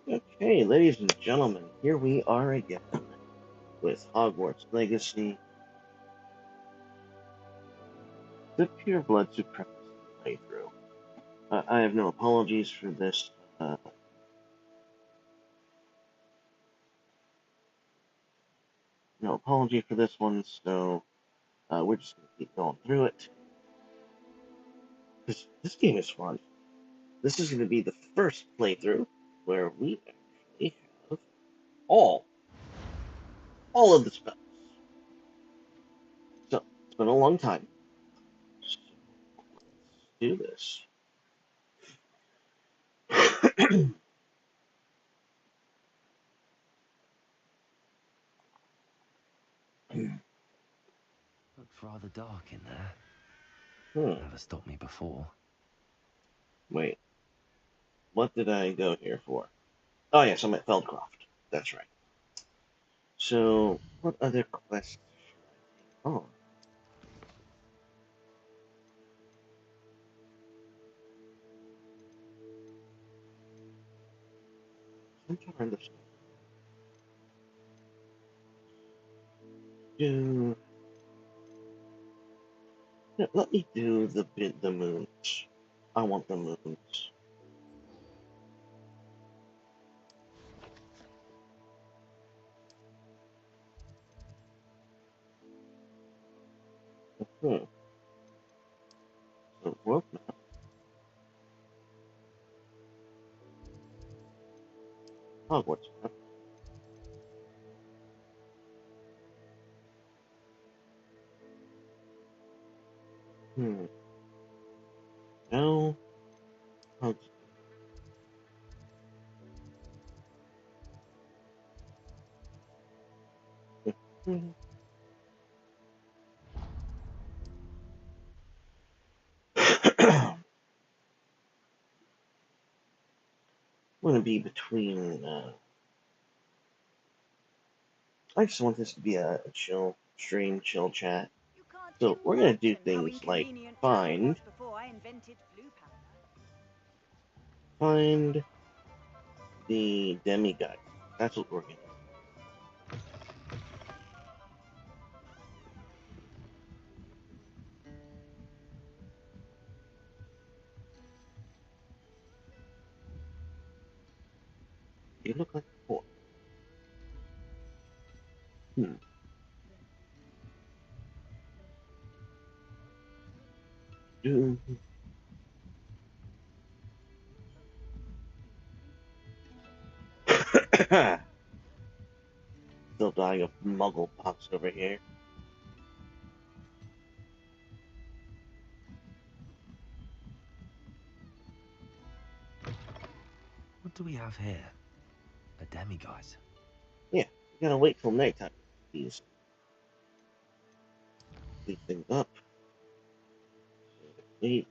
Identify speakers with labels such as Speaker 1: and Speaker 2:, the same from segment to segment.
Speaker 1: Okay, ladies and gentlemen, here we are again with Hogwarts Legacy, the Pureblood Supremacy playthrough. I have no apologies for this. No apology for this one, so we're just going to keep going through it. This game is fun. This is going to be the first playthrough where we actually have all of the spells. So, it's been a long time. So, let's do this.
Speaker 2: Looked rather dark in there. Never stopped me before.
Speaker 1: Wait, what did I go here for? Oh, yes, I'm at Feldcroft. That's right. So, what other quests should I take on? I'm trying to understand. Do yeah, let me do the moons. I want the moons. Hmm. So world map. Hogwarts map. Hmm. No. Hogwarts. Hmm. I'm gonna be between. I just want this to be a chill stream, chill chat.
Speaker 3: You can't
Speaker 1: So we're gonna do
Speaker 3: imagine how
Speaker 1: things like
Speaker 3: inconvenient travel was
Speaker 1: find,
Speaker 3: before I invented blue powder.
Speaker 1: find the demigod. That's what we're gonna do. You look like a poor. Hmm. Do. Still dying of muggle pox over here.
Speaker 2: What do we have here? A demiguise.
Speaker 1: Yeah, you gotta wait till nighttime. These things up. Wait.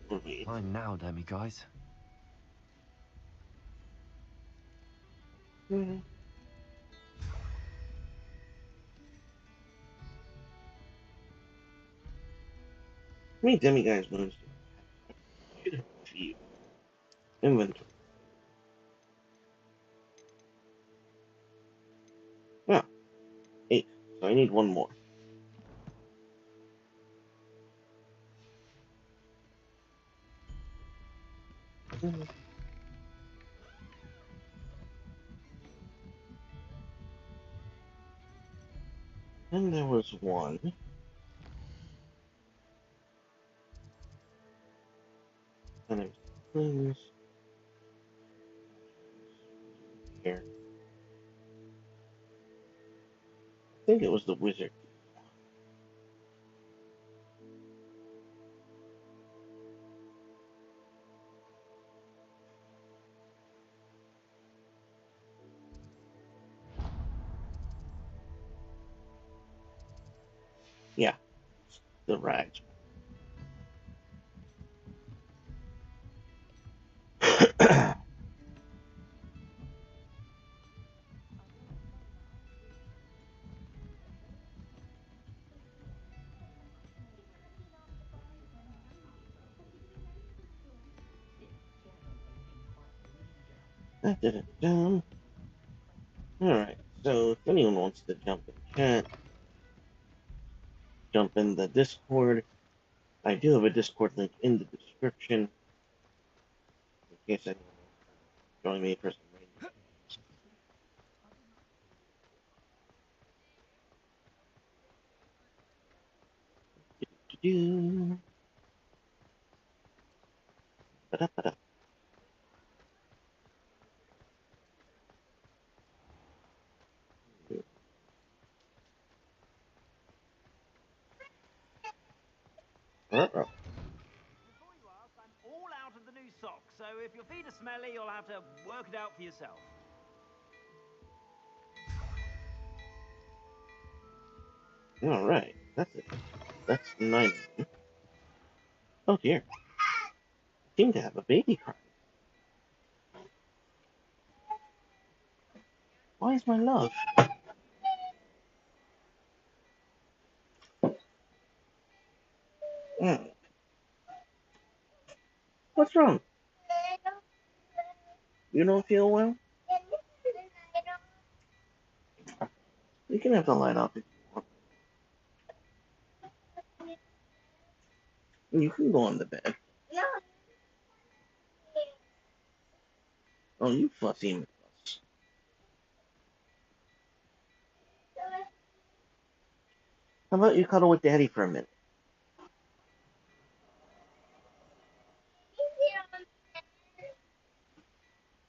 Speaker 1: Wait.
Speaker 2: Time now, demiguise.
Speaker 1: Hmm. How many demiguise moons do I have? Quite a few. Inventory. Ah, 8. So I need one more. Mhm. Then there was one. And it was things here. I think it was the wizard. Yeah, the rags. Da-da-da-dum. Alright, so if anyone wants to jump in chat, jump in the Discord. I do have a Discord link in the description in case anyone wants to join me for some random. Do-do-do. Ba-da-ba-da. Uh-oh.
Speaker 3: Before you ask, I'm all out of the new socks, so if your feet are smelly, you'll have to work it out for yourself.
Speaker 1: Alright, that's it. That's 9 of them. Oh dear. I seem to have a baby crying. Why is my love? Mm. What's wrong? You don't feel well? You can have the light off if you want. You can go on the bed. Oh, you fussy McFuss. How about you cuddle with Daddy for a minute?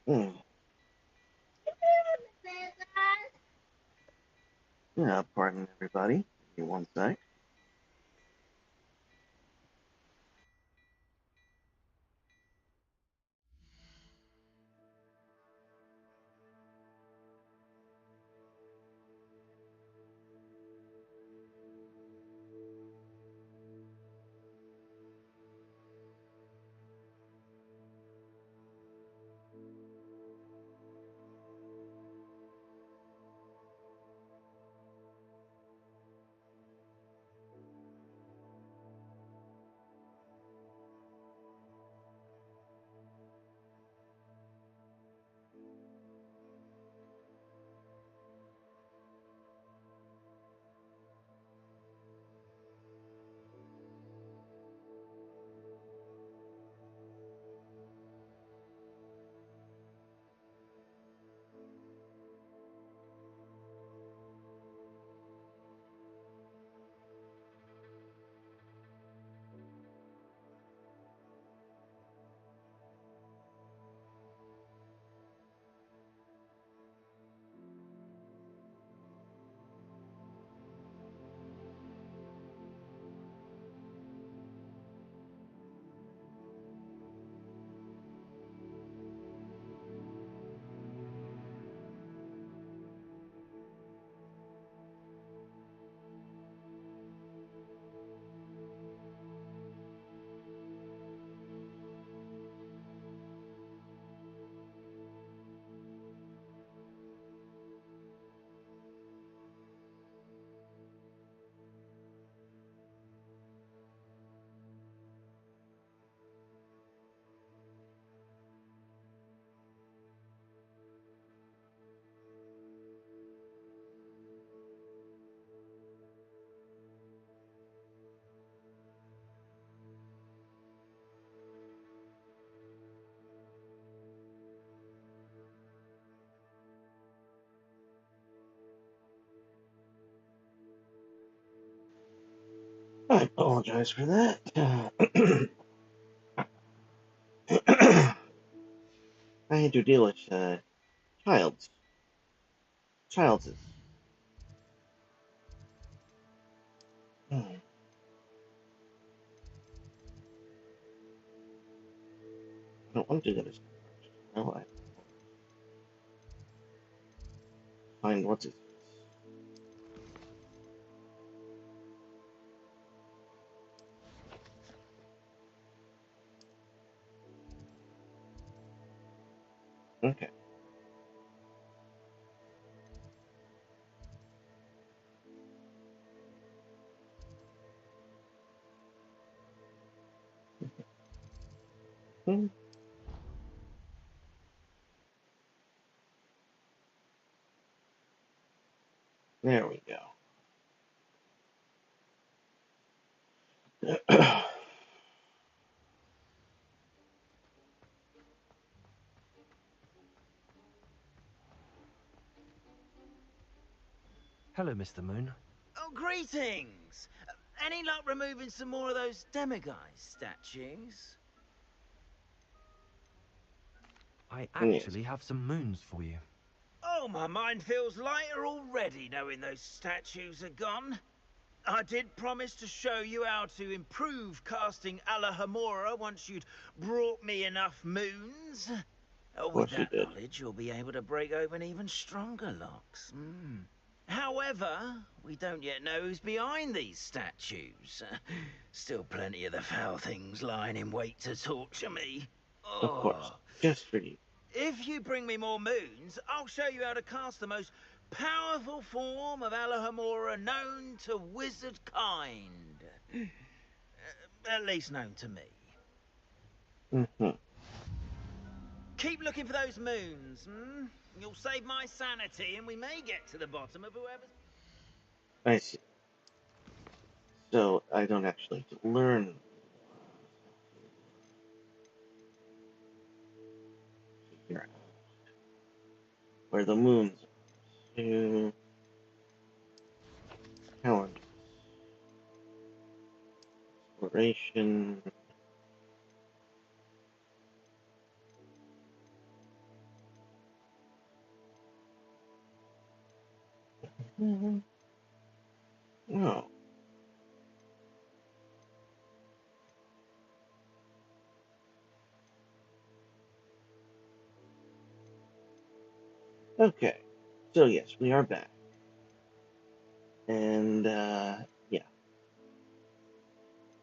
Speaker 1: Mm. Yeah, pardon everybody. Give me one sec. I apologize for that. I had to deal with child's. Child's. I don't want to do this. No, I find what's his. Okay. Hmm. There we go.
Speaker 2: Hello, Mr. Moon.
Speaker 3: Oh, greetings! Any luck removing some more of those demiguise statues?
Speaker 2: I
Speaker 1: Yes.
Speaker 2: actually have some moons for you.
Speaker 3: Oh, my mind feels lighter already knowing those statues are gone. I did promise to show you how to improve casting Alahamora once you'd brought me enough moons.
Speaker 1: Of
Speaker 3: With
Speaker 1: course you
Speaker 3: that
Speaker 1: did.
Speaker 3: knowledge, you'll be able to break open even stronger locks. However, we don't yet know who's behind these statues. Still plenty of the foul things lying in wait to torture me.
Speaker 1: Of course.
Speaker 3: Oh.
Speaker 1: Just for you.
Speaker 3: If you bring me more moons, I'll show you how to cast the most powerful form of Alahamora known to wizard kind. At least known to me.
Speaker 1: Mm-hmm.
Speaker 3: Keep looking for those moons, You'll save my sanity and we may get to the bottom of whoever's...
Speaker 1: I see. So I don't actually have to learn. Figure out where the moons are. To calendar. Exploration. Mm-hmm. Oh. Okay. So yes, we are back. And yeah.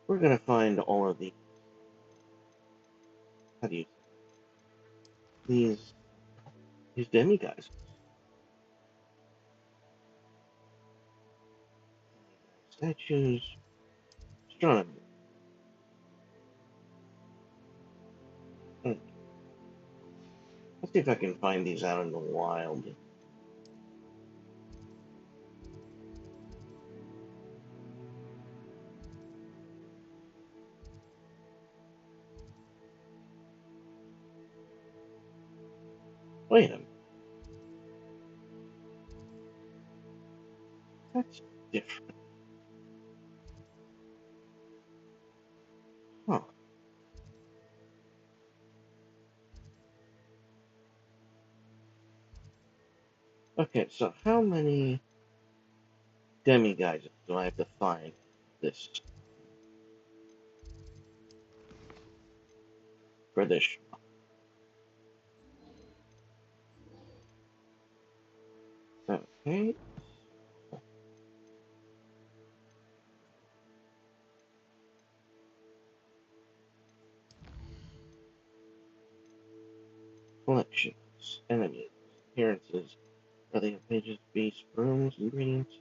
Speaker 1: We're gonna find all of these, how do you say, these demigods. Statues, astronomy. Hmm. Let's see if I can find these out in the wild. Wait a minute. That's different. Huh. Okay, so how many demigods do I have to find this for this? Okay. Collections, enemies, appearances, other pages, beasts, rooms, ingredients,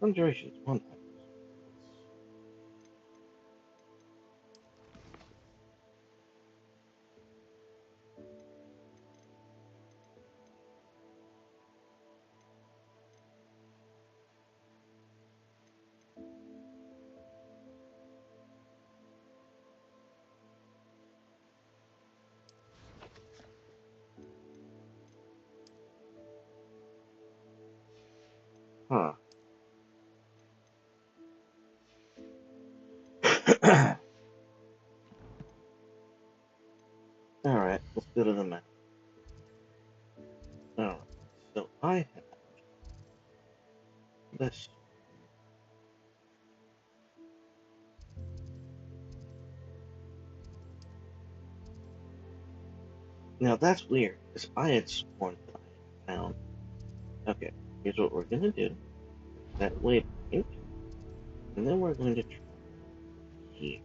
Speaker 1: conjurations, one time. Huh. Alright, let's go to the map. Alright, so I have this. Now that's weird, because I had sworn that I had found. Okay, here's what we're gonna do. That waypoint, and then we're going to try here.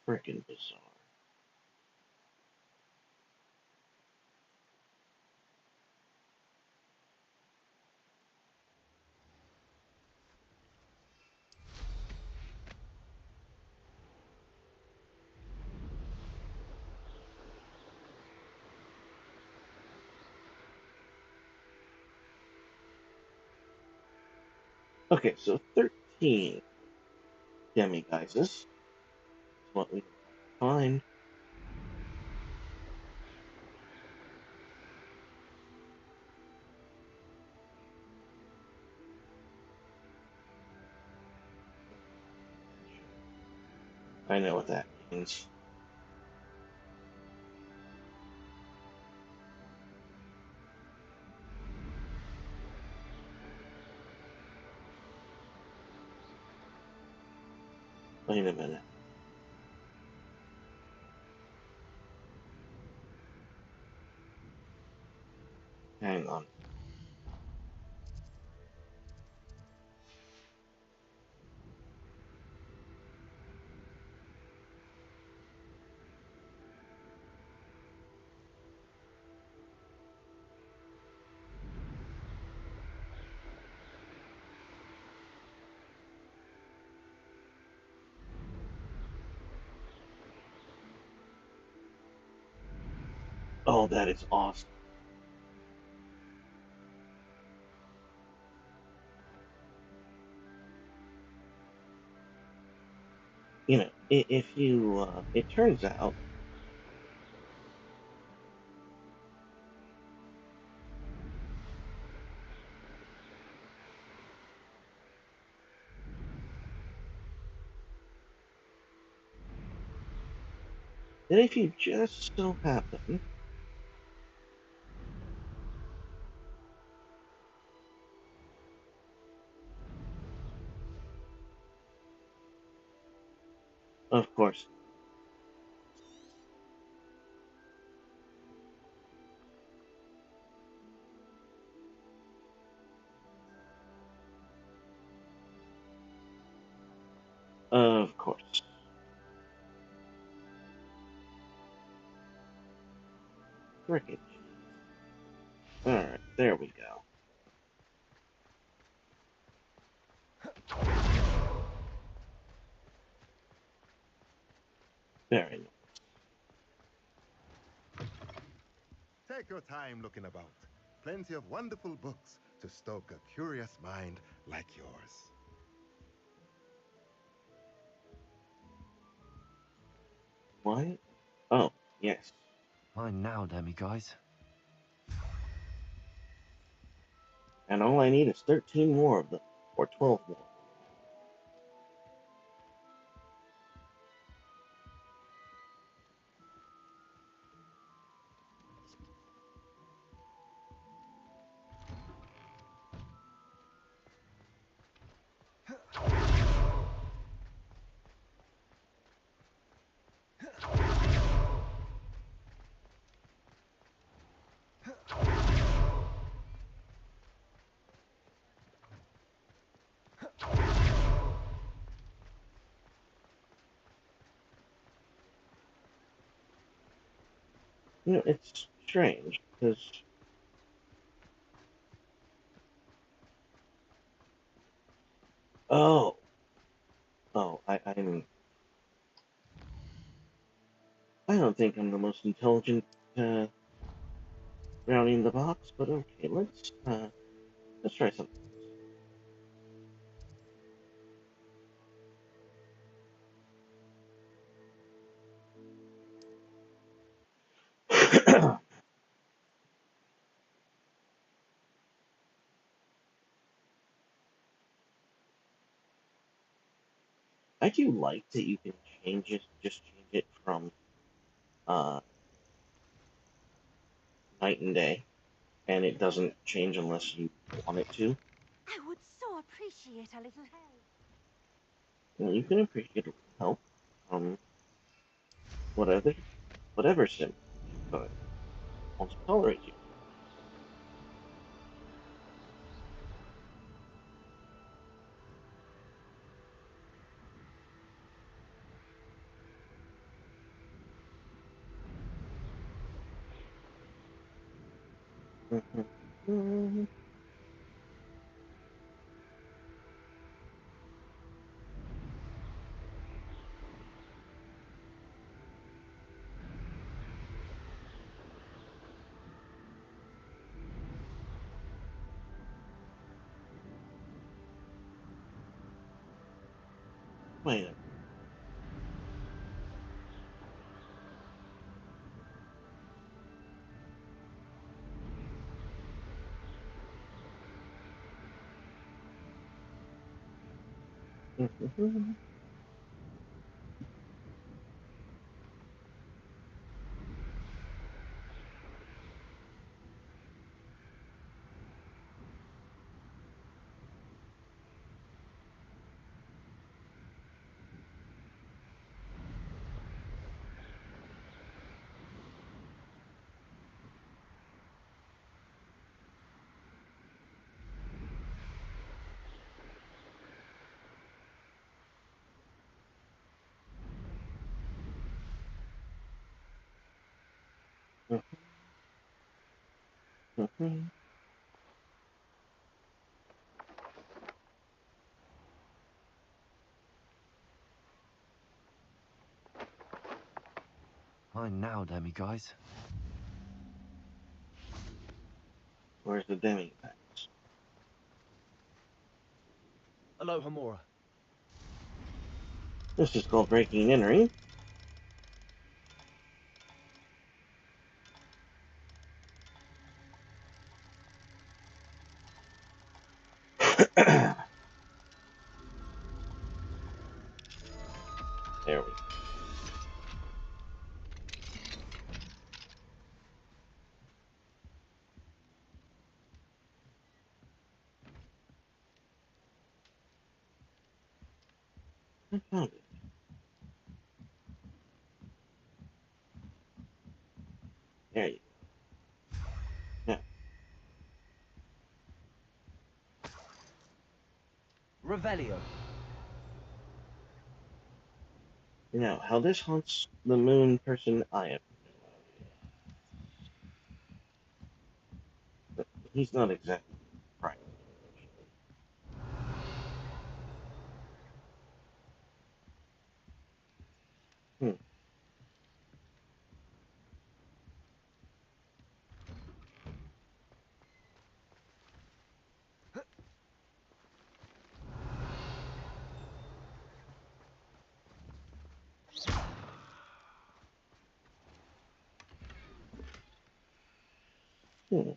Speaker 1: Frickin' bizarre. Okay, so 13 demiguises is what we find. I know what that means. Wait a minute. Hang on. Oh, that is awesome. You know, if you, it turns out, that if you just so happen, of course, of course. Cricket. Alright, there we go. Very nice.
Speaker 4: Take your time looking about. Plenty of wonderful books to stoke a curious mind like yours.
Speaker 1: What? Oh, yes.
Speaker 2: Mine now, demiguise.
Speaker 1: And all I need is 13 more of them, or 12 more. You know, it's strange, because... Oh! Oh, I don't think I'm the most intelligent, brownie in the box, but okay, let's try something else. I do like that you can just change it from, uh, night and day, and it doesn't change unless you want it to.
Speaker 5: I would so appreciate a little help.
Speaker 1: You know, you can appreciate a little help from whatever, whatever sim, wants to tolerate you. Wait a minute.
Speaker 2: Mine now, Demi guys.
Speaker 1: Where's the demi packs?
Speaker 2: Hello, Hamura.
Speaker 1: This is called breaking and entering. There we go. I found it. There you go.
Speaker 2: Revelio.
Speaker 1: Now, how this haunts the moon person, I have. But he's not exactly right. Hmm. Hmm.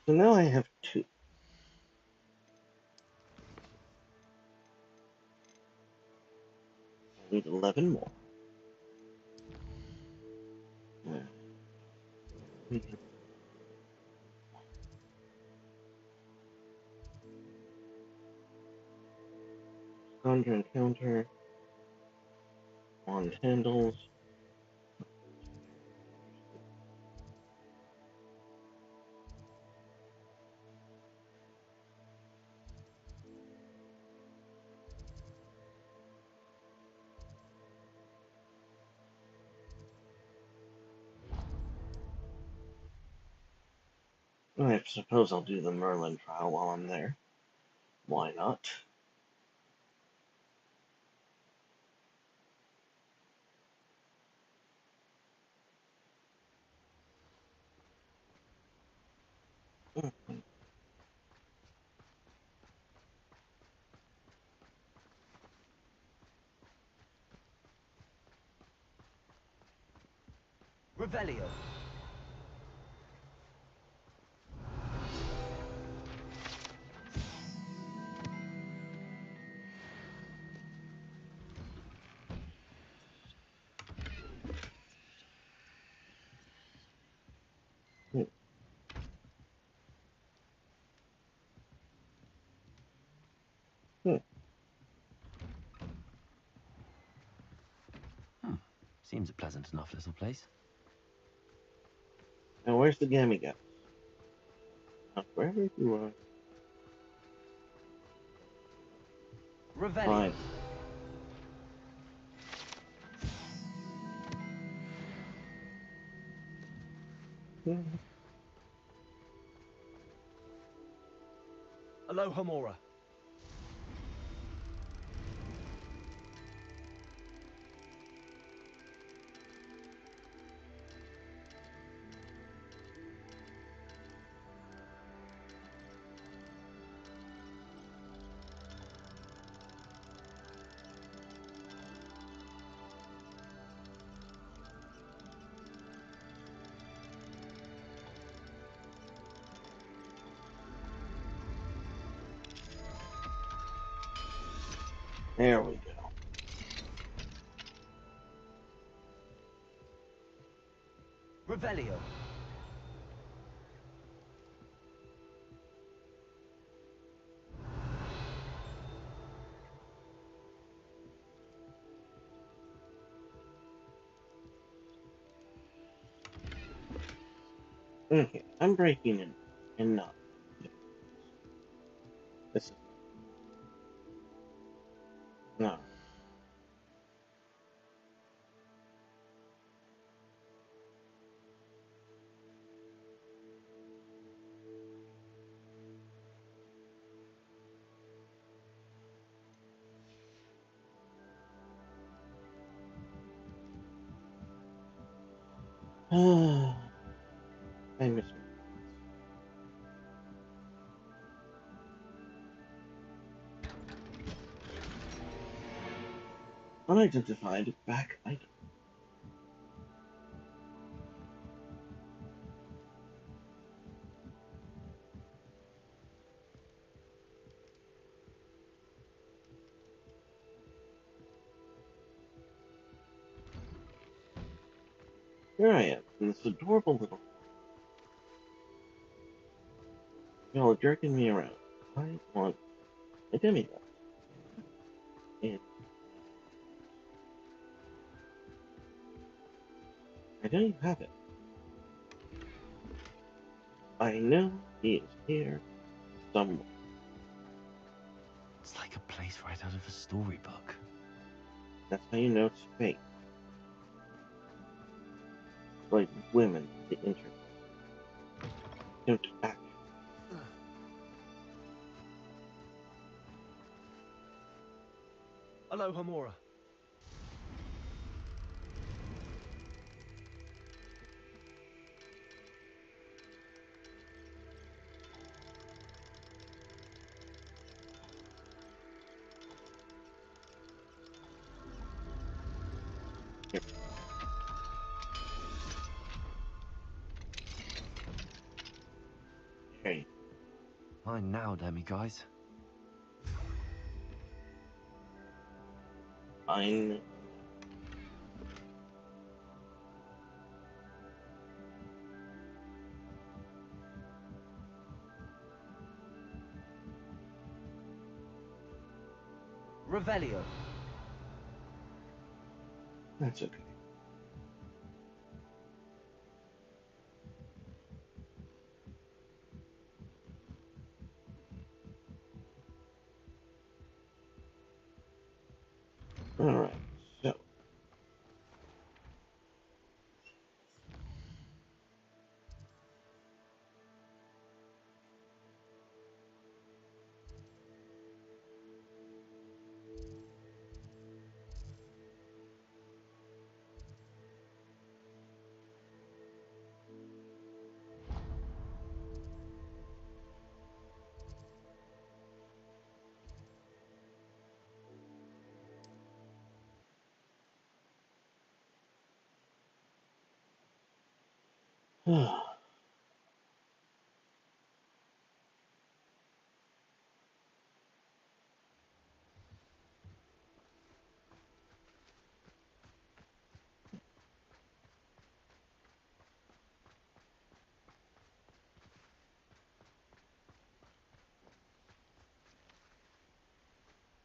Speaker 1: So now I have two. I need 11 more. Yeah. We can conjure encounter, wand handles. I suppose I'll do the Merlin trial while I'm there. Why not?
Speaker 2: Revelio.
Speaker 1: Hmm. Hmm.
Speaker 2: Seems a pleasant enough little place.
Speaker 1: Now where's the gammy guy? Wherever you are.
Speaker 2: Revelio.
Speaker 1: Fine. Yeah.
Speaker 2: Hello, Hamura.
Speaker 1: There we go.
Speaker 2: Revelio.
Speaker 1: Okay, I'm breaking in and not. This is no. I miss my. Unidentified back item. Here I am, in this adorable little. Y'all are jerking me around. I want a demigod. And I know you have it. I know he is here somewhere.
Speaker 2: It's like a place right out of a storybook.
Speaker 1: That's how you know it's fake. Like women, the internet. Don't act.
Speaker 2: Alohomora.
Speaker 1: Hey,
Speaker 2: Mine now, guys.
Speaker 1: fine.
Speaker 2: Revelio.
Speaker 1: That's okay. Alright, so.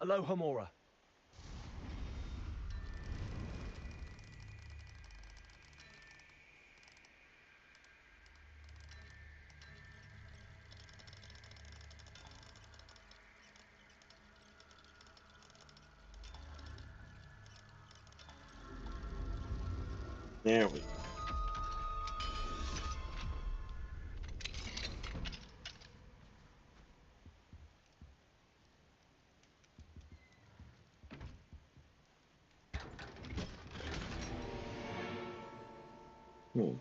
Speaker 2: Alohomora.
Speaker 1: There we go. Hmm.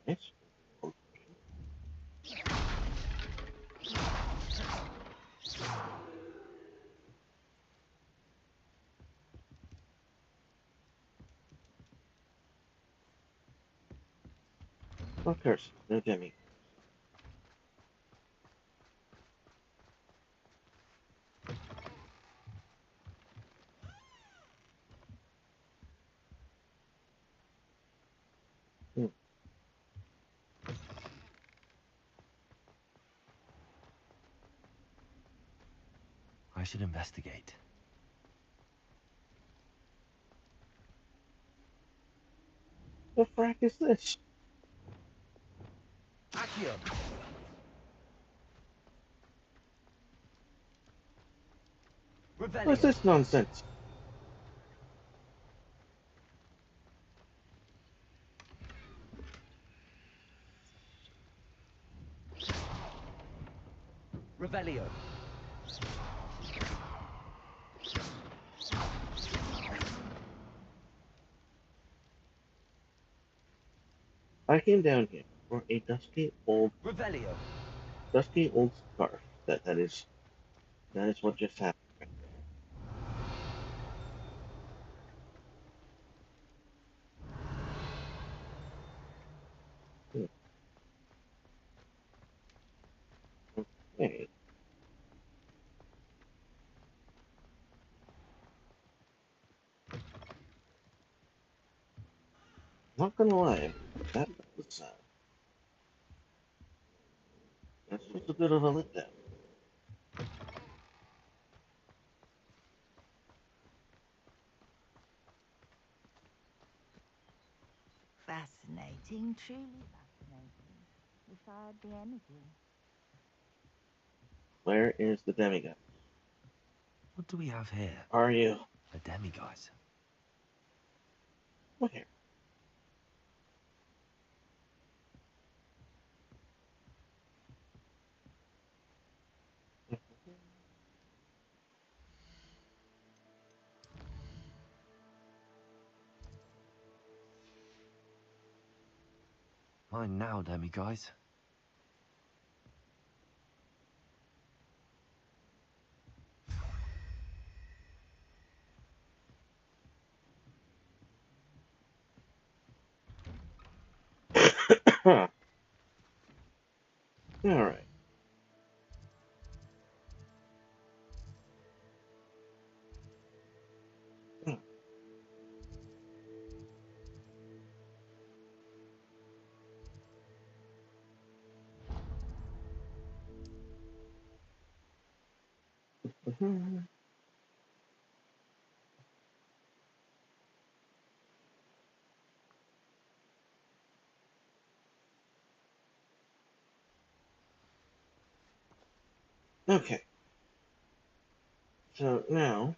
Speaker 1: Nice. Of course, no demi.
Speaker 2: I should investigate.
Speaker 1: The frack is this?
Speaker 2: Accio!
Speaker 1: What's
Speaker 2: Revelio!
Speaker 1: this nonsense?
Speaker 2: Revelio!
Speaker 1: I came down here for a
Speaker 2: Revelio!
Speaker 1: dusty old scarf. That is what just happened right there. Okay. Not gonna lie, that was a bit of a letdown.
Speaker 5: Fascinating, truly fascinating. Wish I had the energy.
Speaker 1: Where is the demigod?
Speaker 2: What do we have here?
Speaker 1: Are you?
Speaker 2: A demigod.
Speaker 1: Where?
Speaker 2: Mine now, demiguise.
Speaker 1: All right. Okay. So now,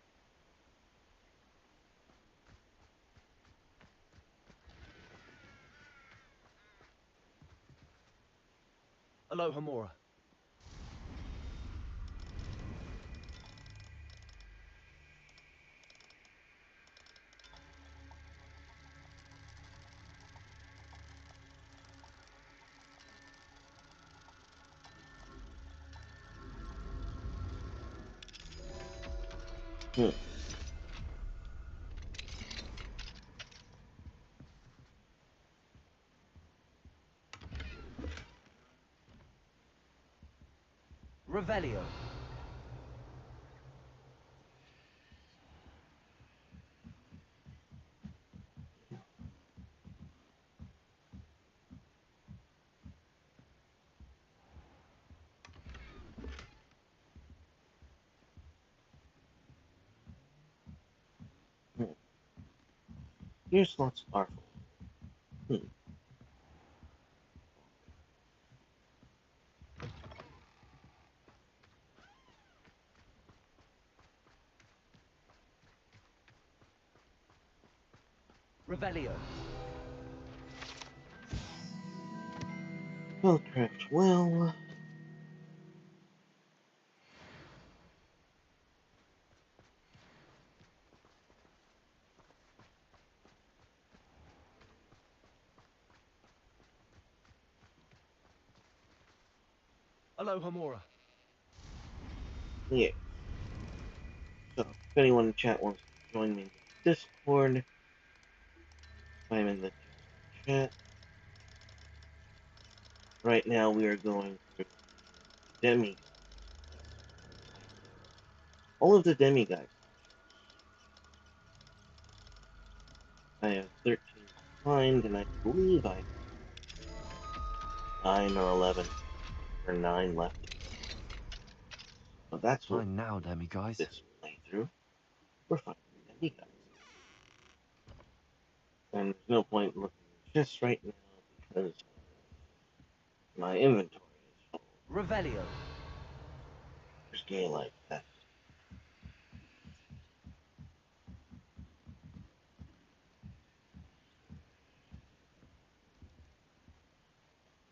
Speaker 2: Alohomora.
Speaker 1: hmm,
Speaker 2: Revelio.
Speaker 1: hmm. Gear slots are full.
Speaker 2: Revelio.
Speaker 1: Spellcraft well.
Speaker 2: Alohomora.
Speaker 1: Yeah. So if anyone in chat wants to join me in the Discord, I'm in the chat. Right now we are going through demi. All of the demiguise. I have 13 behind, and I believe I have 9 or 11 or 9 left. So that's what
Speaker 2: Fine now, Demi guys.
Speaker 1: this playthrough. We're fighting demiguise. And there's no point looking just right now because my inventory is full.
Speaker 2: Revelio.
Speaker 1: There's game like that.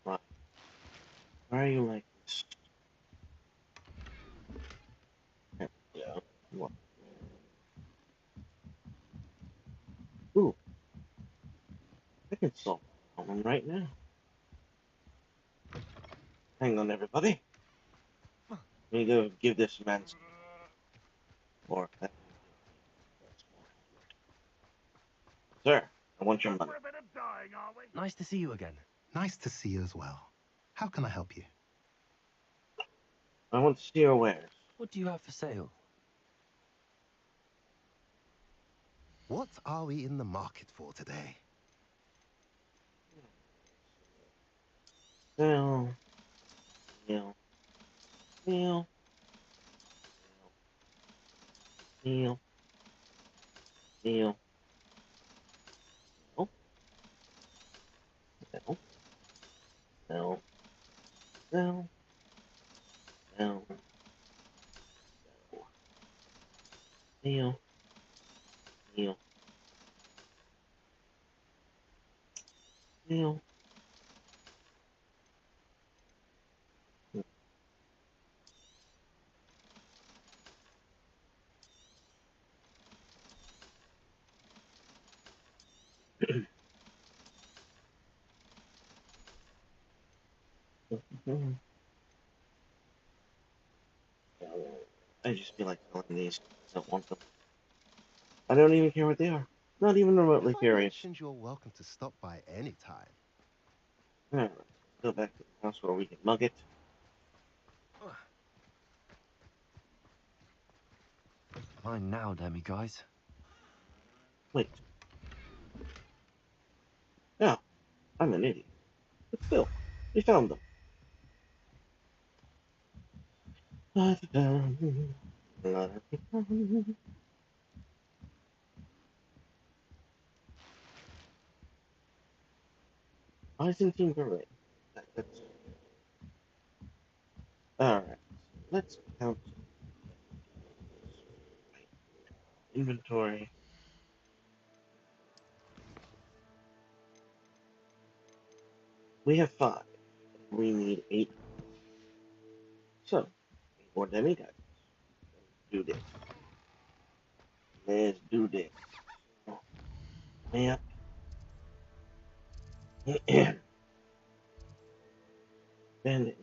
Speaker 1: Why? Why are you like this? There we go. What? Ooh, I can solve that problem right now. Hang on, everybody. Let me go give this man some more. Sir, I want your money.
Speaker 2: Nice to see you again.
Speaker 4: Nice to see you as well. How can I help you?
Speaker 1: I want to see your wares.
Speaker 2: What do you have for sale?
Speaker 4: What are we in the market for today?
Speaker 1: Sell, deal, deal, deal, deal, deal, deal, sell, sell, sell, deal, deal, deal. I just feel like selling these. I don't want them. I don't even care what they are. Not even remotely
Speaker 4: If I
Speaker 1: curious.
Speaker 4: mentioned you're welcome to stop by any time.
Speaker 1: Alright, go back to the house where we can mug it.
Speaker 2: Fine now, Demi guys.
Speaker 1: Wait. No, I'm an idiot. But still, we found them. Byzantine Beret. That's alright. Let's count inventory. We have 5. We need 8. So, 8 more demigods. Let's do this. Let's do this. Map. Bandit.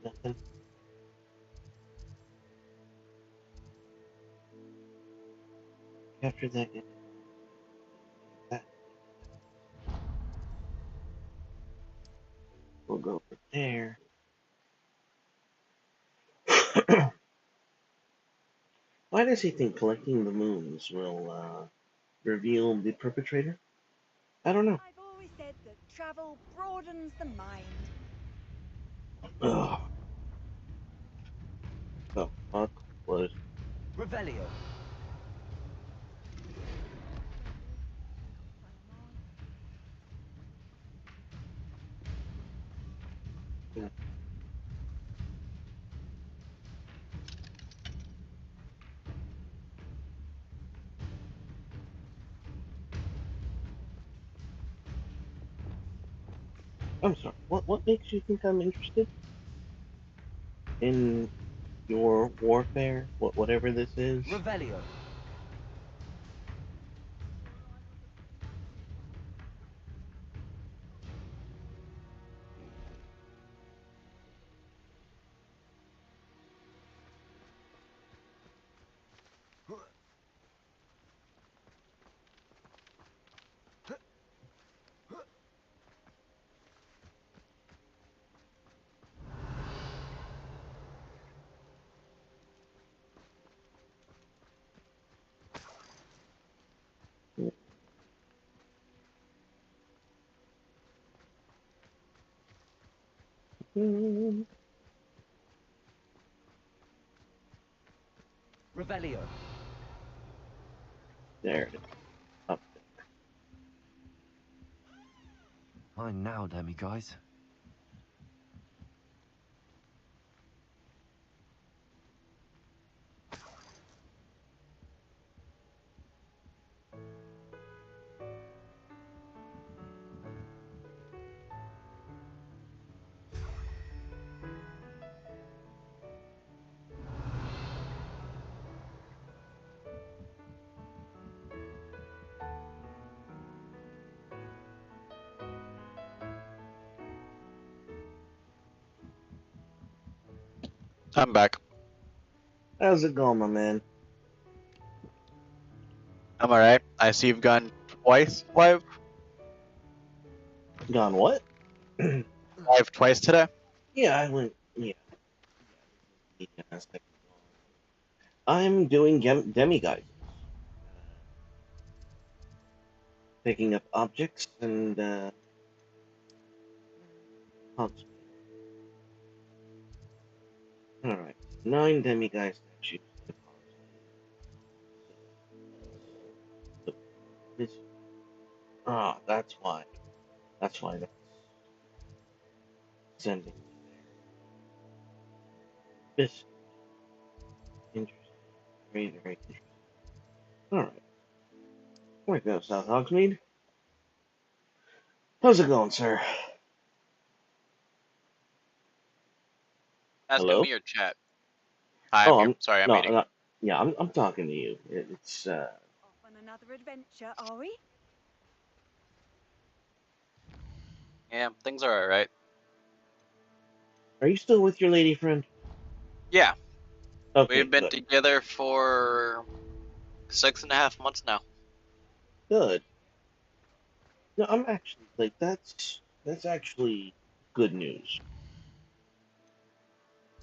Speaker 1: Nothing. Capture that. That. We'll go over there. Why does he think collecting the moons will reveal the perpetrator? I don't know.
Speaker 5: I've always said that travel broadens the mind.
Speaker 1: Ugh. The fuck was?
Speaker 2: Revelio.
Speaker 1: I'm sorry. What makes you think I'm interested in your warfare? Whatever this is.
Speaker 2: Revelio.
Speaker 1: Hmm.
Speaker 2: Revelio.
Speaker 1: There it is. Up there.
Speaker 2: Mine now, demi guys.
Speaker 6: I'm back.
Speaker 1: How's it going, my man?
Speaker 6: I'm alright. I see you've gone twice live.
Speaker 1: Gone what?
Speaker 6: Live twice today.
Speaker 1: Yeah, I went. Yeah. I'm doing demi-guises. Picking up objects and hugs. Alright. 9 demi-guise statues. This. Ah, that's why. That's why that's sending me there. This. Interesting. Very, very interesting. Alright. There we go, South Hogsmeade. How's it going, sir?
Speaker 6: Asking
Speaker 1: Hello?
Speaker 6: me or chat. Hi, I'm
Speaker 1: Oh,
Speaker 6: here.
Speaker 1: I'm
Speaker 6: Sorry, I'm
Speaker 1: no,
Speaker 6: eating.
Speaker 1: no yeah, I'm talking to you. It's
Speaker 5: Off on another adventure, are we?
Speaker 6: Yeah, things are alright.
Speaker 1: Are you still with your lady friend?
Speaker 6: Yeah,
Speaker 1: Okay,
Speaker 6: we've been
Speaker 1: good.
Speaker 6: together for 6.5 months now.
Speaker 1: Good. No, I'm actually like that's actually good news.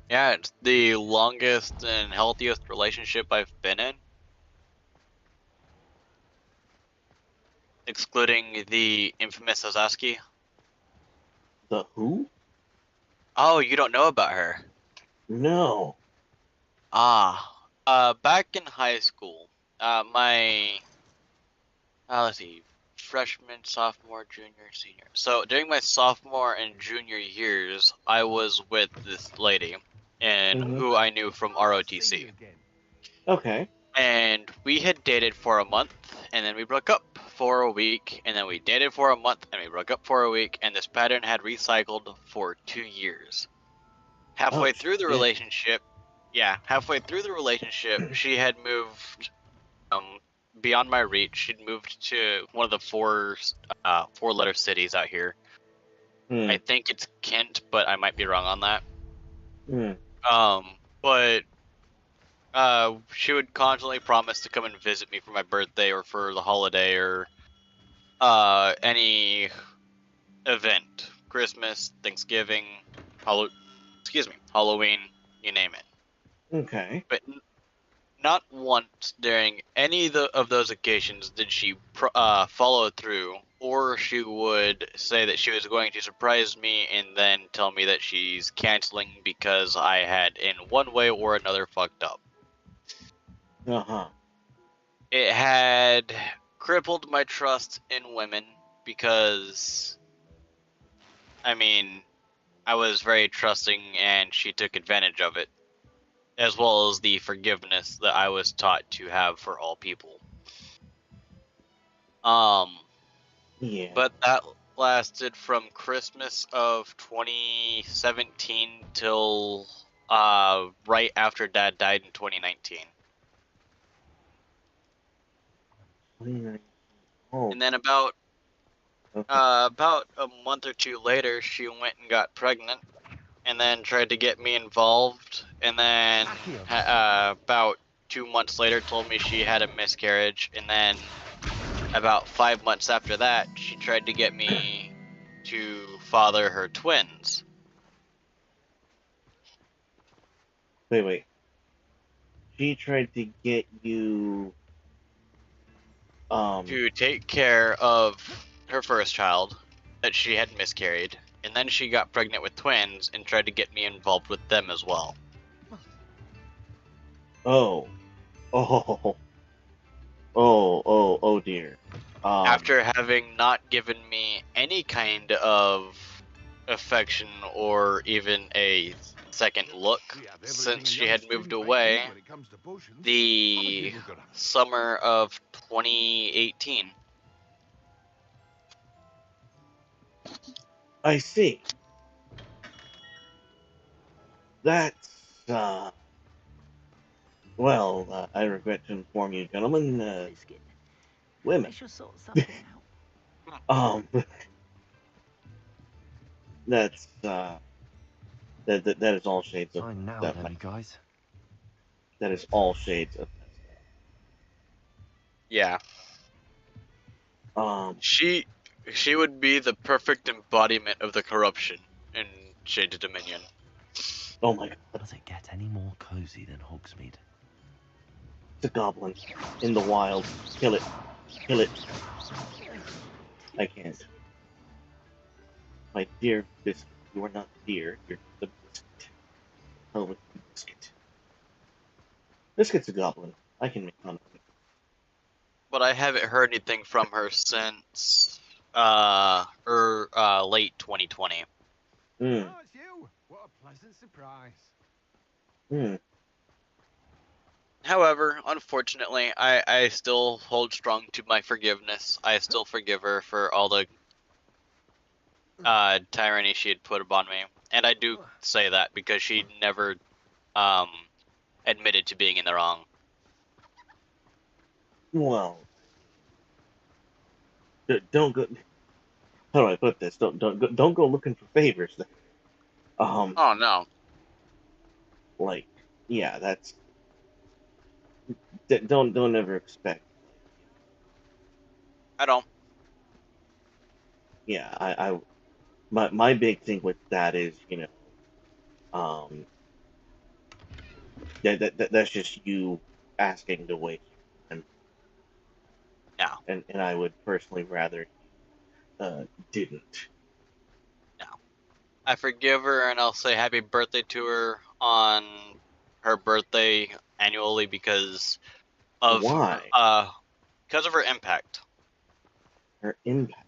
Speaker 6: Yeah, it's the longest and healthiest relationship I've been in, excluding the infamous Ozaski.
Speaker 1: The who?
Speaker 6: Oh, you don't know about her?
Speaker 1: No.
Speaker 6: Back in high school, my let's see, freshman, sophomore, junior, senior. So during my sophomore and junior years, I was with this lady, and
Speaker 1: Mm-hmm.
Speaker 6: who I knew from ROTC,
Speaker 1: Okay.
Speaker 6: and we had dated for a month, and then we broke up for a week, and then we dated for a month, and we broke up for a week, and this pattern had recycled for 2 years.
Speaker 1: Oh
Speaker 6: Halfway through the
Speaker 1: shit.
Speaker 6: relationship, she had moved beyond my reach. She'd moved to one of the four-letter cities out here.
Speaker 1: Hmm.
Speaker 6: I think it's Kent, but I might be wrong on that.
Speaker 1: Hmm.
Speaker 6: But she would constantly promise to come and visit me for my birthday or for the holiday or any event, Christmas, Thanksgiving, Halloween, you name it.
Speaker 1: Okay.
Speaker 6: But not once during any of those occasions did she follow through, or she would say that she was going to surprise me and then tell me that she's canceling because I had, in one way or another, fucked up.
Speaker 1: Uh-huh.
Speaker 6: It had crippled my trust in women because, I mean, I was very trusting and she took advantage of it, as well as the forgiveness that I was taught to have for all people.
Speaker 1: Yeah.
Speaker 6: But that lasted from Christmas of 2017 till right after Dad died in 2019.
Speaker 1: 29. Oh.
Speaker 6: And then about
Speaker 1: Okay.
Speaker 6: a month or two later, she went and got pregnant, and then tried to get me involved, and then about 2 months later told me she had a miscarriage, and then about 5 months after that, she tried to get me to father her twins.
Speaker 1: Wait. She tried to get you
Speaker 6: To take care of her first child that she had miscarried, and then she got pregnant with twins and tried to get me involved with them as well.
Speaker 1: Oh. Oh dear.
Speaker 6: After having not given me any kind of affection or even a second look since she had moved away the summer of 2018.
Speaker 1: I see. That's, well, I regret to inform you, gentlemen,
Speaker 2: Biscuit.
Speaker 1: women,
Speaker 2: I should sort something out.
Speaker 1: that's, that is all shades of
Speaker 2: Time now,
Speaker 1: that.
Speaker 2: then, guys.
Speaker 1: That is all shades of
Speaker 6: Yeah.
Speaker 1: Um,
Speaker 6: She would be the perfect embodiment of the corruption in Shades Dominion.
Speaker 1: oh my god,
Speaker 2: Does it get any more cozy than Hogsmeade?
Speaker 1: it's a goblin in the wild. Kill it. Kill it. I can't. My dear biscuit, you are not dear, you're the biscuit. Oh, with biscuit. Biscuit's a goblin. I can make fun of him.
Speaker 6: But I haven't heard anything from her since late 2020.
Speaker 1: Hmm.
Speaker 4: Oh, it's you! What a pleasant surprise.
Speaker 1: Hmm.
Speaker 6: However, unfortunately, I still hold strong to my forgiveness. I still forgive her for all the tyranny she had put upon me. And I do say that because she never admitted to being in the wrong.
Speaker 1: Well, don't go. How do I put this? Don't go looking for favors.
Speaker 6: Oh no.
Speaker 1: Like, yeah, that's. Don't ever expect.
Speaker 6: I don't.
Speaker 1: Yeah, my big thing with that is, that's just you asking to waste time.
Speaker 6: No.
Speaker 1: And I would personally rather didn't.
Speaker 6: No. I forgive her and I'll say happy birthday to her on her birthday annually because of
Speaker 1: Why?
Speaker 6: her impact.
Speaker 1: Her impact.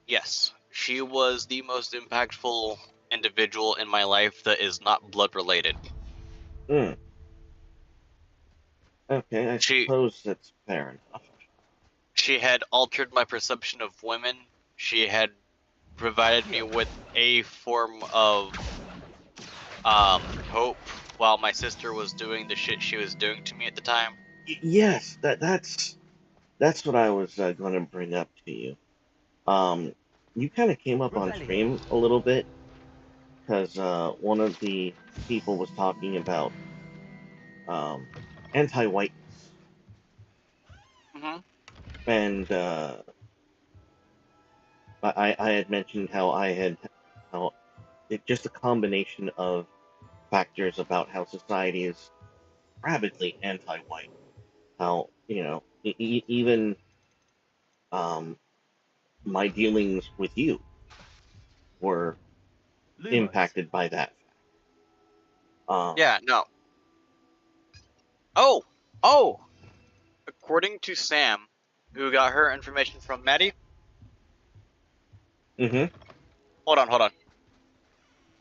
Speaker 6: Yes, she was the most impactful individual in my life that is not blood related.
Speaker 1: Hmm. Okay, I
Speaker 6: She
Speaker 1: suppose that's fair enough.
Speaker 6: she had altered my perception of women. She had provided me with a form of hope while my sister was doing the shit she was doing to me at the time.
Speaker 1: Yes, that's what I was going to bring up to you. You kind of came up on stream a little bit because one of the people was talking about anti-whiteness,
Speaker 6: Mm-hmm.
Speaker 1: and I had mentioned how just a combination of factors about how society is rabidly anti-white. How even um, my dealings with you were impacted by that.
Speaker 6: Yeah, no. Oh! According to Sam, who got her information from Maddie.
Speaker 1: Mm-hmm.
Speaker 6: Hold on.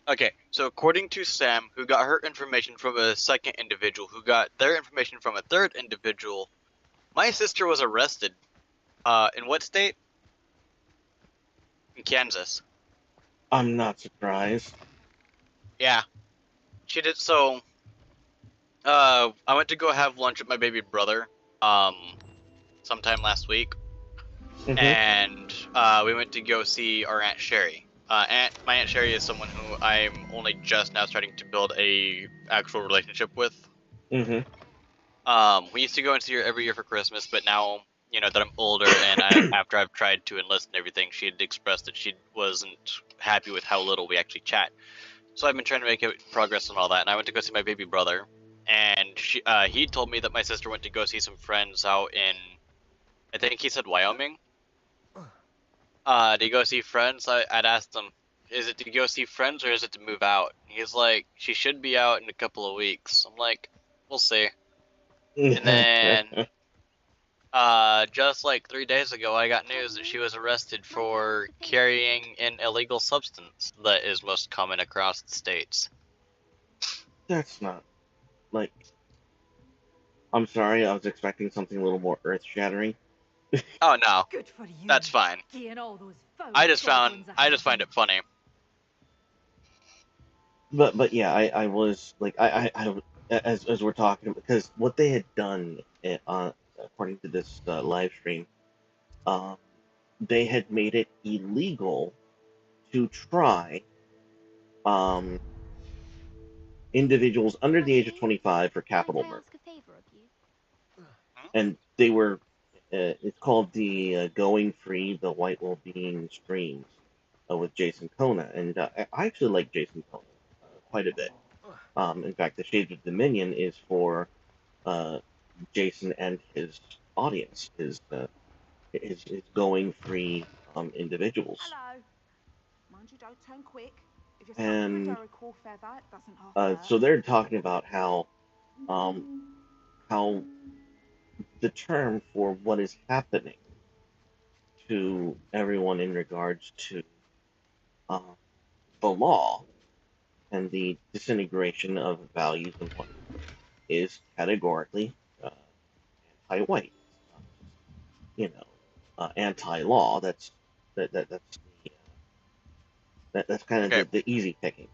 Speaker 6: Okay, so according to Sam, who got her information from a second individual, who got their information from a third individual, my sister was arrested. In what state? In Kansas.
Speaker 1: I'm not surprised.
Speaker 6: Yeah, she did. So, I went to go have lunch with my baby brother, sometime last week,
Speaker 1: Mm-hmm.
Speaker 6: and we went to go see our Aunt Sherry. My Aunt Sherry is someone who I'm only just now starting to build a actual relationship with.
Speaker 1: Mm-hmm.
Speaker 6: We used to go and see her every year for Christmas, but now, that I'm older and after I've tried to enlist and everything, she had expressed that she wasn't happy with how little we actually chat. So I've been trying to make progress on all that, and I went to go see my baby brother, and he told me that my sister went to go see some friends out in, I think he said Wyoming. To go see friends, I'd asked him, is it to go see friends or is it to move out? He's like, she should be out in a couple of weeks. I'm like, we'll see. And then, just like 3 days ago, I got news that she was arrested for carrying an illegal substance that is most common across the states.
Speaker 1: That's not, like... I'm sorry, I was expecting something a little more earth-shattering.
Speaker 6: Oh no,
Speaker 5: Good for you.
Speaker 6: that's fine.
Speaker 5: Getting all those
Speaker 6: I just find it funny.
Speaker 1: But yeah, I was like as we're talking, because what they had done according to this live stream, um, they had made it illegal to try um, individuals under the age of 25 for capital murder, and they were it's called the Going Free the White Wellbeing streams with Jason Kona, and I actually like Jason Kona quite a bit. In fact, the Shades of Dominion is for Jason and his audience, his going free individuals.
Speaker 7: Hello. Mind you don't turn quick. If you're
Speaker 1: And
Speaker 7: stuck with a Jericho feather, it doesn't half hurt.
Speaker 1: so they're talking about how the term for what is happening to everyone in regards to the law and the disintegration of values and what is categorically anti-white, anti-law. That's kind of the easy pickings.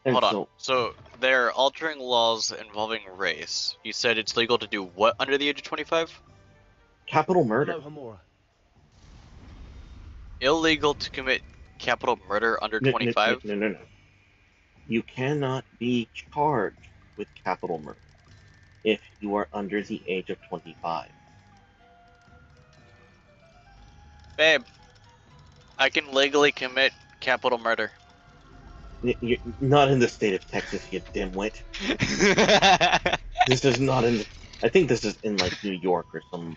Speaker 1: And
Speaker 6: hold on. So they're altering laws involving race. You said it's legal to do what under the age of 25?
Speaker 1: Capital murder.
Speaker 6: Illegal to commit capital murder under 25?
Speaker 1: No. You cannot be charged with capital murder if you are under the age of 25.
Speaker 6: Babe, I can legally commit capital murder.
Speaker 1: You're not in the state of Texas, you dimwit. This is not in. I think this is in like New York or some.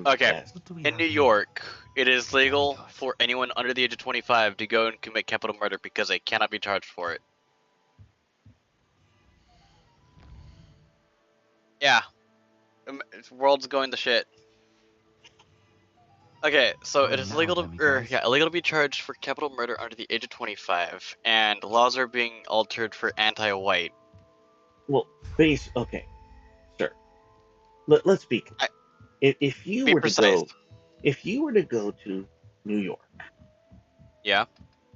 Speaker 6: Okay. In New York, it is legal for anyone under the age of 25 to go and commit capital murder because they cannot be charged for it. Yeah. The world's going to shit. Okay, so it is illegal to be charged for capital murder under the age of 25, and laws are being altered for anti-white.
Speaker 1: Well, okay, sir. Let's be. If you were to go to New York,
Speaker 6: yeah,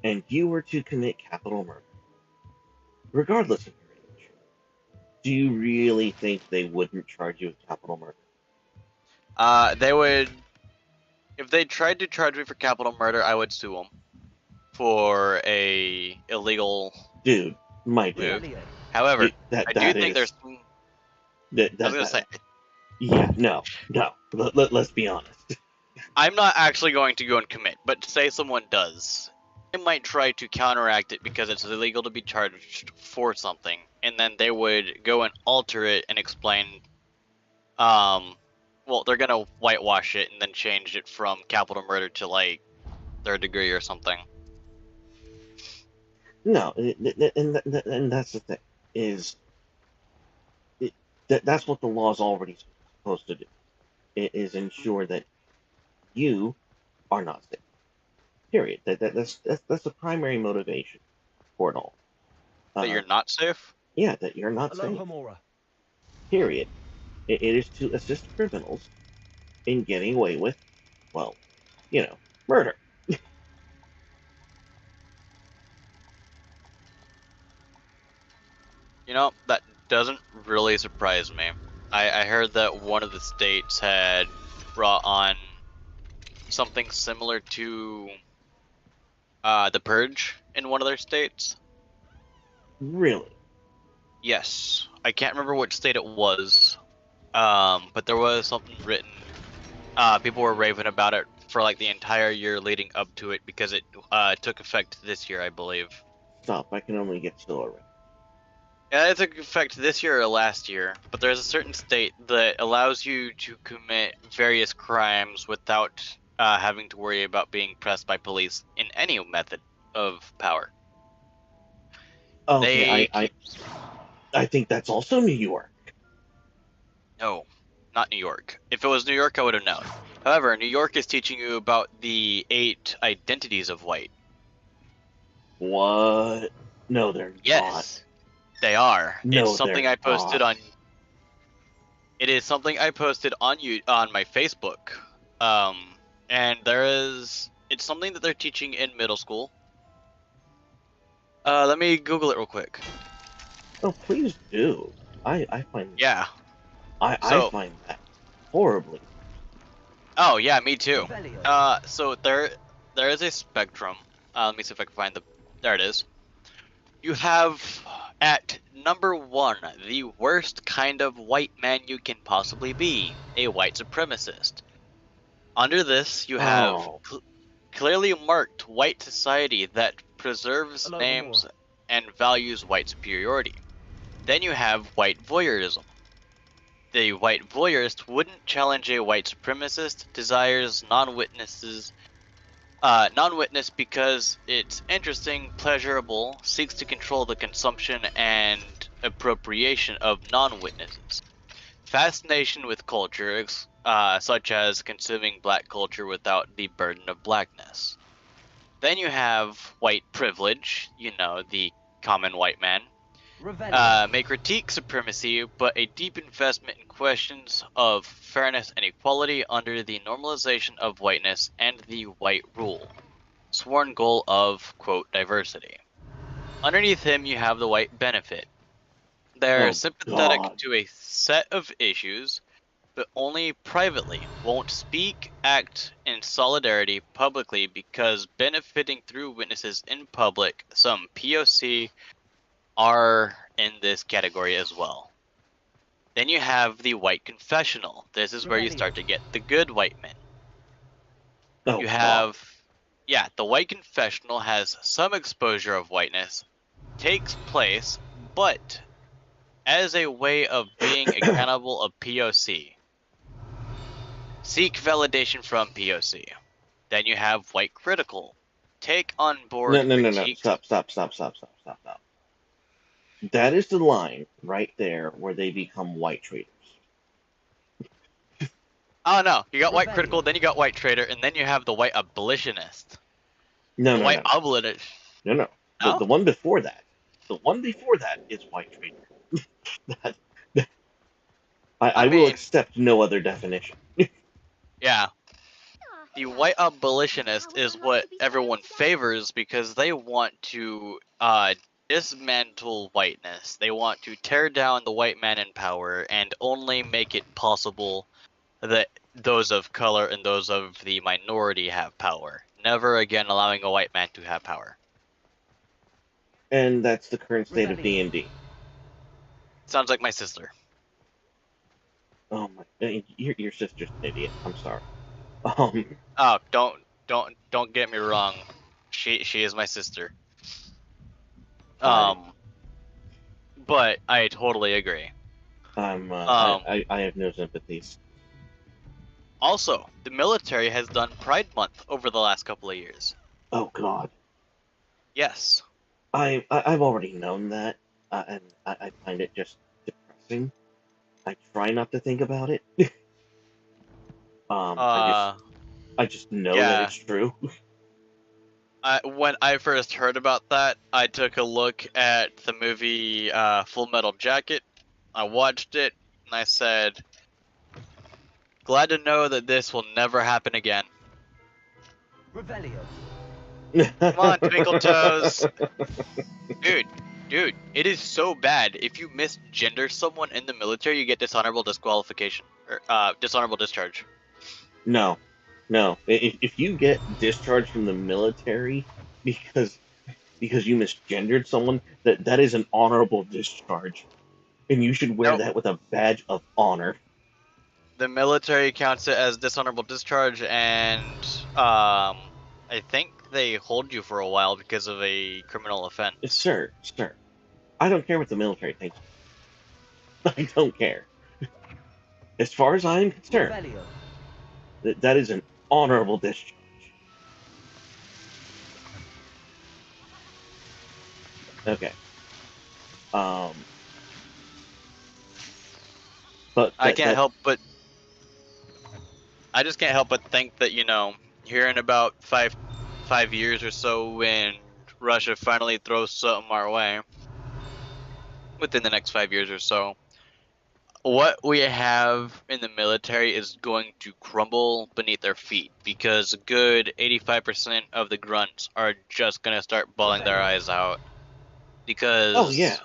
Speaker 1: and you were to commit capital murder, regardless of your age, do you really think they wouldn't charge you with capital murder?
Speaker 6: They would. If they tried to charge me for capital murder, I would sue them for a illegal.
Speaker 1: Dude, my dude.
Speaker 6: However, I do think there's. I was gonna say.
Speaker 1: Yeah, no. Let's be honest.
Speaker 6: I'm not actually going to go and commit, but say someone does, they might try to counteract it because it's illegal to be charged for something, and then they would go and alter it and explain, well, they're gonna whitewash it and then change it from capital murder to like third degree or something.
Speaker 1: No, and that's the thing is, that's what the law's already supposed to do. It is ensure that you are not safe. Period. That's the primary motivation for it all.
Speaker 6: That you're not safe?
Speaker 1: Yeah, that you're not safe. Period. It is to assist criminals in getting away with, well, murder.
Speaker 6: That doesn't really surprise me. I heard that one of the states had brought on something similar to the Purge in one of their states.
Speaker 1: Really?
Speaker 6: Yes. I can't remember which state it was, but there was something written. People were raving about it for like the entire year leading up to it because it took effect this year, I believe.
Speaker 1: Stop, I can only get so already.
Speaker 6: Yeah, it took effect this year or last year, but there's a certain state that allows you to commit various crimes without having to worry about being pressed by police in any method. of power.
Speaker 1: Okay, I think that's also New York.
Speaker 6: No, not New York. If it was New York, I would have known. However, New York is teaching you about the 8 identities of white.
Speaker 1: What? No, they're not.
Speaker 6: Yes, they are.
Speaker 1: No,
Speaker 6: It's something
Speaker 1: they're
Speaker 6: I posted
Speaker 1: not.
Speaker 6: on. It is something I posted on my Facebook. And it's something that they're teaching in middle school. Let me Google it real quick.
Speaker 1: Oh, please do. I find
Speaker 6: Yeah.
Speaker 1: I find that horribly.
Speaker 6: Oh yeah, me too. So there is a spectrum. Let me see if I can find there it is. You have at number 1 the worst kind of white man you can possibly be, a white supremacist. Under this, you have clearly marked white society that preserves names and values white superiority. Then you have white voyeurism. The white voyeurist wouldn't challenge a white supremacist, desires non-witness because it's interesting, pleasurable, seeks to control the consumption and appropriation of non-witnesses. Fascination with culture, such as consuming black culture without the burden of blackness. Then you have white privilege, the common white man. May critique supremacy, but a deep investment in questions of fairness and equality under the normalization of whiteness and the white rule. Sworn goal of, quote, diversity. Underneath him, you have the white benefit. They're sympathetic to a set of issues, but only privately, won't speak, act in solidarity publicly because benefiting through witnesses in public, some POC are in this category as well. Then you have the white confessional. This is where you start to get the good white men. You have, the white confessional has some exposure of whiteness, takes place, but as a way of being accountable of POC. Seek validation from POC. Then you have white critical. Take on board critiques.
Speaker 1: No. Stop. That is the line right there where they become white traitors.
Speaker 6: Oh no, you got white critical, then you got white traitor, and then you have the white abolitionist. White abolitionist.
Speaker 1: No. The one before that. The one before that is white traitor. I will accept no other definition.
Speaker 6: Yeah. The white abolitionist is what everyone favors because they want to dismantle whiteness. They want to tear down the white man in power and only make it possible that those of color and those of the minority have power. Never again allowing a white man to have power.
Speaker 1: And that's the current state of D&D.
Speaker 6: Sounds like my sister.
Speaker 1: Oh my! Your sister's an idiot. I'm sorry.
Speaker 6: Oh, don't get me wrong. She is my sister. But I totally agree.
Speaker 1: I have no sympathies.
Speaker 6: Also, the military has done Pride Month over the last couple of years.
Speaker 1: Oh God.
Speaker 6: Yes.
Speaker 1: I've already known that, and I find it just depressing. I try not to think about it. I just know that it's true.
Speaker 6: When I first heard about that, I took a look at the movie Full Metal Jacket. I watched it, and I said, glad to know that this will never happen again.
Speaker 2: Revelio.
Speaker 6: Come on, Twinkle Toes. Dude, it is so bad. If you misgender someone in the military, you get dishonorable disqualification, or dishonorable discharge.
Speaker 1: No. If you get discharged from the military because you misgendered someone, that is an honorable discharge, and you should wear that with a badge of honor.
Speaker 6: The military counts it as dishonorable discharge, and I think they hold you for a while because of a criminal offense.
Speaker 1: Sir, I don't care what the military thinks. I don't care. As far as I'm concerned, that is an honorable discharge. Okay. But
Speaker 6: I can't help but I just can't help but think that, you know, here in about five years or so, when Russia finally throws something our way, within the next 5 years or so, what we have in the military is going to crumble beneath their feet, because a good 85% of the grunts are just going to start bawling their eyes out,
Speaker 1: oh yeah.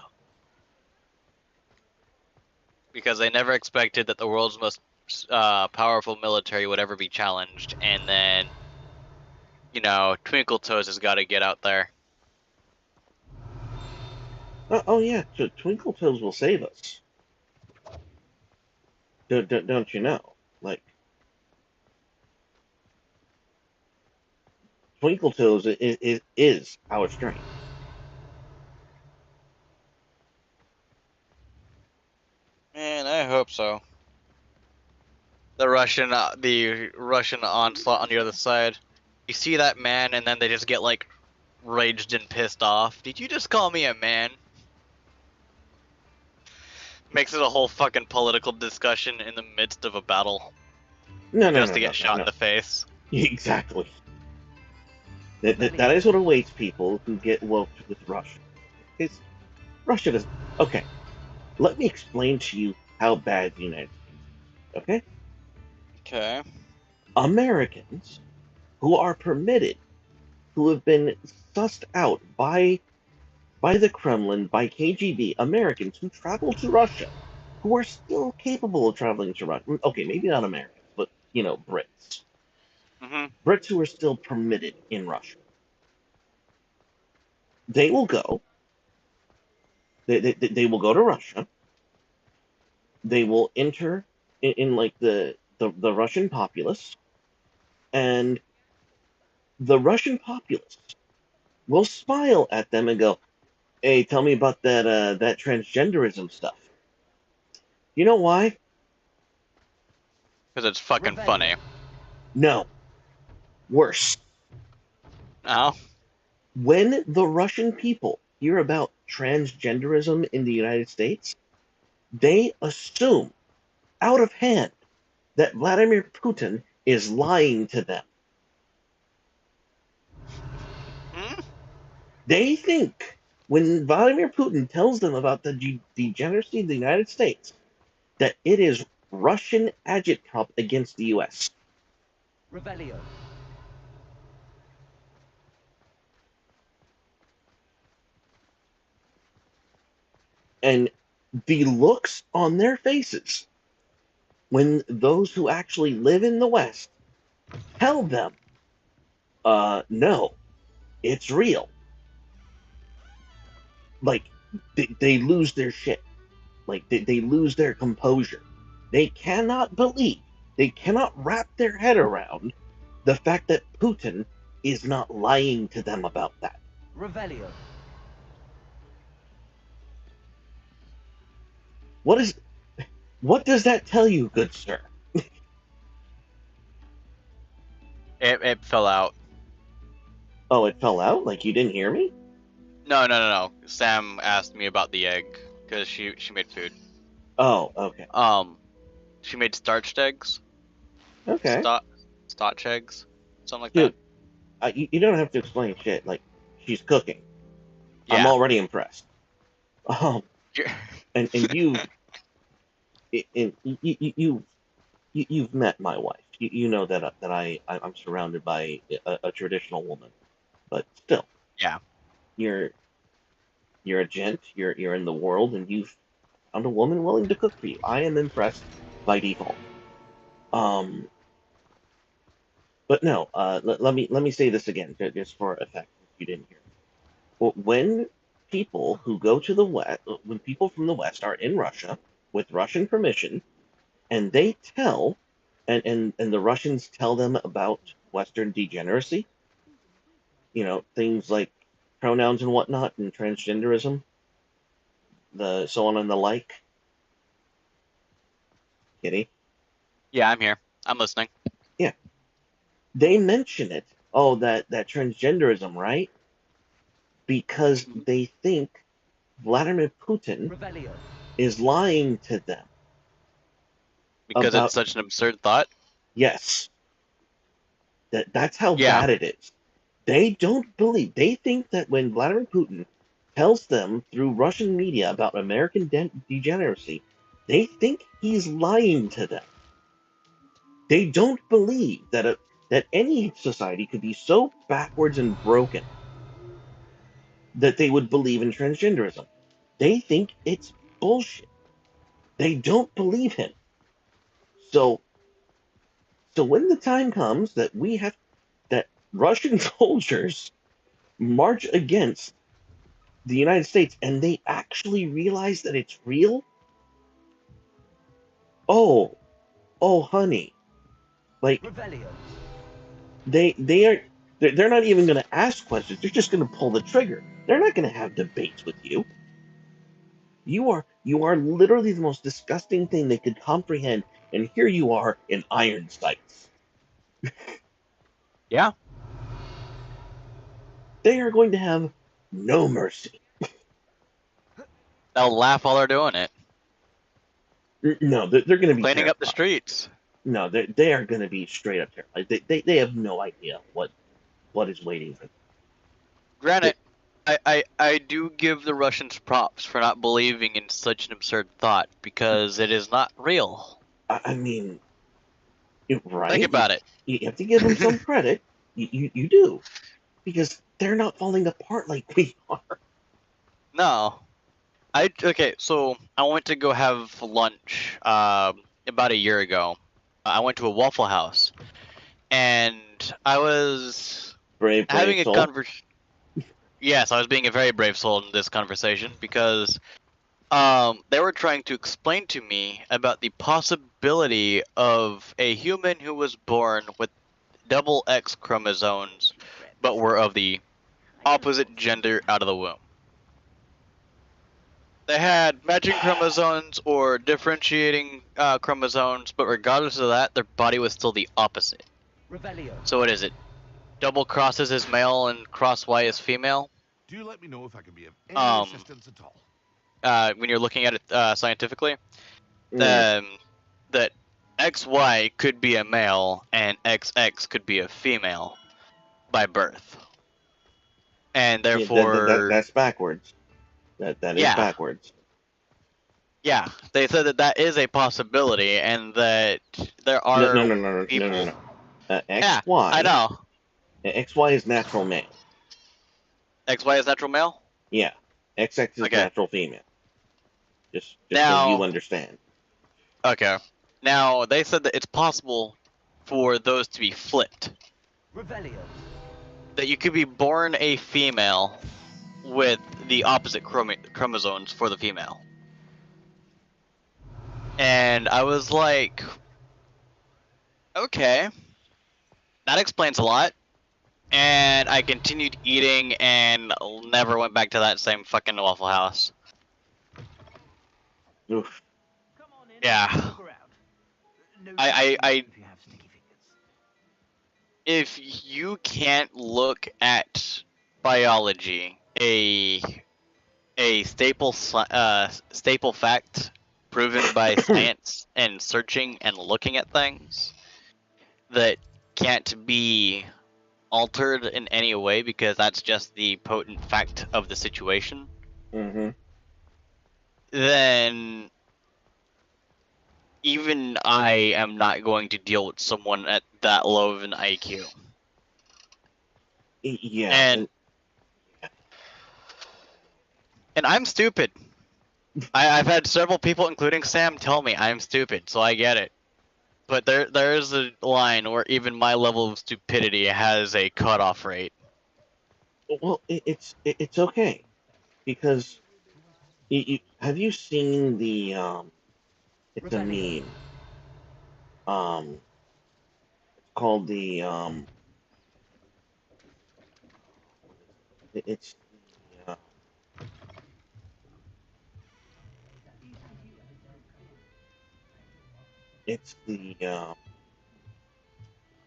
Speaker 6: because they never expected that the world's most powerful military would ever be challenged, and then, you know, Twinkle Toes has got to get out there.
Speaker 1: Oh yeah. Twinkle Toes will save us. Don't you know? Like Twinkle Toes is our strength.
Speaker 6: Man, I hope so. The Russian onslaught on the other side. You see that man, and then they just get like raged and pissed off. Did you just call me a man? Makes it a whole fucking political discussion in the midst of a battle,
Speaker 1: No, no,
Speaker 6: just
Speaker 1: no,
Speaker 6: to
Speaker 1: no,
Speaker 6: get
Speaker 1: no,
Speaker 6: shot
Speaker 1: no.
Speaker 6: in the face.
Speaker 1: Exactly. That is what awaits people who get woke with Russia. It's Russia does. Okay, let me explain to you how bad the United States is. Okay,
Speaker 6: Okay.
Speaker 1: Americans who are permitted, who have been sussed out by the Kremlin, by KGB, Americans who travel to Russia, who are still capable of traveling to Russia. Okay, maybe not Americans, but you know, Brits.
Speaker 6: Mhm.
Speaker 1: Brits who are still permitted in Russia. They will go. They will go to Russia. They will enter in like the Russian populace, and the Russian populace will smile at them and go, "Hey, tell me about that transgenderism stuff." You know why?
Speaker 6: Because it's fucking funny.
Speaker 1: No, worse.
Speaker 6: Oh.
Speaker 1: When the Russian people hear about transgenderism in the United States, they assume out of hand that Vladimir Putin is lying to them.
Speaker 6: Hmm?
Speaker 1: They think when Vladimir Putin tells them about the degeneracy of the United States, that it is Russian agitprop against the US.
Speaker 2: Rebellion.
Speaker 1: And the looks on their faces when those who actually live in the West tell them, no, it's real. Like, they lose their shit. Like, they lose their composure. They cannot believe, they cannot wrap their head around the fact that Putin is not lying to them about that.
Speaker 2: Rebellion.
Speaker 1: What does that tell you, good sir?
Speaker 6: It fell out.
Speaker 1: Oh, it fell out? Like you didn't hear me?
Speaker 6: No. Sam asked me about the egg, because she made food.
Speaker 1: Oh, okay.
Speaker 6: She made starched eggs.
Speaker 1: Okay.
Speaker 6: Starch eggs. Something like
Speaker 1: Dude,
Speaker 6: that.
Speaker 1: you don't have to explain shit. Like, she's cooking. I'm
Speaker 6: Yeah.
Speaker 1: already impressed. And you've met my wife. You know that I'm surrounded by a traditional woman, but still,
Speaker 6: Yeah.
Speaker 1: you're you're a gent. You're in the world, and you've found a woman willing to cook for you. I am impressed by default. Um, but no. Let me say this again, just for effect, if you didn't hear. When people who go to the West, when people from the West are in Russia with Russian permission, and they tell, and the Russians tell them about Western degeneracy, things like pronouns and whatnot, and transgenderism, the so on and the like. Kitty,
Speaker 6: Yeah, I'm here. I'm listening.
Speaker 1: yeah, they mention it. Oh, that transgenderism, right? because they think Vladimir Putin is lying to them
Speaker 6: Because it's
Speaker 1: about,
Speaker 6: such an absurd thought?
Speaker 1: yes, that's how
Speaker 6: Yeah.
Speaker 1: bad it is. They don't believe, they think that when Vladimir Putin tells them through Russian media about American degeneracy, they think he's lying to them. They don't believe that any society could be so backwards and broken that they would believe in transgenderism. They think it's bullshit. They don't believe him. So so when the time comes that Russian soldiers march against the United States and they actually realize that it's real, oh, oh honey, like they are they're not even going to ask questions. They're just going to pull the trigger. They're not going to have debates with you. You are literally the most disgusting thing they could comprehend, and here you are in iron sights.
Speaker 6: Yeah.
Speaker 1: They are going to have no mercy.
Speaker 6: They'll laugh while they're doing it.
Speaker 1: No, they're going to be
Speaker 6: Cleaning up the
Speaker 1: terrified.
Speaker 6: streets.
Speaker 1: No, they are going to be straight up terrified. They have no idea what is waiting for them.
Speaker 6: Granted, I do give the Russians props for not believing in such an absurd thought, because it is not real.
Speaker 1: I mean, right?
Speaker 6: Think about it.
Speaker 1: You have to give them some credit. You do, because they're not falling apart like we are.
Speaker 6: No. Okay, so I went to go have lunch about a year ago. I went to a Waffle House, and I was
Speaker 1: Brave
Speaker 6: having a
Speaker 1: soul.
Speaker 6: conversation. Yes, I was being a very brave soul in this conversation, because they were trying to explain to me about the possibility of a human who was born with double X chromosomes, but were of the opposite gender out of the womb. They had matching chromosomes or differentiating chromosomes, but regardless of that, their body was still the opposite. So what is it? Double crosses is male and cross Y is female?
Speaker 8: Do let me know if I can be of any assistance at all.
Speaker 6: When you're looking at it scientifically, that XY could be a male and XX could be a female by birth. And therefore...
Speaker 1: that's backwards. That is backwards.
Speaker 6: Yeah, they said that is a possibility, and that there are people...
Speaker 1: No. XY.
Speaker 6: Yeah, I know.
Speaker 1: XY is natural male.
Speaker 6: XY is natural male?
Speaker 1: Yeah. XX is natural female. Just
Speaker 6: now,
Speaker 1: so you understand.
Speaker 6: Okay. Now, they said that it's possible for those to be flipped. That you could be born a female with the opposite chromosomes for the female. And I was like, okay, that explains a lot. And I continued eating and never went back to that same fucking Waffle House.
Speaker 1: Oof.
Speaker 6: Yeah. I if you can't look at biology, a staple fact proven by science and searching and looking at things that can't be altered in any way because that's just the potent fact of the situation, then even I am not going to deal with someone at that low of an IQ.
Speaker 1: Yeah.
Speaker 6: And I'm stupid. I've had several people, including Sam, tell me I'm stupid, so I get it. But there is a line where even my level of stupidity has a cutoff rate.
Speaker 1: Well, it's okay, because have you seen the it's a meme. It's called the it's the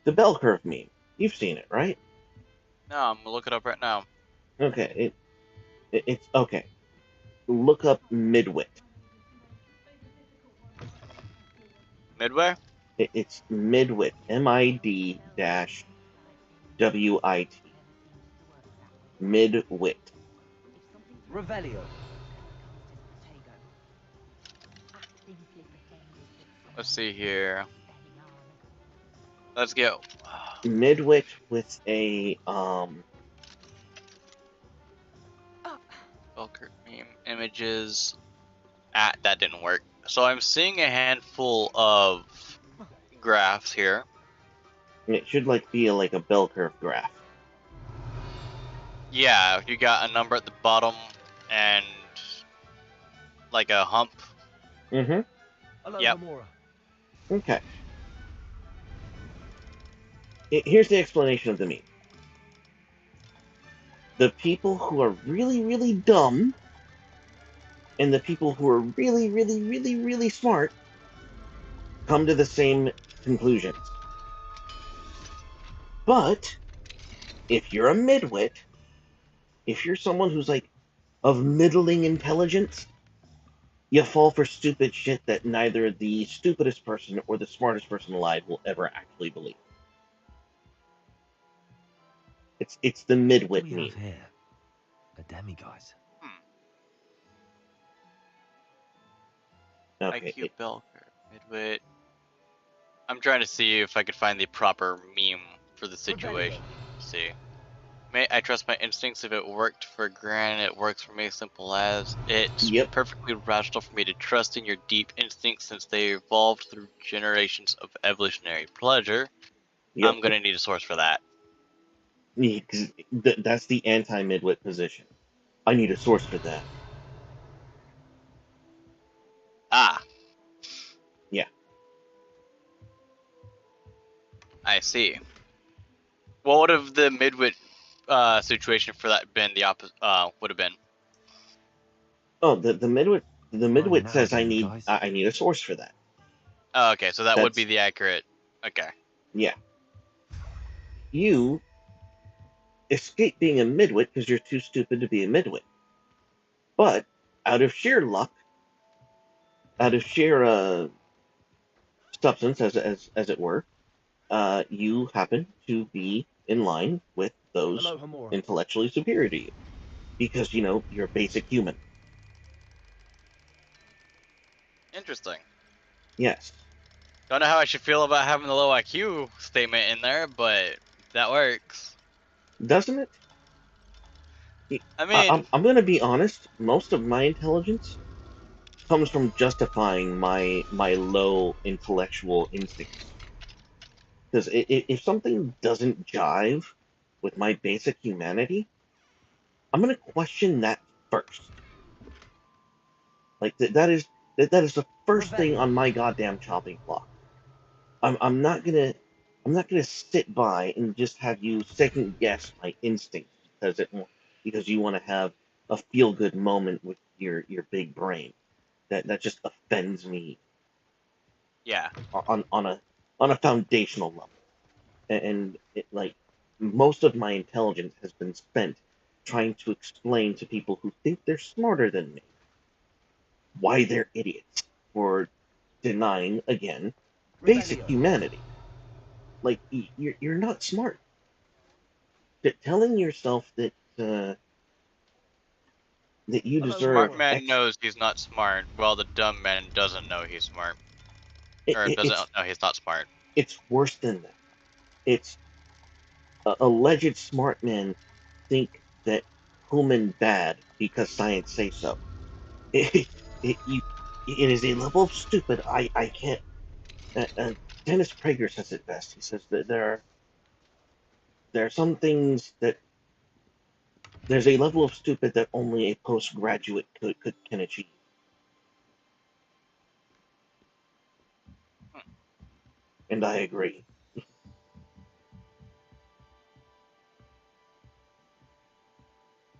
Speaker 1: bell curve meme. You've seen it, right?
Speaker 6: No, I'm gonna look it up right now.
Speaker 1: Okay. It's okay. Look up midwit.
Speaker 6: Midway?
Speaker 1: It's midwit. MID dash WIT. Midwit.
Speaker 2: Revelio.
Speaker 6: Let's see here. Let's go.
Speaker 1: Midwit with a
Speaker 6: Belkert meme images. Ah, that didn't work. So I'm seeing a handful of graphs here.
Speaker 1: it should like be like a bell curve graph.
Speaker 6: Yeah, you got a number at the bottom and like a hump.
Speaker 1: Mm-hmm.
Speaker 6: Yep.
Speaker 1: Okay. Here's the explanation of the meme. The people who are really, really dumb and the people who are really, really, really, really smart come to the same conclusions. But if you're a midwit, if you're someone who's like of middling intelligence, you fall for stupid shit that neither the stupidest person or the smartest person alive will ever actually believe. It's the
Speaker 2: What do
Speaker 1: midwit
Speaker 2: we
Speaker 1: meme.
Speaker 2: have here? A demiguise.
Speaker 1: Okay.
Speaker 6: IQ Belker, midwit. I'm trying to see if I could find the proper meme for the situation. Let's see. May I trust my instincts? If it worked for Gran, it works for me. Simple as. It's
Speaker 1: Yep.
Speaker 6: perfectly rational for me to trust in your deep instincts since they evolved through generations of evolutionary pleasure.
Speaker 1: Yep.
Speaker 6: I'm gonna need a source for that.
Speaker 1: That's the anti-midwit position. I need a source for that.
Speaker 6: Ah.
Speaker 1: Yeah.
Speaker 6: I see. What would have the midwit situation for that been? The opposite would have been.
Speaker 1: Oh, the midwit
Speaker 2: now,
Speaker 1: says I need
Speaker 2: guys.
Speaker 1: I need a source for that.
Speaker 6: Oh, okay, so that would
Speaker 1: That's
Speaker 6: be the accurate. Okay.
Speaker 1: yeah. You escape being a midwit because you're too stupid to be a midwit. But out of sheer luck, out of sheer substance, as it were, you happen to be in line with those intellectually superior to you because you're a basic human.
Speaker 6: Interesting.
Speaker 1: Yes.
Speaker 6: Don't know how I should feel about having the low IQ statement in there, but that works.
Speaker 1: Doesn't it?
Speaker 6: I mean,
Speaker 1: I'm going to be honest. Most of my intelligence comes from justifying my low intellectual instincts. Because if something doesn't jive with my basic humanity, I'm going to question that first. Like that is the first thing on my goddamn chopping block. I'm not gonna sit by and just have you second guess my instincts because you want to have a feel good moment with your big brain. That just offends me
Speaker 6: yeah.
Speaker 1: on a foundational level. And like most of my intelligence has been spent trying to explain to people who think they're smarter than me why they're idiots for denying again basic humanity. Like you're not smart. Telling yourself that you deserve
Speaker 6: Smart man knows he's not smart, while the dumb man doesn't know he's smart. Or doesn't know he's not smart.
Speaker 1: It's worse than that. It's alleged smart men think that human bad because science say so. It is a level of stupid I can't. Dennis Prager says it best. He says that there are some things that there's a level of stupid that only a postgraduate can achieve. And I agree.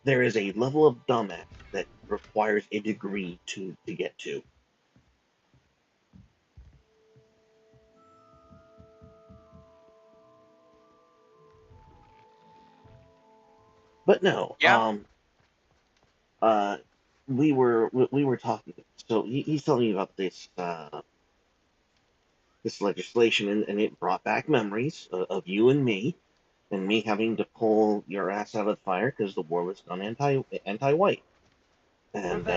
Speaker 1: There is a level of dumbass that requires a degree to get to. But no,
Speaker 6: Yeah.
Speaker 1: we were talking. So he's telling me about this legislation, and it brought back memories of you and me having to pull your ass out of the fire because the war was done anti-white, and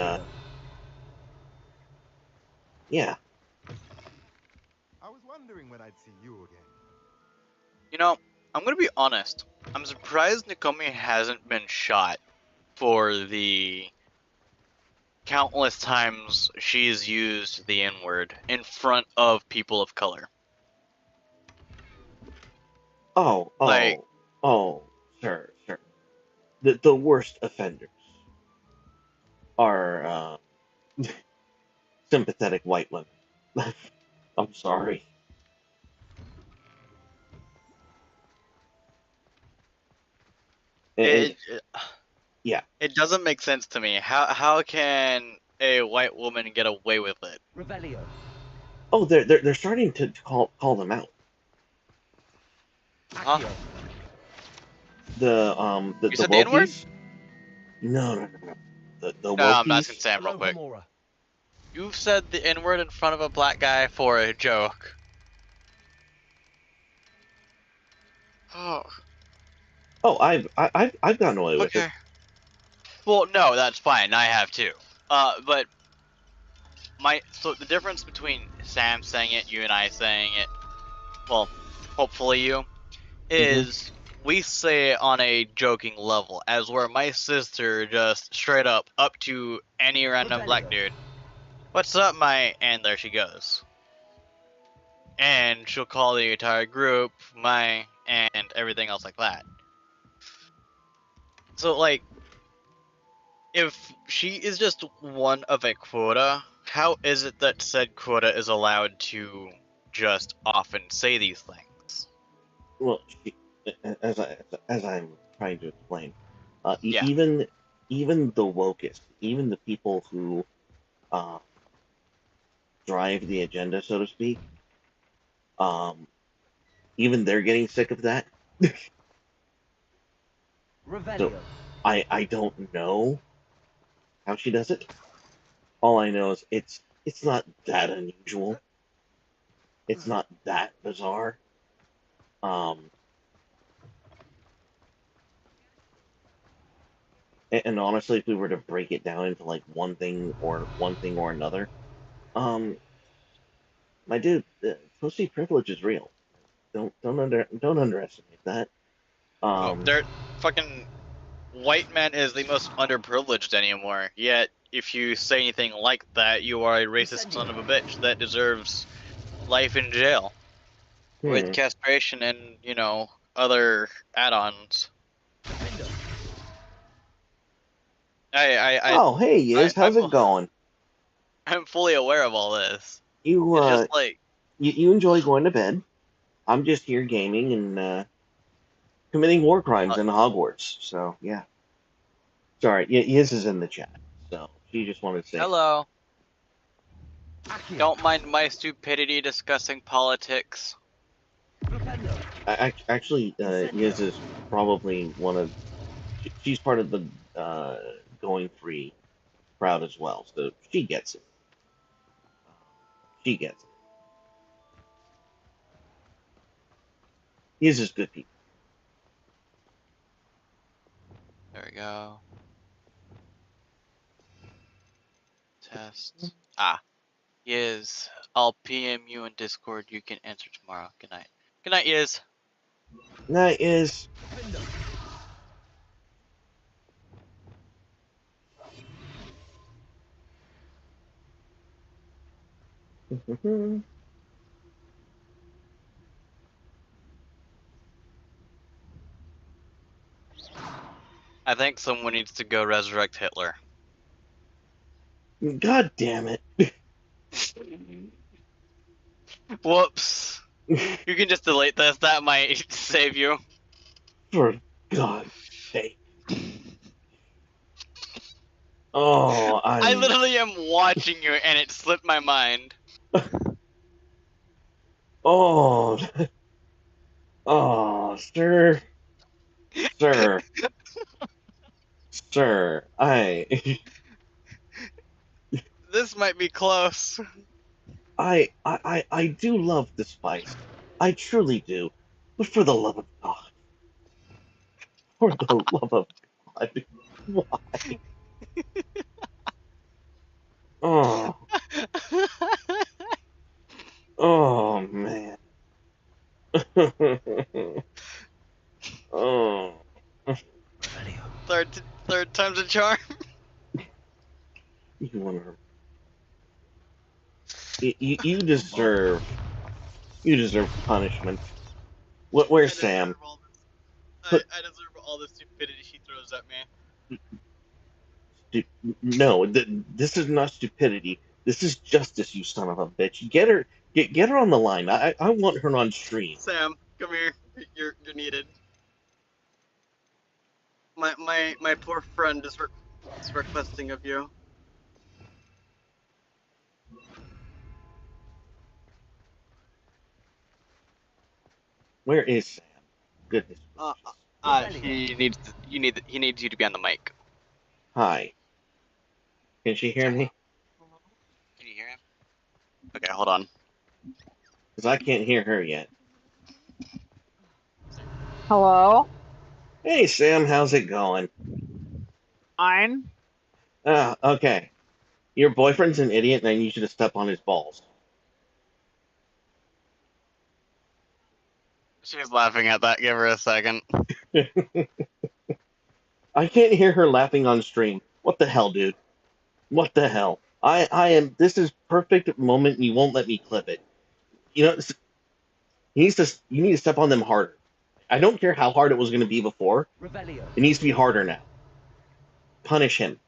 Speaker 1: yeah.
Speaker 4: I was wondering when I'd see you again.
Speaker 6: You know, I'm gonna be honest. I'm surprised Nakomi hasn't been shot for the countless times she's used the N-word in front of people of color.
Speaker 1: Oh,
Speaker 6: Like,
Speaker 1: oh, oh, sure, sure. The worst offenders are sympathetic white women. I'm sorry. And,
Speaker 6: it
Speaker 1: yeah.
Speaker 6: it doesn't make sense to me. How can a white woman get away with it?
Speaker 2: Revelio.
Speaker 1: Oh, they're starting to call them out.
Speaker 6: Huh? You
Speaker 1: The
Speaker 6: said the N-word?
Speaker 1: Wokies. No. The
Speaker 6: No, I'm asking
Speaker 1: Wokies.
Speaker 6: Sam real
Speaker 2: Hello,
Speaker 6: quick.
Speaker 2: Hamura.
Speaker 6: You've said the N-word in front of a black guy for a joke. Oh,
Speaker 1: Oh, I've gotten away with it.
Speaker 6: okay. Well, no, that's fine. I have too. But so the difference between Sam saying it, you and I saying it, well, hopefully you, is we say it on a joking level, as where my sister just straight up to any random black dude, "What's up, my?" and there she goes. And she'll call the entire group my and everything else like that. So like, if she is just one of a quota, how is it that said quota is allowed to just often say these things?
Speaker 1: Well, as I'm trying to explain,
Speaker 6: Yeah.
Speaker 1: even the wokest, even the people who uh, drive the agenda, so to speak, um, even they're getting sick of that. So I don't know how she does it. All I know is it's not that unusual. It's not that bizarre. Um, and honestly, if we were to break it down into like one thing or another, um, my dude, pussy privilege is real. Don't underestimate that.
Speaker 6: Oh,
Speaker 1: Um,
Speaker 6: they're fucking white man is the most underprivileged anymore. Yet, if you say anything like that, you are a racist son of a bitch that deserves life in jail with
Speaker 1: hmm.
Speaker 6: castration and other add-ons. I
Speaker 1: Oh, hey, Yiz, how's
Speaker 6: I'm
Speaker 1: it going?
Speaker 6: I'm fully aware of all this.
Speaker 1: You
Speaker 6: It's just like,
Speaker 1: you enjoy going to bed. I'm just here gaming and committing war crimes in Hogwarts. So yeah. Sorry, Yiz is in the chat, so she just wanted to say hi.
Speaker 6: hello. Don't mind my stupidity discussing politics.
Speaker 1: Actually, Yiz is probably one of she's part of the going free crowd as well, so she gets it. She gets it. Yiz is good people.
Speaker 6: There we go. Test. Ah, Yiz. I'll PM you in Discord. You can answer tomorrow. Good night. Good night, Yiz.
Speaker 1: That is.
Speaker 6: I think someone needs to go resurrect Hitler.
Speaker 1: God damn it.
Speaker 6: Whoops. You can just delete this. That might save you.
Speaker 1: For God's sake. Oh,
Speaker 6: I
Speaker 1: I'm.
Speaker 6: literally am watching you and it slipped my mind.
Speaker 1: Oh. Oh, sir. Sir. Sir,
Speaker 6: This might be close.
Speaker 1: I do love the spice. I truly do. But for the love of God, for the love of God, why? Oh, oh man. Oh,
Speaker 2: Revelio.
Speaker 6: Third time's a charm.
Speaker 1: you want to? You deserve punishment. Where's Sam? Put
Speaker 6: I deserve all the stupidity she throws at me.
Speaker 1: no. This is not stupidity. This is justice, you son of a bitch. Get her, get her on the line. I want her on stream.
Speaker 6: Sam, come here. You're needed. My poor friend is requesting of you.
Speaker 1: Where is Sam? Goodness gracious.
Speaker 6: He needs you to be on the mic.
Speaker 1: Hi. Can she hear me?
Speaker 6: Can you hear him? Okay, hold on.
Speaker 1: Because I can't hear her yet.
Speaker 9: Hello?
Speaker 1: Hey, Sam, how's it going?
Speaker 9: Fine.
Speaker 1: Okay. Your boyfriend's an idiot, and I need you to step on his balls.
Speaker 6: She's laughing at that. Give her a second.
Speaker 1: I can't hear her laughing on stream. What the hell, dude? What the hell? I am. This is perfect moment, and you won't let me clip it. You know, you need to step on them harder. I don't care how hard it was going to be before.
Speaker 2: Revelio.
Speaker 1: It needs to be harder now. Punish him.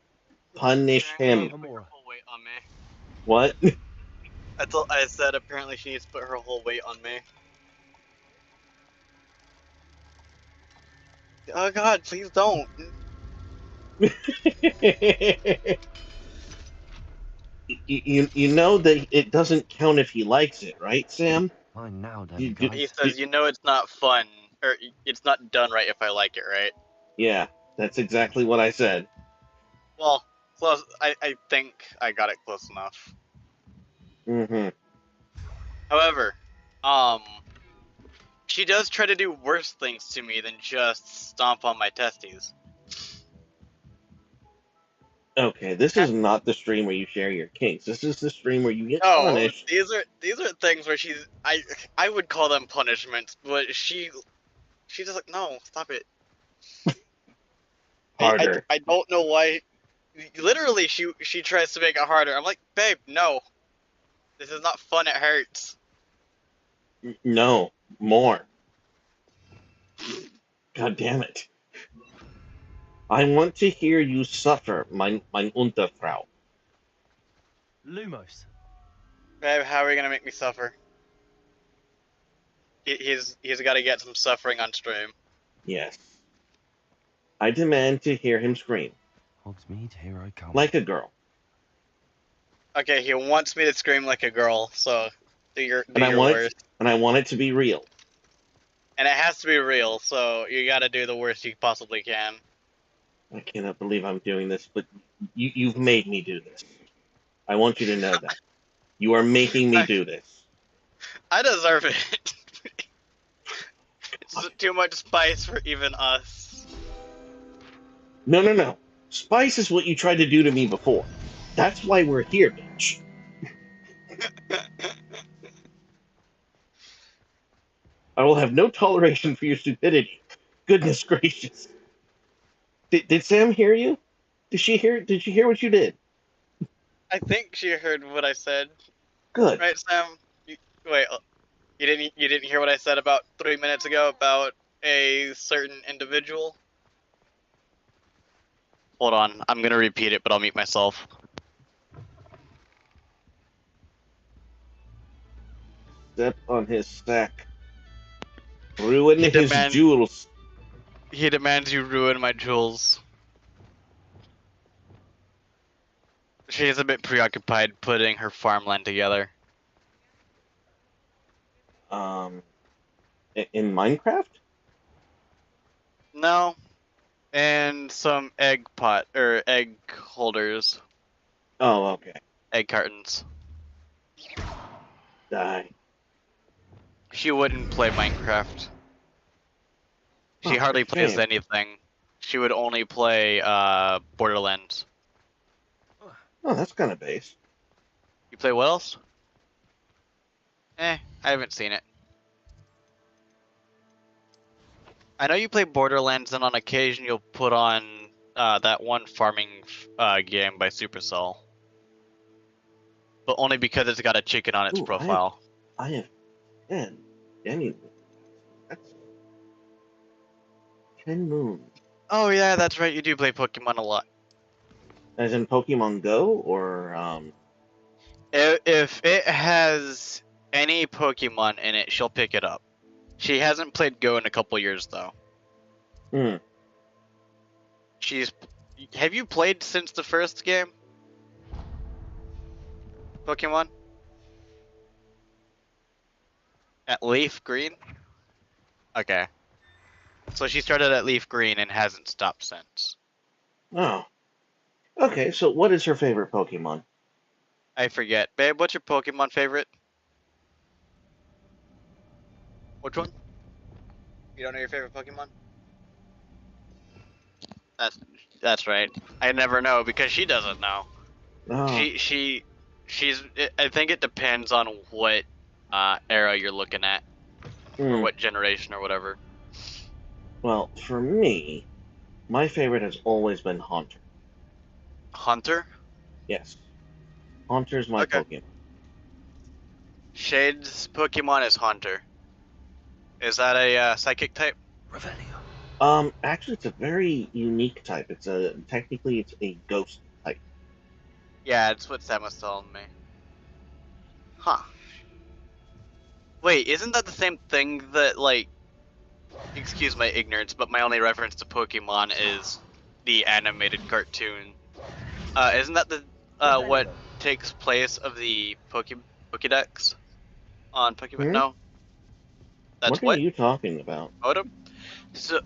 Speaker 1: Punish him.
Speaker 6: Put her whole weight on me.
Speaker 1: What?
Speaker 6: I said apparently she needs to put her whole weight on me. Oh God, please don't.
Speaker 1: You know that it doesn't count if he likes it, right, Sam?
Speaker 2: Fine now, then,
Speaker 1: You-
Speaker 2: guys.
Speaker 6: He says, you know it's not fun, or it's not done right if I like it, right?
Speaker 1: Yeah, that's exactly what I said.
Speaker 6: Well, close. I think I got it close enough.
Speaker 1: Mm-hmm.
Speaker 6: However, she does try to do worse things to me than just stomp on my testes.
Speaker 1: Okay, this is not the stream where you share your kinks. This is the stream where you get
Speaker 6: No,
Speaker 1: punished.
Speaker 6: these are things where I would call them punishments, but she's just like, no, stop it.
Speaker 1: Harder.
Speaker 6: I don't know why. Literally, she tries to make it harder. I'm like, babe, no. This is not fun. It hurts.
Speaker 1: No, more. God damn it. I want to hear you suffer, mein Unterfrau.
Speaker 2: Lumos.
Speaker 6: Babe, how are you gonna make me suffer? He's got to get some suffering on stream.
Speaker 1: Yes. I demand to hear him scream.
Speaker 2: Hogsmeade, here I come.
Speaker 1: Like a girl.
Speaker 6: Okay, he wants me to scream like a girl, so do your
Speaker 1: And
Speaker 6: worst.
Speaker 1: And I want it to be real.
Speaker 6: And it has to be real, so you gotta do the worst you possibly can.
Speaker 1: I cannot believe I'm doing this, but you've made me do this. I want you to know that. You are making me do this.
Speaker 6: I deserve it. It's too much spice for even us.
Speaker 1: No. Spice is what you tried to do to me before. That's why we're here, bitch. I will have no toleration for your stupidity. Goodness gracious. Did Sam hear you? Did she hear what you did?
Speaker 6: I think she heard what I said.
Speaker 1: Good.
Speaker 6: Right, Sam? Wait, you didn't hear what I said about 3 minutes ago about a certain individual? Hold on, I'm gonna repeat it, but I'll mute myself.
Speaker 1: Step on his sack. Ruin his jewels.
Speaker 6: He demands you ruin my jewels. She is a bit preoccupied putting her farmland together.
Speaker 1: In Minecraft?
Speaker 6: No. And some egg pot or egg holders,
Speaker 1: Oh, okay.
Speaker 6: egg cartons.
Speaker 1: Die.
Speaker 6: She wouldn't play Minecraft. She
Speaker 1: Oh,
Speaker 6: hardly plays
Speaker 1: shame.
Speaker 6: anything. She would only play Borderlands.
Speaker 1: Oh, that's kind of base.
Speaker 6: You play what else? I haven't seen it. I know you play Borderlands, and on occasion you'll put on that one farming game by Supercell. But only because it's got a chicken on its
Speaker 1: Ooh,
Speaker 6: profile.
Speaker 1: I have 10. Dang, that's 10 moons.
Speaker 6: Oh yeah, that's right, you do play Pokemon a lot.
Speaker 1: As in Pokemon Go, or,
Speaker 6: If it has any Pokemon in it, she'll pick it up. She hasn't played Go in a couple years, though.
Speaker 1: Hmm.
Speaker 6: Have you played since the first game? Pokemon? At Leaf Green? Okay. So she started at Leaf Green and hasn't stopped since.
Speaker 1: Oh. Okay, so what is her favorite Pokemon?
Speaker 6: I forget. Babe, what's your Pokemon favorite? Which one? You don't know your favorite Pokemon? That's right. I never know because she doesn't know.
Speaker 1: Oh.
Speaker 6: She's. I think it depends on what era you're looking at, or what generation or whatever.
Speaker 1: Well, for me, my favorite has always been Haunter.
Speaker 6: Hunter?
Speaker 1: Yes. Haunter's my Pokemon.
Speaker 6: Shade's Pokemon is Haunter. Is that a psychic type?
Speaker 1: Actually, it's a very unique type. Technically, it's a ghost type.
Speaker 6: Yeah, it's what Sam was telling me. Huh. Wait, isn't that the same thing that, like, excuse my ignorance, but my only reference to Pokemon is the animated cartoon. Isn't that the what takes place of the Pokédex on Pokemon? No. That's
Speaker 1: what are you talking about?
Speaker 6: Modem? So,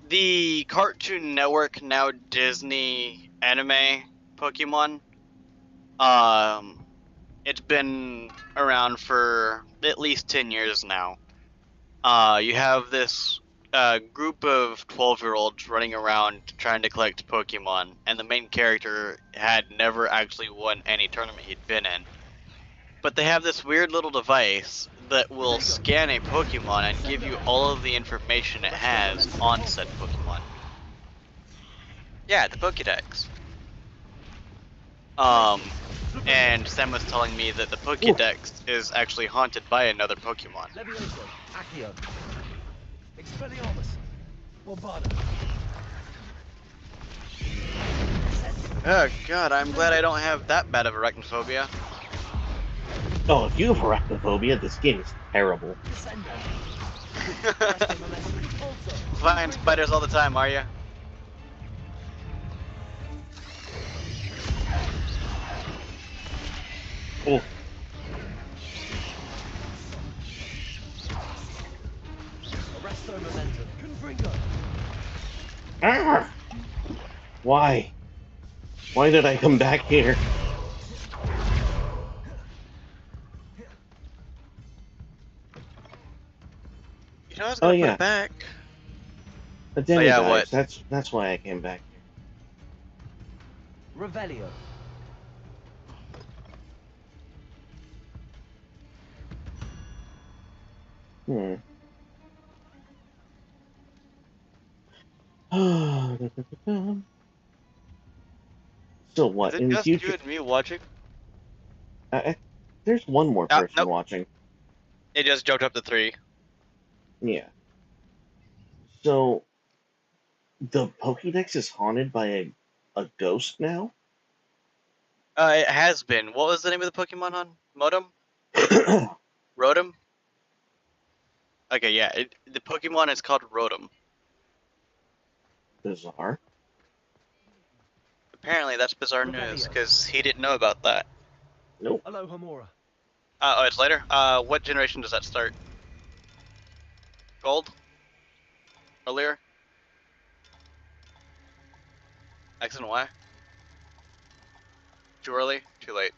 Speaker 6: the Cartoon Network, now Disney anime Pokemon, it's been around for at least 10 years now. You have this group of 12-year-olds running around trying to collect Pokemon, and the main character had never actually won any tournament he'd been in. But they have this weird little device that will scan a Pokemon and give you all of the information it has on said Pokemon. Yeah, the Pokédex. And Sam was telling me that the Pokédex is actually haunted by another Pokemon. Oh god, I'm glad I don't have that bad of arachnophobia.
Speaker 1: Oh, if you have arachnophobia, this game is terrible.
Speaker 6: Flying spiders all the time, are ya?
Speaker 1: Oh. Ah! Why? Why did I come back here?
Speaker 6: You know I was gonna put it back.
Speaker 1: The demi
Speaker 6: what?
Speaker 1: That's why I came back here.
Speaker 2: Revelio.
Speaker 1: So what?
Speaker 6: Is it
Speaker 1: In the
Speaker 6: just
Speaker 1: future,
Speaker 6: you and me watching?
Speaker 1: there's one more person
Speaker 6: nope.
Speaker 1: watching.
Speaker 6: It just jumped up to 3.
Speaker 1: Yeah. So the Pokédex is haunted by a ghost now?
Speaker 6: It has been. What was the name of the Pokemon on? Modem? Rotom? Okay, yeah. The Pokemon is called Rotom.
Speaker 1: Bizarre.
Speaker 6: Apparently that's bizarre news, because he didn't know about that.
Speaker 1: Nope.
Speaker 2: Hello, Hamura.
Speaker 6: Oh, it's later? What generation does that start? Gold? Earlier? X and Y? Too early? Too late?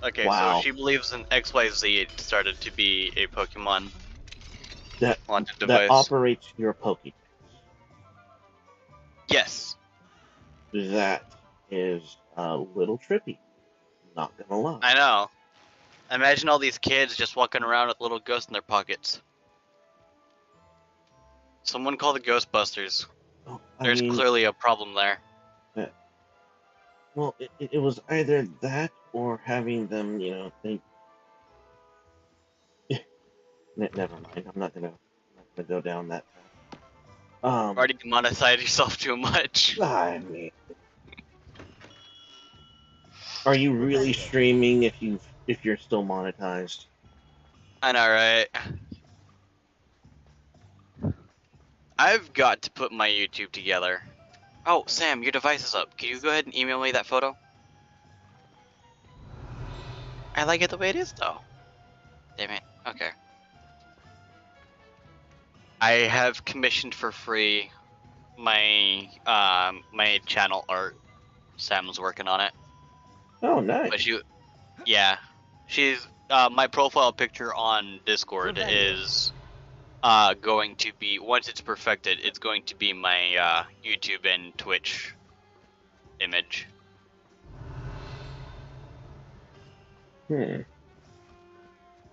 Speaker 6: Okay, so
Speaker 1: Wow.
Speaker 6: she believes in XYZ started to be a Pokemon
Speaker 1: That
Speaker 6: launch
Speaker 1: that
Speaker 6: device.
Speaker 1: operates your Pokédex.
Speaker 6: Yes.
Speaker 1: That is a little trippy. Not gonna lie.
Speaker 6: I know. Imagine all these kids just walking around with little ghosts in their pockets. Someone call the Ghostbusters. There's clearly a problem there.
Speaker 1: Well, it was either that or having them, think. Never mind. I'm not gonna go down that path.
Speaker 6: Already demonetized yourself too much.
Speaker 1: I mean, are you really streaming if you're still monetized?
Speaker 6: I know, right? I've got to put my YouTube together. Oh, Sam, your device is up. Can you go ahead and email me that photo? I like it the way it is, though. Damn it. Okay. I have commissioned for free my my channel art. Sam's working on it.
Speaker 1: Oh, nice.
Speaker 6: But she's my profile picture on Discord is going to be, once it's perfected, it's going to be my YouTube and Twitch image.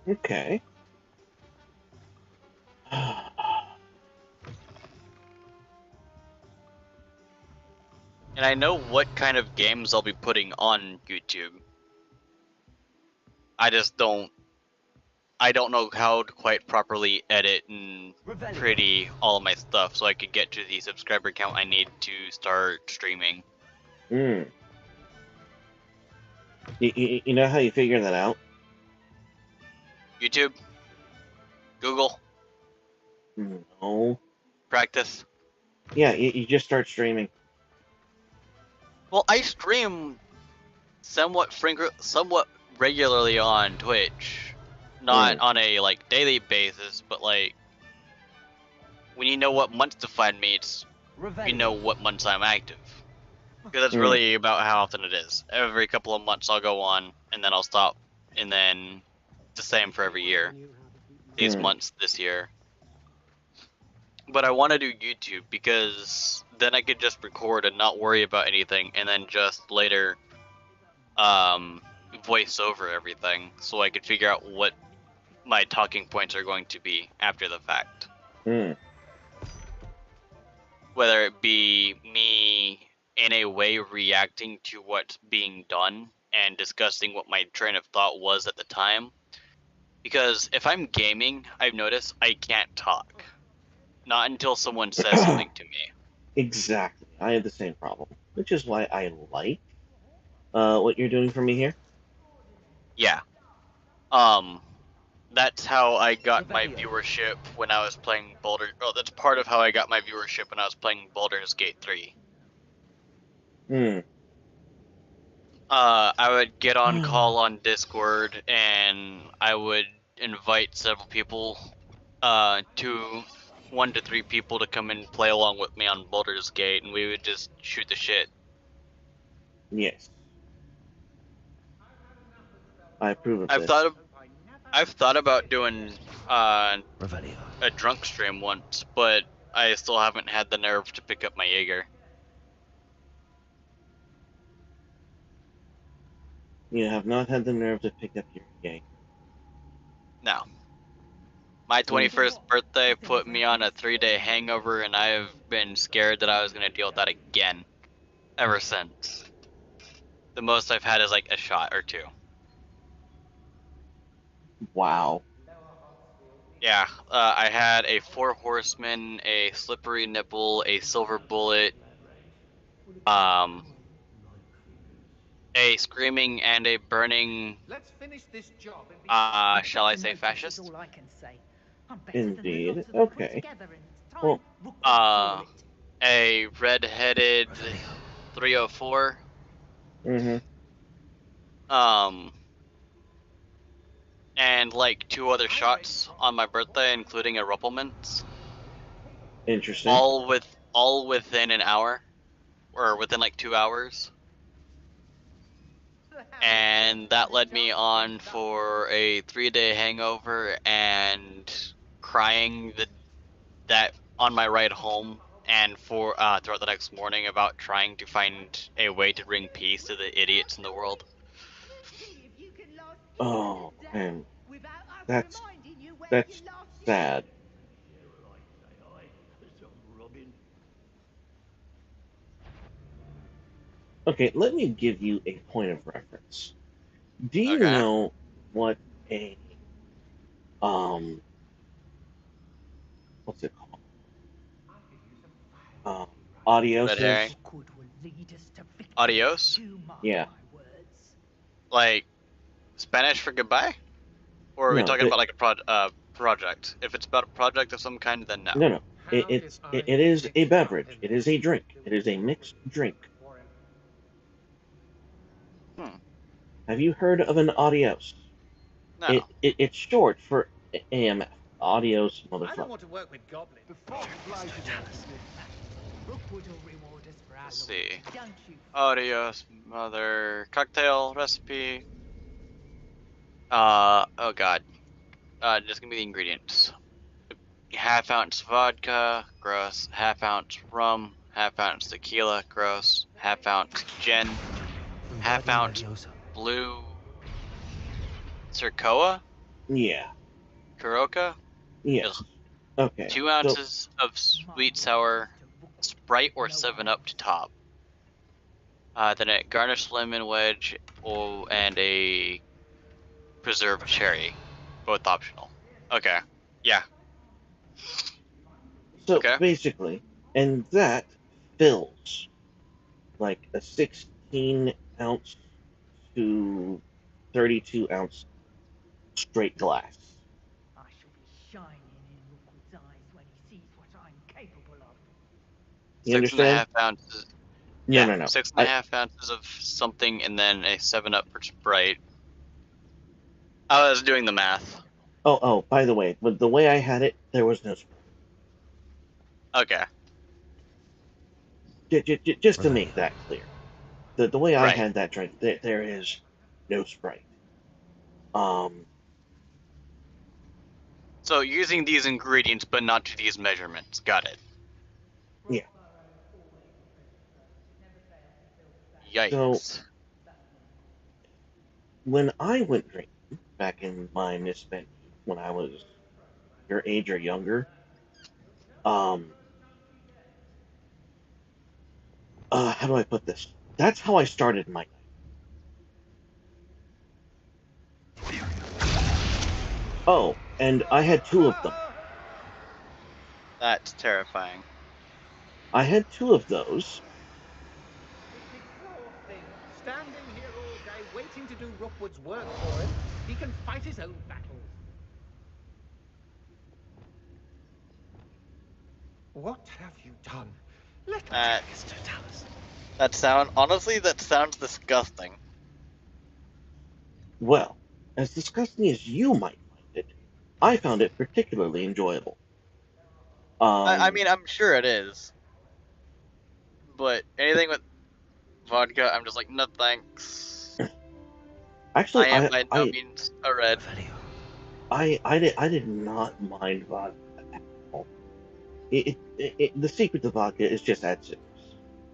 Speaker 1: Okay.
Speaker 6: And I know what kind of games I'll be putting on YouTube. I don't know how to quite properly edit and pretty all of my stuff so I could get to the subscriber count I need to start streaming.
Speaker 1: You know how you figure that out?
Speaker 6: YouTube? Google?
Speaker 1: No.
Speaker 6: Practice?
Speaker 1: Yeah, you just start streaming.
Speaker 6: Well, I stream somewhat regularly on Twitch. Not on a daily basis, but when you know what months to find me, you know what months I'm active. Because that's really about how often it is. Every couple of months I'll go on, and then I'll stop, and then it's the same for every year. These months this year. But I want to do YouTube because then I could just record and not worry about anything, and then just later voice over everything, so I could figure out what my talking points are going to be after the fact. Whether it be me in a way reacting to what's being done and discussing what my train of thought was at the time. Because if I'm gaming, I've noticed I can't talk. Not until someone says something to me.
Speaker 1: Exactly. I have the same problem, which is why I like what you're doing for me here.
Speaker 6: Yeah. That's how I got my viewership when I was playing that's part of how I got my viewership when I was playing Baldur's Gate 3. I would get on call on Discord, and I would invite several people, 1 to 3 people to come and play along with me on Baldur's Gate, and we would just shoot the shit.
Speaker 1: Yes. I approve of this.
Speaker 6: I've thought about doing a drunk stream once, but I still haven't had the nerve to pick up my Jaeger.
Speaker 1: You have not had the nerve to pick up your Jaeger.
Speaker 6: No. My 21st birthday put me on a 3-day hangover, and I've been scared that I was going to deal with that again ever since. The most I've had is a shot or 2.
Speaker 1: Wow.
Speaker 6: Yeah, I had a 4 Horsemen, a Slippery Nipple, a Silver Bullet, a Screaming, and a Burning, shall I say fascist?
Speaker 1: Indeed. Okay. Well,
Speaker 6: a Red-Headed 304. And 2 other shots on my birthday, including a Ruppelmans.
Speaker 1: Interesting.
Speaker 6: all within an hour, or within like 2 hours. And that led me on for a 3-day hangover and crying that on my ride home, and for throughout the next morning about trying to find a way to bring peace to the idiots in the world.
Speaker 1: Oh, man, that's sad. Okay, let me give you a point of reference. Do you
Speaker 6: Okay.
Speaker 1: know what a what's it called? Adios
Speaker 6: Red herring.
Speaker 1: is?
Speaker 6: Adios?
Speaker 1: Yeah.
Speaker 6: Like Spanish for goodbye? Or are we
Speaker 1: No,
Speaker 6: talking about like a project? If it's about a project of some kind, then no.
Speaker 1: no. It is a beverage. It is a drink. It is a mixed drink. Have you heard of an adios?
Speaker 6: No.
Speaker 1: It's short for AMF. Adios, motherfucker.
Speaker 3: I don't want to work with goblins.
Speaker 6: Let's see. Adios, mother. Cocktail recipe. Oh god. Just give me the ingredients. Half ounce vodka, gross. Half ounce rum, half ounce tequila, gross. Half ounce gin, half ounce blue Circoa?
Speaker 1: Yeah.
Speaker 6: Kuroka?
Speaker 1: Yes. Okay.
Speaker 6: 2 ounces of sweet sour Sprite or 7-Up to top. Then a garnished lemon wedge and a preserved cherry. Both optional. Okay. Yeah.
Speaker 1: So
Speaker 6: Okay.
Speaker 1: basically, and that fills like a 16-ounce to 32-ounce straight glass.
Speaker 10: I shall be shining in Rookwood's eyes when he sees what I'm capable of.
Speaker 1: You understand?
Speaker 6: 6.5 ounces.
Speaker 1: No,
Speaker 6: Yeah,
Speaker 1: no, no.
Speaker 6: 6.5 ounces of something, and then a 7-Up for Sprite. I was doing the math.
Speaker 1: Oh, by the way, with the way I had it, there was no Sprite.
Speaker 6: Okay.
Speaker 1: Just to make that clear. The way I
Speaker 6: Right.
Speaker 1: had that drink, there is no Sprite.
Speaker 6: So using these ingredients, but not to these measurements. Got it.
Speaker 1: Yeah.
Speaker 6: Yikes.
Speaker 1: So, when I went drinking back in my misspent youth, when I was your age or younger, how do I put this? That's how I started my night. Oh, and I had two of them.
Speaker 6: That's terrifying.
Speaker 1: I had two of those.
Speaker 3: It's exhausting. Standing here all day waiting to do Rookwood's work for him. He can fight his own battles. What have you done? Let Mr. Tallis.
Speaker 6: Honestly, that sounds disgusting.
Speaker 1: Well, as disgusting as you might find it, I found it particularly enjoyable.
Speaker 6: I mean, I'm sure it is. But anything with vodka, I'm just like, no thanks.
Speaker 1: Actually,
Speaker 6: I am by no means a red.
Speaker 1: I did not mind vodka at all. The secret to vodka is just add citrus,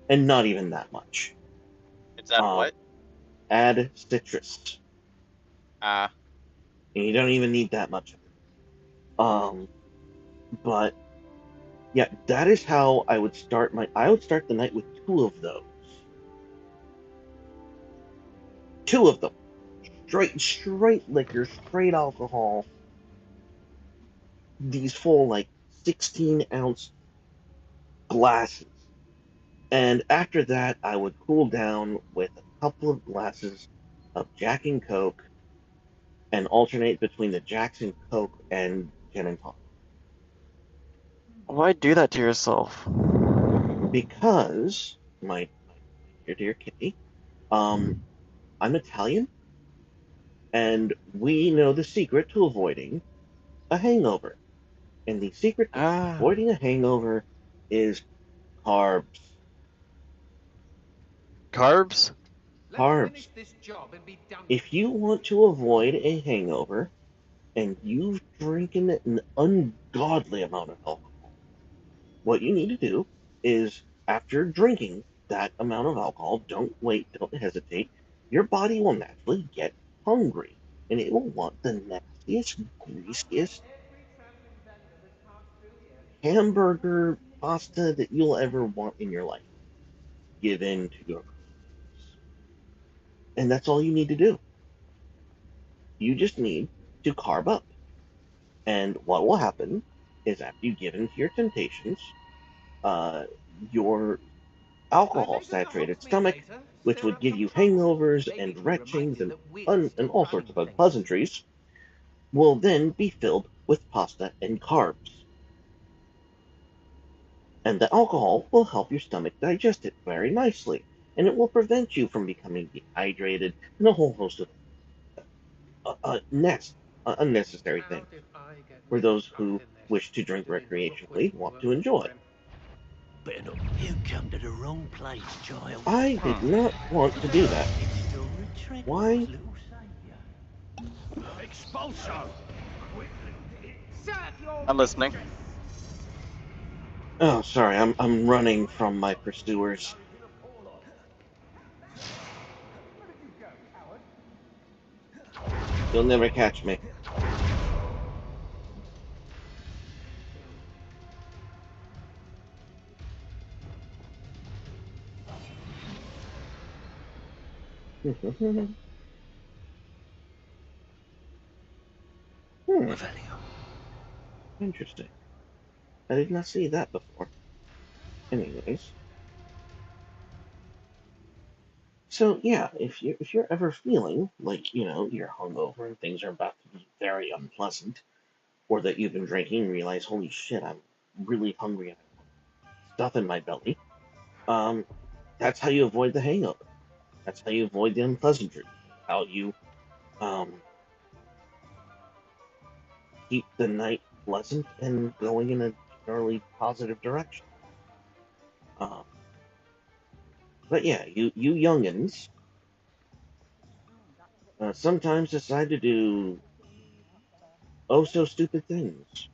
Speaker 1: and not even that much.
Speaker 6: It's add what?
Speaker 1: Add citrus.
Speaker 6: And
Speaker 1: you don't even need that much of it. But yeah, that is how I would start I would start the night with two of those. Two of them. Straight liquor, straight alcohol. These full, like, 16-ounce glasses. And after that, I would cool down with a couple of glasses of Jack and Coke and alternate between the Jacks and Coke and gin and tonic.
Speaker 6: Why do that to yourself?
Speaker 1: Because, my dear Kitty, I'm Italian, and we know the secret to avoiding a hangover. And the secret to avoiding a hangover is carbs.
Speaker 6: Carbs?
Speaker 1: Carbs. If you want to avoid a hangover and you've drinking an ungodly amount of alcohol, what you need to do is, after drinking that amount of alcohol, don't wait, don't hesitate. Your body will naturally get hungry, and it will want the nastiest, greasiest hamburger pasta that you'll ever want in your life given to your cravings. And that's all you need to do. You just need to carb up. And what will happen is, after you give in to your temptations, uh, your alcohol saturated stomach, which would give you hangovers and retchings and all sorts of unpleasantries, will then be filled with pasta and carbs. And the alcohol will help your stomach digest it very nicely, and it will prevent you from becoming dehydrated and a whole host of unnecessary things for those who wish to drink recreationally, want to enjoy.
Speaker 2: Better not. You come to the wrong place, child.
Speaker 1: I did not want to do that.
Speaker 2: It's your Treadwell's
Speaker 1: Why?
Speaker 2: little saviour.
Speaker 3: Expulso!
Speaker 6: I'm listening.
Speaker 1: Oh, sorry, I'm running from my pursuers. You'll never catch me. Interesting. I did not see that before. Anyways. So yeah, if you're ever feeling like, you're hungover and things are about to be very unpleasant, or that you've been drinking and realize, holy shit, I'm really hungry and I have stuff in my belly, um, that's how you avoid the hangover. That's how you avoid the unpleasantry. How you um, keep the night pleasant and going in a generally positive direction. Um, but yeah, you youngins sometimes decide to do oh so stupid things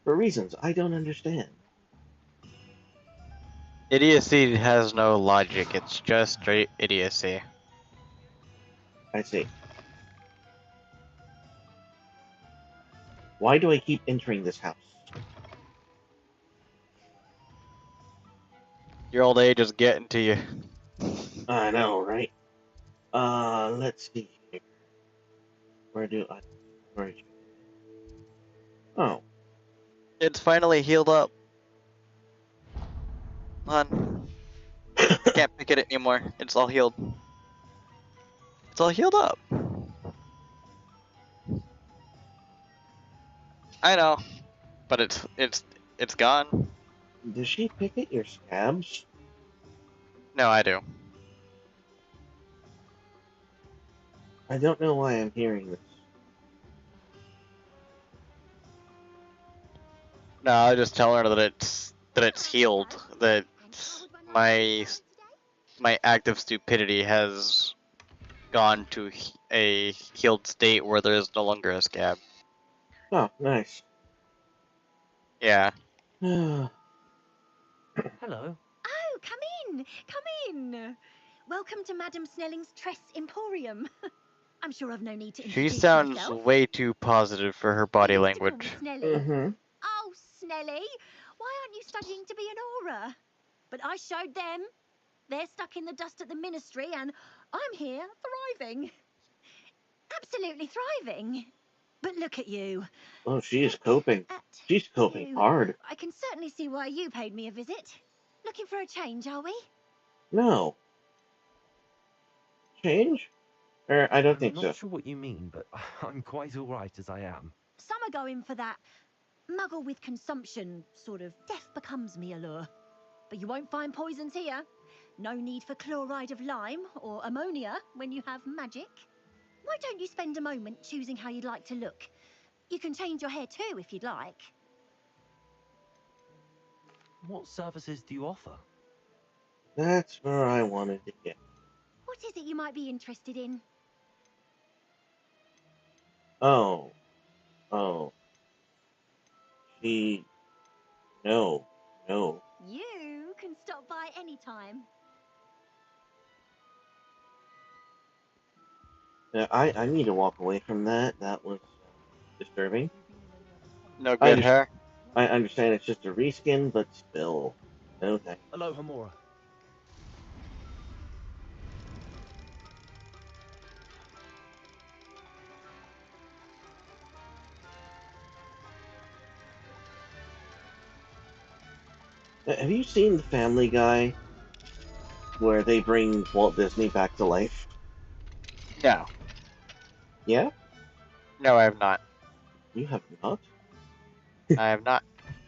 Speaker 1: for reasons I don't understand.
Speaker 6: Idiocy has no logic, it's just straight idiocy.
Speaker 1: I see. Why do I keep entering this house?
Speaker 6: Your old age is getting to you.
Speaker 1: I know, right? Let's see here. Where do I... Where is you? Oh.
Speaker 6: It's finally healed up. Hon. Can't pick it anymore. It's all healed. It's all healed up. I know. But it's gone.
Speaker 1: Does she pick at your scabs?
Speaker 6: No, I do.
Speaker 1: I don't know why I'm hearing this.
Speaker 6: No, I just tell her that it's healed. That my active stupidity has gone to a healed state where there is no longer a scab.
Speaker 1: Oh, nice.
Speaker 6: Yeah.
Speaker 2: Hello.
Speaker 11: Oh, come in. Come in. Welcome to Madame Snelling's Tress Emporium. I'm sure I've no need to
Speaker 6: She
Speaker 11: introduce
Speaker 6: sounds
Speaker 11: myself.
Speaker 6: way too positive for her body
Speaker 11: You used to call
Speaker 6: language.
Speaker 11: me Snelly. Oh, Snelly, why aren't you studying to be an aura? But I showed them. They're stuck in the dust at the ministry, and I'm here thriving. Absolutely thriving. But look at you.
Speaker 1: Oh, she is coping. She's coping hard.
Speaker 11: I can certainly see why you paid me a visit. Looking for a change, are we?
Speaker 1: No. Change? I don't think so.
Speaker 2: I'm not sure what you mean, but I'm quite alright as I am.
Speaker 11: Some are going for that muggle with consumption, sort of death becomes me allure. But you won't find poisons here. No need for chloride of lime or ammonia when you have magic. Why don't you spend a moment choosing how you'd like to look? You can change your hair too if you'd like.
Speaker 2: What services do you offer?
Speaker 1: That's where I wanted to get.
Speaker 11: What is it you might be interested in?
Speaker 1: Oh. Oh. She... No. No.
Speaker 11: You can stop by any time.
Speaker 1: Yeah, I need to walk away from that. That was disturbing.
Speaker 6: No good hair.
Speaker 1: I understand it's just a reskin, but still. No thanks.
Speaker 2: Hello, Hamura.
Speaker 1: Have you seen The Family Guy, where they bring Walt Disney back to life?
Speaker 6: No.
Speaker 1: Yeah?
Speaker 6: No, I have not.
Speaker 1: You have not?
Speaker 6: I have not.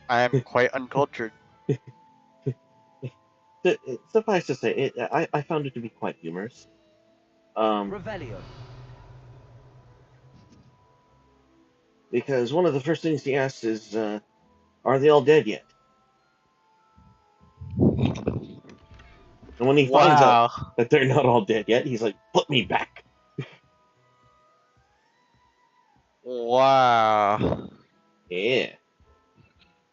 Speaker 6: I am quite uncultured.
Speaker 1: Suffice to say, I found it to be quite humorous.
Speaker 2: Revelio.
Speaker 1: Because one of the first things he asks is, are they all dead yet? And when he finds out
Speaker 6: Wow.
Speaker 1: that they're not all dead yet, he's like, put me back.
Speaker 6: Wow.
Speaker 1: Yeah.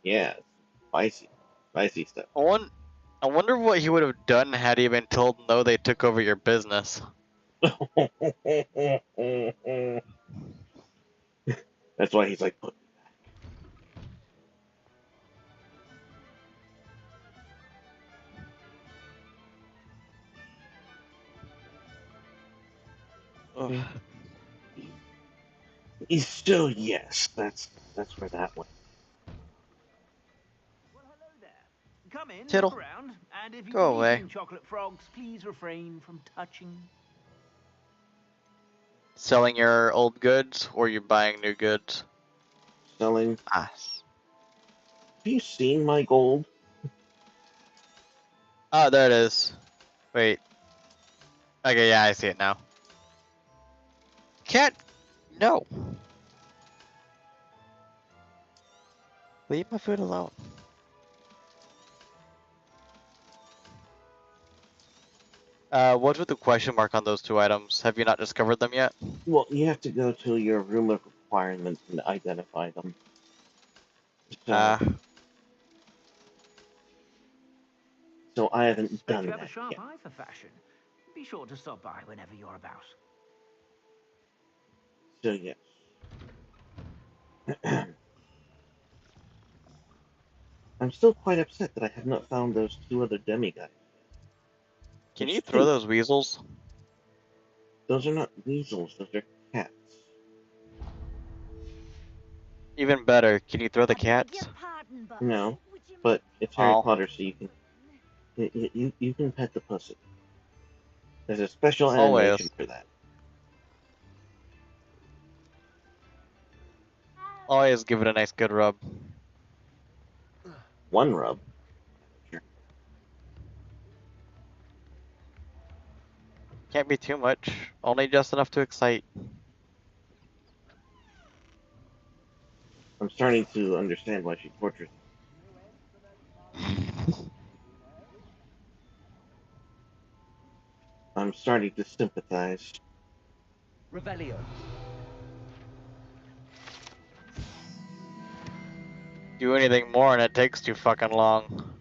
Speaker 1: Yeah. Spicy. Spicy stuff.
Speaker 6: I wonder what he would have done had he been told no, they took over your business.
Speaker 1: That's why he's like, put me
Speaker 6: Ugh.
Speaker 1: back. He's still yes. That's where that went.
Speaker 3: Well, hello there. Come in,
Speaker 6: Tittle.
Speaker 3: look around, and if you've
Speaker 6: Go
Speaker 3: been
Speaker 6: away.
Speaker 3: eating chocolate frogs, please refrain from touching.
Speaker 6: Selling your old goods or you buying new goods?
Speaker 1: Selling.
Speaker 6: Ah.
Speaker 1: Have you seen my gold?
Speaker 6: Oh, there it is. Wait. Okay, yeah, I see it now. Cat, no. Leave my food alone. What's with the question mark on those two items? Have you not discovered them yet?
Speaker 1: Well, you have to go to your room of requirements and identify them. So I haven't
Speaker 3: Bet
Speaker 1: done
Speaker 3: you have a
Speaker 1: that
Speaker 3: sharp
Speaker 1: yet.
Speaker 3: eye for fashion. Be sure to stop by whenever you're about.
Speaker 1: So yes. I'm still quite upset that I have not found those two other demigods.
Speaker 6: Can
Speaker 1: There's
Speaker 6: you throw
Speaker 1: two.
Speaker 6: those weasels?
Speaker 1: Those are not weasels, those are cats.
Speaker 6: Even better, can you throw the
Speaker 11: I beg
Speaker 6: cats?
Speaker 11: your pardon, but
Speaker 1: No,
Speaker 11: would you
Speaker 1: but it's Harry
Speaker 6: Oh.
Speaker 1: Potter, so you can pet the pussy. There's a special
Speaker 6: Always.
Speaker 1: animation for that.
Speaker 6: Always give it a nice good rub.
Speaker 1: One rub.
Speaker 6: Can't be too much, only just enough to excite.
Speaker 1: I'm starting to understand why she tortures him. I'm starting to sympathize.
Speaker 2: Revelio.
Speaker 6: Do anything more and it takes too fucking long.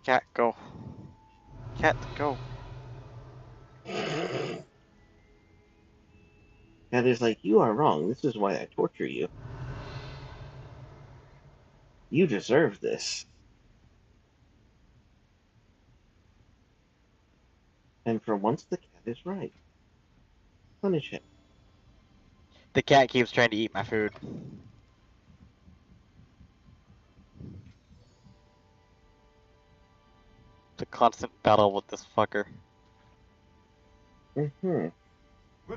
Speaker 6: Cat, go. Cat, go.
Speaker 1: Cat is like, you are wrong. This is why I torture you. You deserve this. And for once, the cat is right. Punish him.
Speaker 6: The cat keeps trying to eat my food. It's a constant battle with this fucker.
Speaker 1: Mm-hmm.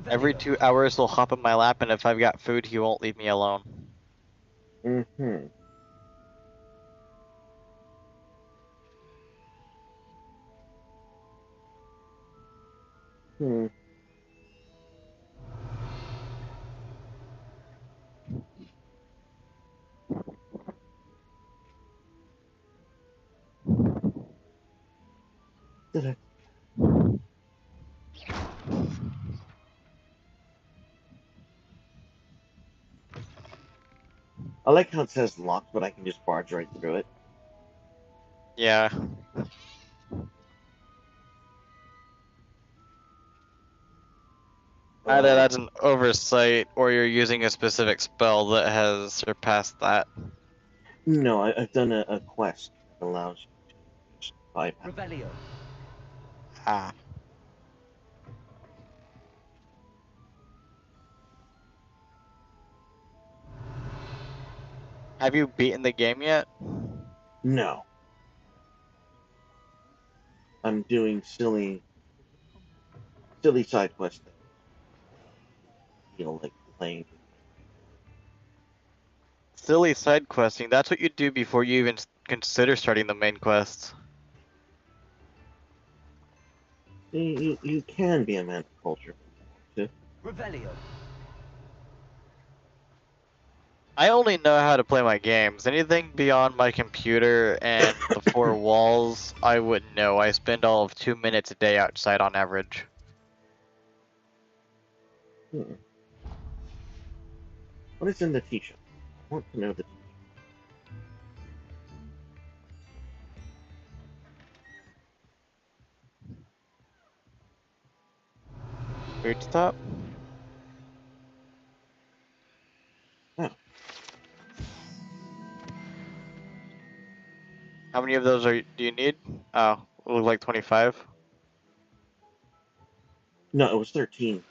Speaker 6: Every 2 hours he'll hop in my lap, and if I've got food, he won't leave me alone.
Speaker 1: Mm-hmm. Hmm. Did I? I like how it says locked, but I can just barge right through it.
Speaker 6: Yeah. Either that's an oversight, or you're using a specific spell that has surpassed that.
Speaker 1: No, I've done a quest that allows you to just bypass.
Speaker 2: Revelio.
Speaker 6: Ah. Have you beaten the game yet?
Speaker 1: No. I'm doing silly side quests that feel like playing.
Speaker 6: Silly side questing, that's what you do before you even consider starting the main quest.
Speaker 1: You can be a man of culture if you want to.
Speaker 2: Revelio.
Speaker 6: I only know how to play my games. Anything beyond my computer and the four walls, I wouldn't know. I spend all of 2 minutes a day outside on average.
Speaker 1: What is in the t-shirt? I want to know the t-shirt.
Speaker 6: Weird stop.
Speaker 1: Oh.
Speaker 6: How many of those do you need? Oh, it looked like 25.
Speaker 1: No, it was 13.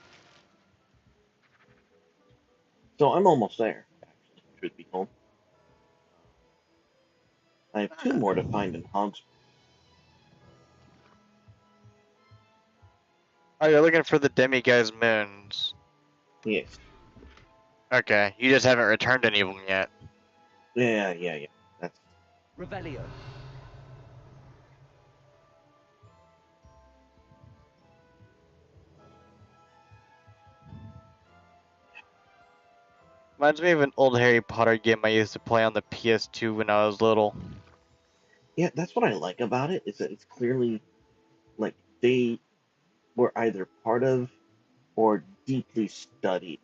Speaker 1: So I'm almost there, actually, truth be told. I have 2 more to find in Hogwarts.
Speaker 6: Oh, you're looking for the demiguise moons.
Speaker 1: Yes.
Speaker 6: Okay, you just haven't returned any of them yet.
Speaker 1: Yeah. That's...
Speaker 2: Revelio.
Speaker 6: Reminds me of an old Harry Potter game I used to play on the PS2 when I was little.
Speaker 1: Yeah, that's what I like about it, is that it's clearly, like, they were either part of or deeply studied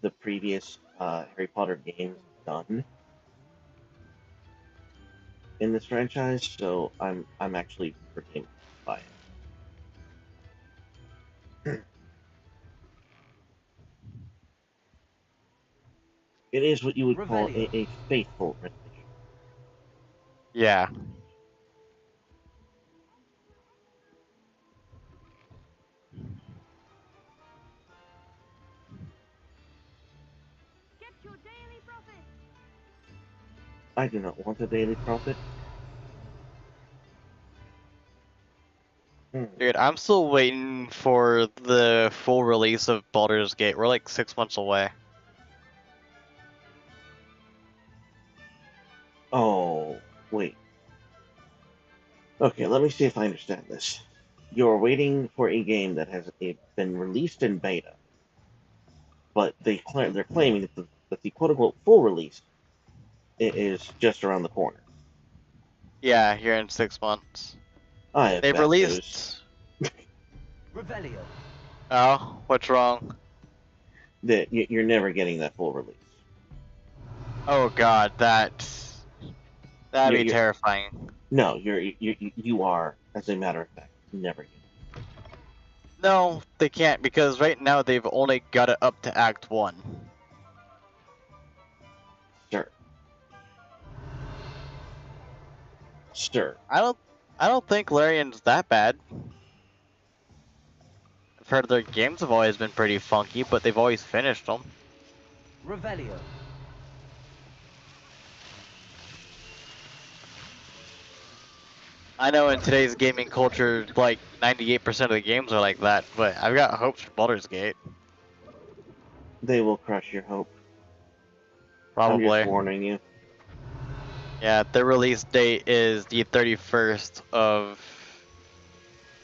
Speaker 1: the previous Harry Potter games done in this franchise, so I'm actually pretty impressed by it. It is what you would call a faithful rendition.
Speaker 6: Yeah.
Speaker 11: Get your daily profit.
Speaker 1: I do not want a daily profit.
Speaker 6: Dude, I'm still waiting for the full release of Baldur's Gate. We're like 6 months away.
Speaker 1: Oh, wait. Okay, let me see if I understand this. You're waiting for a game that has been released in beta, but they're claiming that the quote-unquote full release is just around the corner.
Speaker 6: Yeah, here in 6 months.
Speaker 1: I have
Speaker 6: They've
Speaker 1: bad
Speaker 6: released...
Speaker 2: Revelio.
Speaker 6: Oh, what's wrong?
Speaker 1: That you're never getting that full release.
Speaker 6: Oh god, that'd be terrifying.
Speaker 1: No, you are, as a matter of fact, never getting it.
Speaker 6: No, they can't, because right now they've only got it up to Act 1.
Speaker 1: Stir.
Speaker 6: I don't think Larian's that bad. I've heard their games have always been pretty funky, but they've always finished them.
Speaker 2: Revelio.
Speaker 6: I know in today's gaming culture, like 98% of the games are like that, but I've got hopes for Baldur's Gate.
Speaker 1: They will crush your hope.
Speaker 6: Probably.
Speaker 1: I'm just warning you.
Speaker 6: Yeah, the release date is the 31st of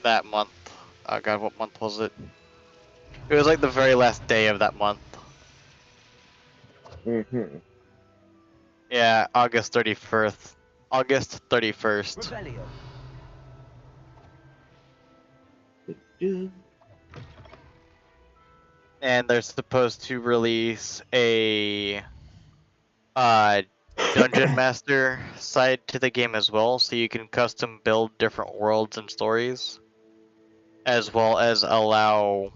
Speaker 6: that month. Oh god, what month was it? It was like the very last day of that month. Yeah, August 31st. August 31st.
Speaker 2: Revelio.
Speaker 6: And they're supposed to release a dungeon master side to the game as well, so you can custom build different worlds and stories, as well as allow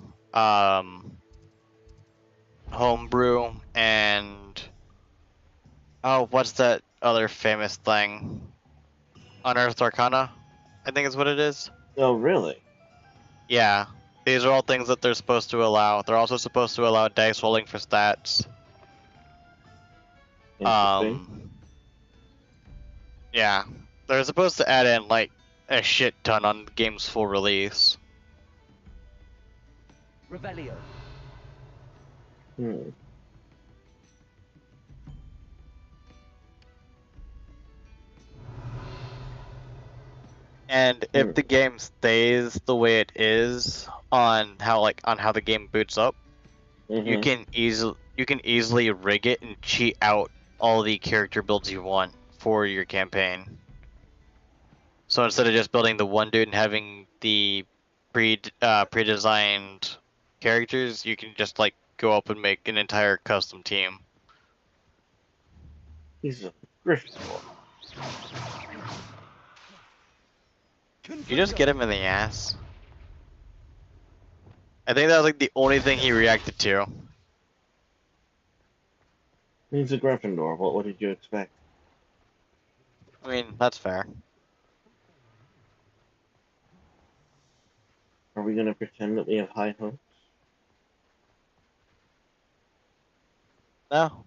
Speaker 6: homebrew and what's that other famous thing? Unearthed Arcana, I think is what it is.
Speaker 1: Oh, really?
Speaker 6: Yeah, these are all things that they're supposed to allow. They're also supposed to allow dice rolling for stats.
Speaker 1: Interesting.
Speaker 6: Yeah, they're supposed to add in like a shit ton on the game's full release.
Speaker 2: Revelio.
Speaker 6: And if the game stays the way it is on how the game boots up, you can easily rig it and cheat out all the character builds you want for your campaign. So instead of just building the one dude and having the pre-designed characters, you can just like go up and make an entire custom team.
Speaker 1: He's a Gryffindor.
Speaker 6: You just get him in the ass. I think that was like the only thing he reacted to.
Speaker 1: He's a Gryffindor. What did you expect?
Speaker 6: I mean, that's fair.
Speaker 1: Are we gonna pretend that we have high hopes?
Speaker 6: No.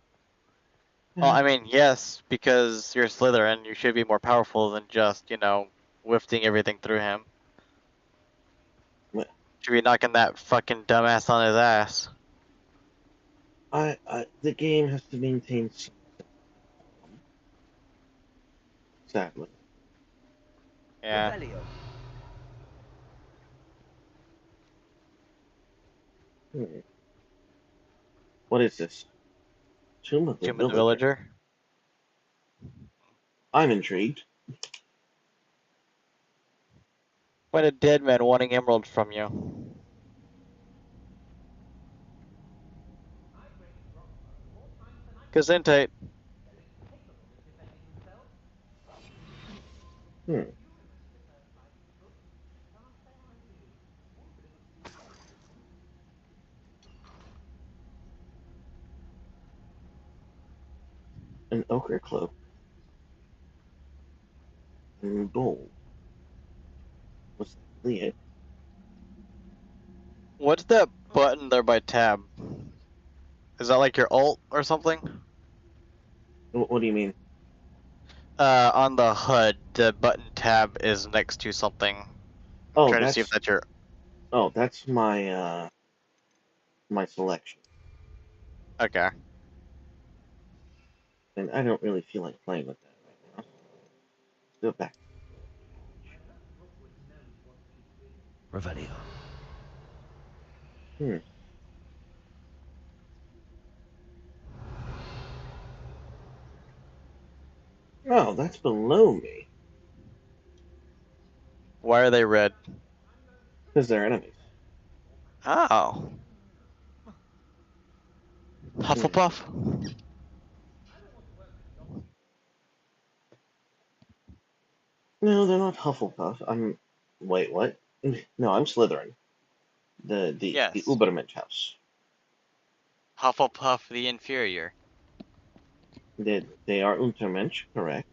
Speaker 6: Well, I mean, yes, because you're Slytherin, you should be more powerful than just, whiffing everything through him.
Speaker 1: What?
Speaker 6: Should be knocking that fucking dumbass on his ass.
Speaker 1: The game has to maintain some, sadly.
Speaker 6: Yeah.
Speaker 1: What is this? Tomb of the
Speaker 6: Villager?
Speaker 1: I'm intrigued.
Speaker 6: Find a dead man wanting emeralds from you. Gesundheit.
Speaker 1: An ochre cloak. And gold. Was that really it?
Speaker 6: What's that button there by tab? Is that like your alt or something?
Speaker 1: What do you mean?
Speaker 6: On the HUD, the button tab is next to something. I'm trying to see if that's your...
Speaker 1: Oh, that's my, my selection.
Speaker 6: Okay.
Speaker 1: And I don't really feel like playing with that right now. Go back.
Speaker 2: Revelio.
Speaker 1: Oh, that's below me.
Speaker 6: Why are they red?
Speaker 1: Because they're enemies.
Speaker 6: Oh. Hufflepuff?
Speaker 1: No, they're not Hufflepuff. Wait, what? No, I'm Slytherin. The Ubermensch house.
Speaker 6: Hufflepuff the inferior.
Speaker 1: They are Untermensch, correct.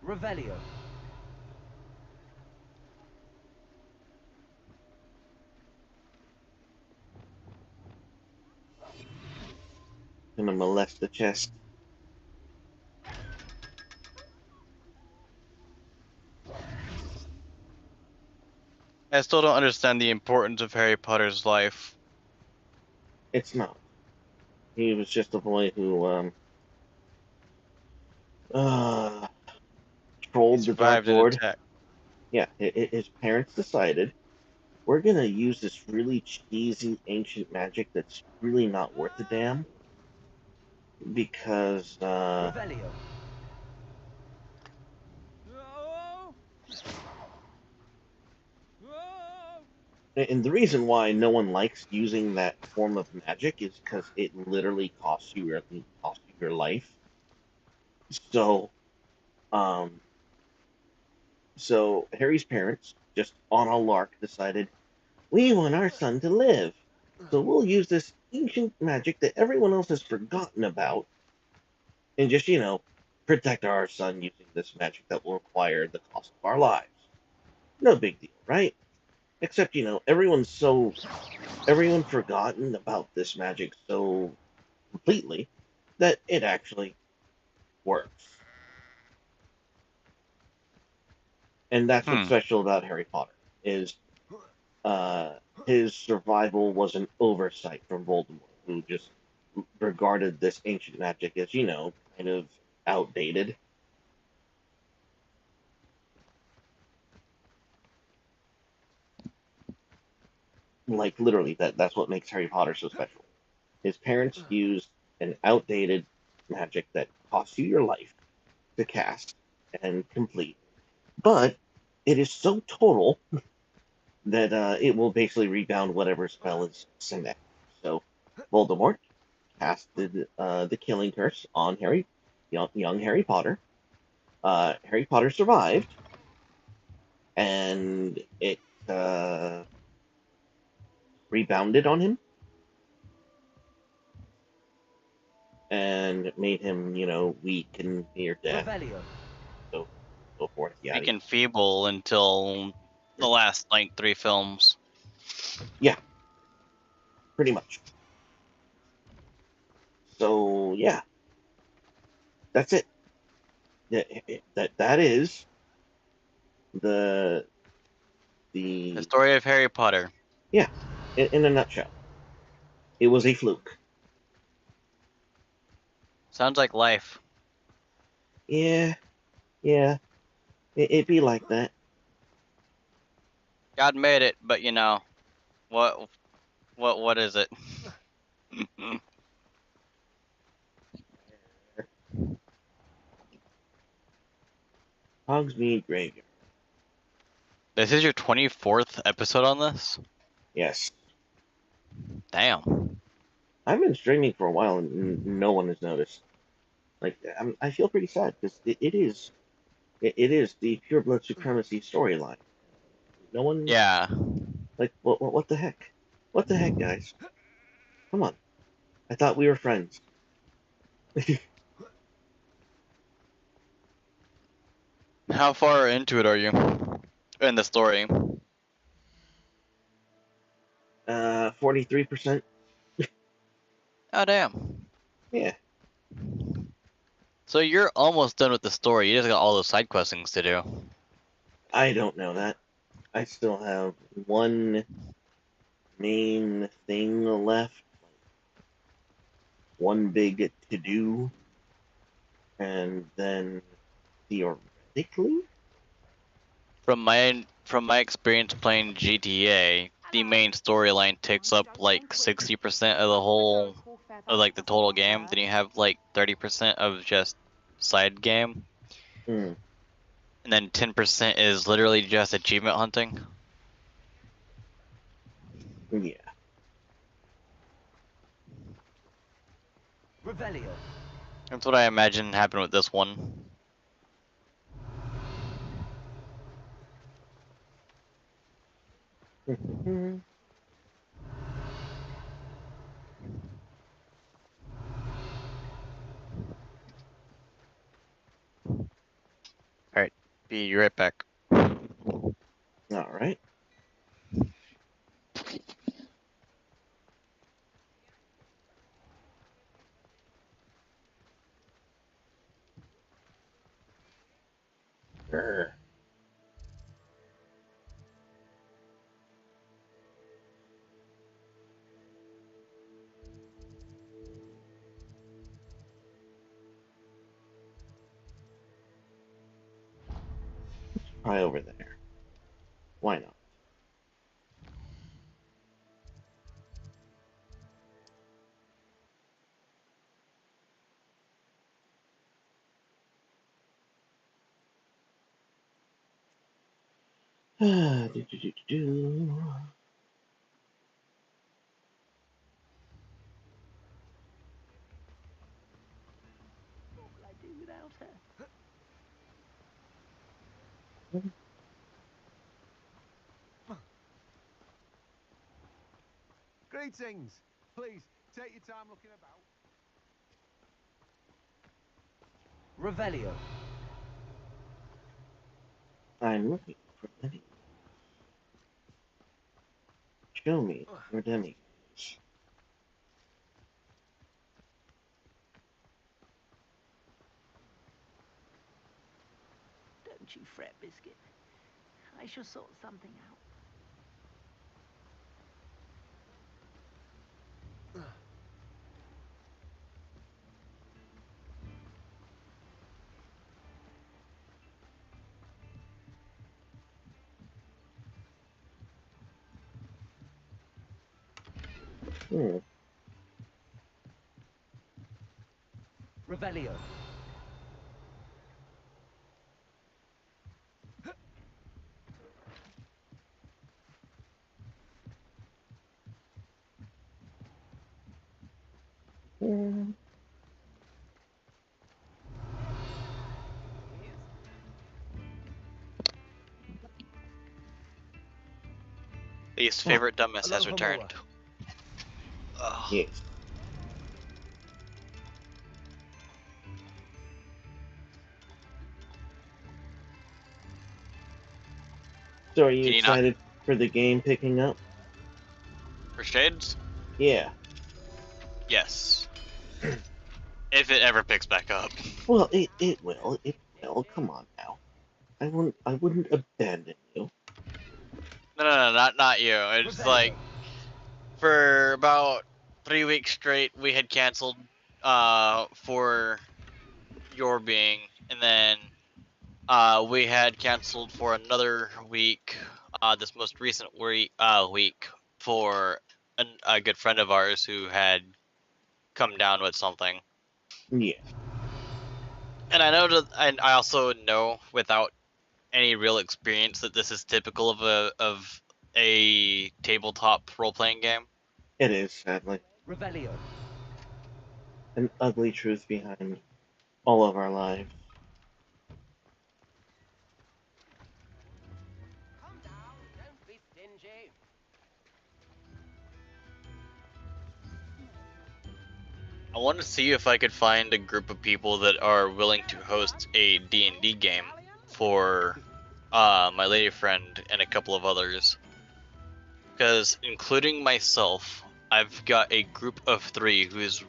Speaker 2: Revelio.
Speaker 1: Gonna molest the chest.
Speaker 6: I still don't understand the importance of Harry Potter's life.
Speaker 1: It's not. He was just a boy who, trolled the Dark Lord. Yeah, his parents decided, we're gonna use this really cheesy ancient magic that's really not worth a damn. Because, And the reason why no one likes using that form of magic is because it literally costs you your life. So, um, so Harry's parents, just on a lark, decided we want our son to live. So we'll use this ancient magic that everyone else has forgotten about, and just protect our son using this magic that will require the cost of our lives. No big deal, right? Except everyone's forgotten about this magic so completely that it actually works. And that's what's special about Harry Potter is uh, his survival was an oversight from Voldemort, who just regarded this ancient magic as kind of outdated. Like literally, that's what makes Harry Potter so special. His parents used an outdated magic that costs you your life to cast and complete, but it is so total that it will basically rebound whatever spell is sent at you. So Voldemort casted the Killing Curse on young Harry Potter. Harry Potter survived, and it uh, rebounded on him and made him, weak and near death. So forth.
Speaker 6: Weak and feeble until the last like 3 films.
Speaker 1: Yeah, pretty much. So yeah, that's it. That is the
Speaker 6: The story of Harry Potter.
Speaker 1: Yeah, in a nutshell, it was a fluke.
Speaker 6: Sounds like life.
Speaker 1: Yeah, it be like that.
Speaker 6: God made it, but what is it?
Speaker 1: Hogsmeade Graveyard.
Speaker 6: This is your 24th episode on this?
Speaker 1: Yes.
Speaker 6: Damn.
Speaker 1: I've been streaming for a while and no one has noticed. Like, I feel pretty sad because it is the Pureblood Supremacy storyline. No one.
Speaker 6: Yeah.
Speaker 1: Like, what the heck? What the heck, guys? Come on. I thought we were friends.
Speaker 6: 'How far into it are you? In the story?
Speaker 1: 43%.
Speaker 6: Oh, damn.
Speaker 1: Yeah.
Speaker 6: So you're almost done with the story. You just got all those side questings to do.
Speaker 1: I don't know that. I still have one main thing left. One big to do. And then theoretically,
Speaker 6: From my experience playing GTA, the main storyline takes up like 60% of the total game. Then you have like 30% of just side game.
Speaker 1: and
Speaker 6: then 10% is literally just achievement hunting.
Speaker 1: yeah.
Speaker 2: Revelio.
Speaker 6: That's what I imagine happened with this one. Alright, be right back.
Speaker 1: All right. Sure. Try over there. Why not? Do, do, do, do, do.
Speaker 8: Greetings. Please, take your time looking about.
Speaker 2: Revelio.
Speaker 1: I'm looking for Lenny. Show me your demi.
Speaker 10: Don't you fret, Biscuit. I shall sort something out.
Speaker 2: Revelio.
Speaker 6: Least favorite dumbass has
Speaker 2: Aloha
Speaker 6: returned.
Speaker 1: Yes. So are you
Speaker 6: Can you not-
Speaker 1: excited for the game picking up?
Speaker 6: For Shades?
Speaker 1: Yeah.
Speaker 6: Yes. If it ever picks back up.
Speaker 1: Well, it will. It will. Come on now. I wouldn't abandon you.
Speaker 6: No, not you. It's
Speaker 2: Revelio.
Speaker 6: like for about 3 weeks straight we had canceled for your being, and then we had canceled for another week, this most recent week for a good friend of ours who had come down with something.
Speaker 1: Yeah.
Speaker 6: And I also know without any real experience that this is typical of a tabletop role-playing game.
Speaker 1: It is, sadly.
Speaker 2: Revelio.
Speaker 1: An ugly truth behind all of our lives.
Speaker 12: Come down, don't be stingy.
Speaker 6: I want to see if I could find a group of people that are willing to host a D&D game for my lady friend and a couple of others. Because including myself, I've got a group of 3 who's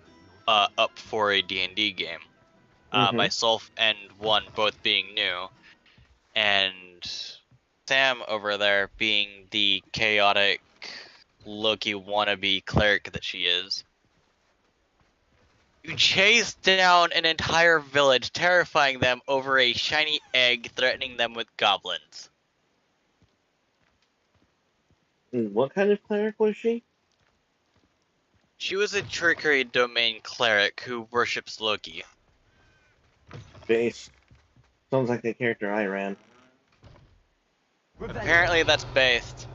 Speaker 6: up for a D&D game. Myself and one both being new, and Sam over there being the chaotic Loki wannabe cleric that she is. You chase down an entire village, terrifying them over a shiny egg, threatening them with goblins.
Speaker 1: What kind of cleric was she?
Speaker 6: She was a trickery domain cleric who worships Loki.
Speaker 1: Base. Sounds like the character I ran.
Speaker 6: Apparently that's based.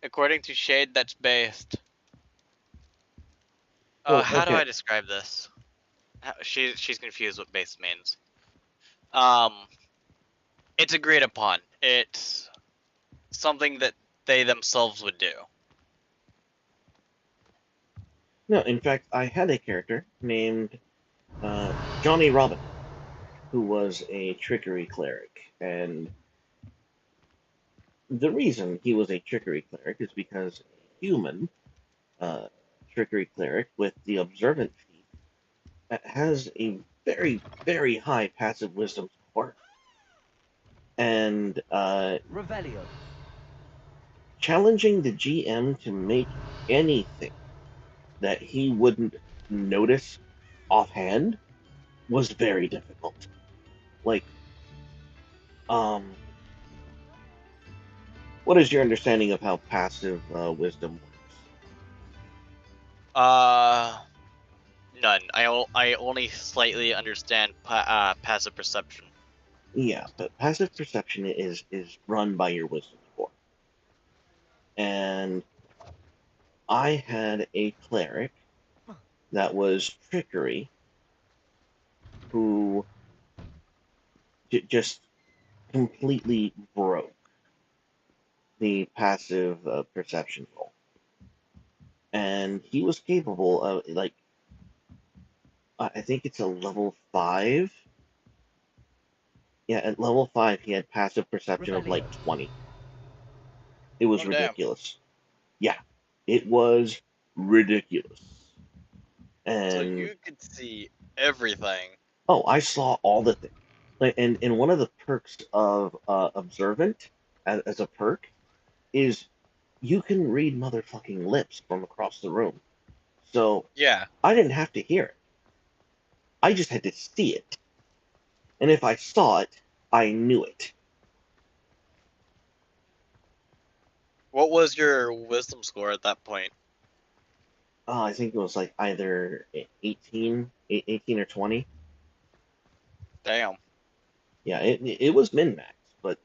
Speaker 6: According to Shade, that's based. How do I describe this? She's confused what based means. It's agreed upon. It's something that they themselves would do.
Speaker 1: No, in fact, I had a character named Johnny Robin, who was a trickery cleric, and the reason he was a trickery cleric is because a human trickery cleric with the observant feat has a very, very high passive wisdom score, and
Speaker 2: Revelio.
Speaker 1: challenging the GM to make anything that he wouldn't notice offhand was very difficult. Like, what is your understanding of how passive wisdom works?
Speaker 6: None. I only slightly understand passive perception.
Speaker 1: Yeah, but passive perception is run by your wisdom score. And I had a cleric that was trickery who just completely broke the passive perception roll, and he was capable of, like, I think it's a level 5. Yeah, at level 5 he had passive perception of like 20. It was
Speaker 6: Oh, damn.
Speaker 1: ridiculous. Yeah, it was ridiculous. And
Speaker 6: so you could see everything.
Speaker 1: oh, I saw all the things. And one of the perks of observant as a perk is you can read motherfucking lips from across the room. So
Speaker 6: Yeah.
Speaker 1: I didn't have to hear it. I just had to see it. And if I saw it, I knew it.
Speaker 6: What was your wisdom score at that point?
Speaker 1: I think it was like either 18 or 20.
Speaker 6: Damn.
Speaker 1: Yeah, it was min max, but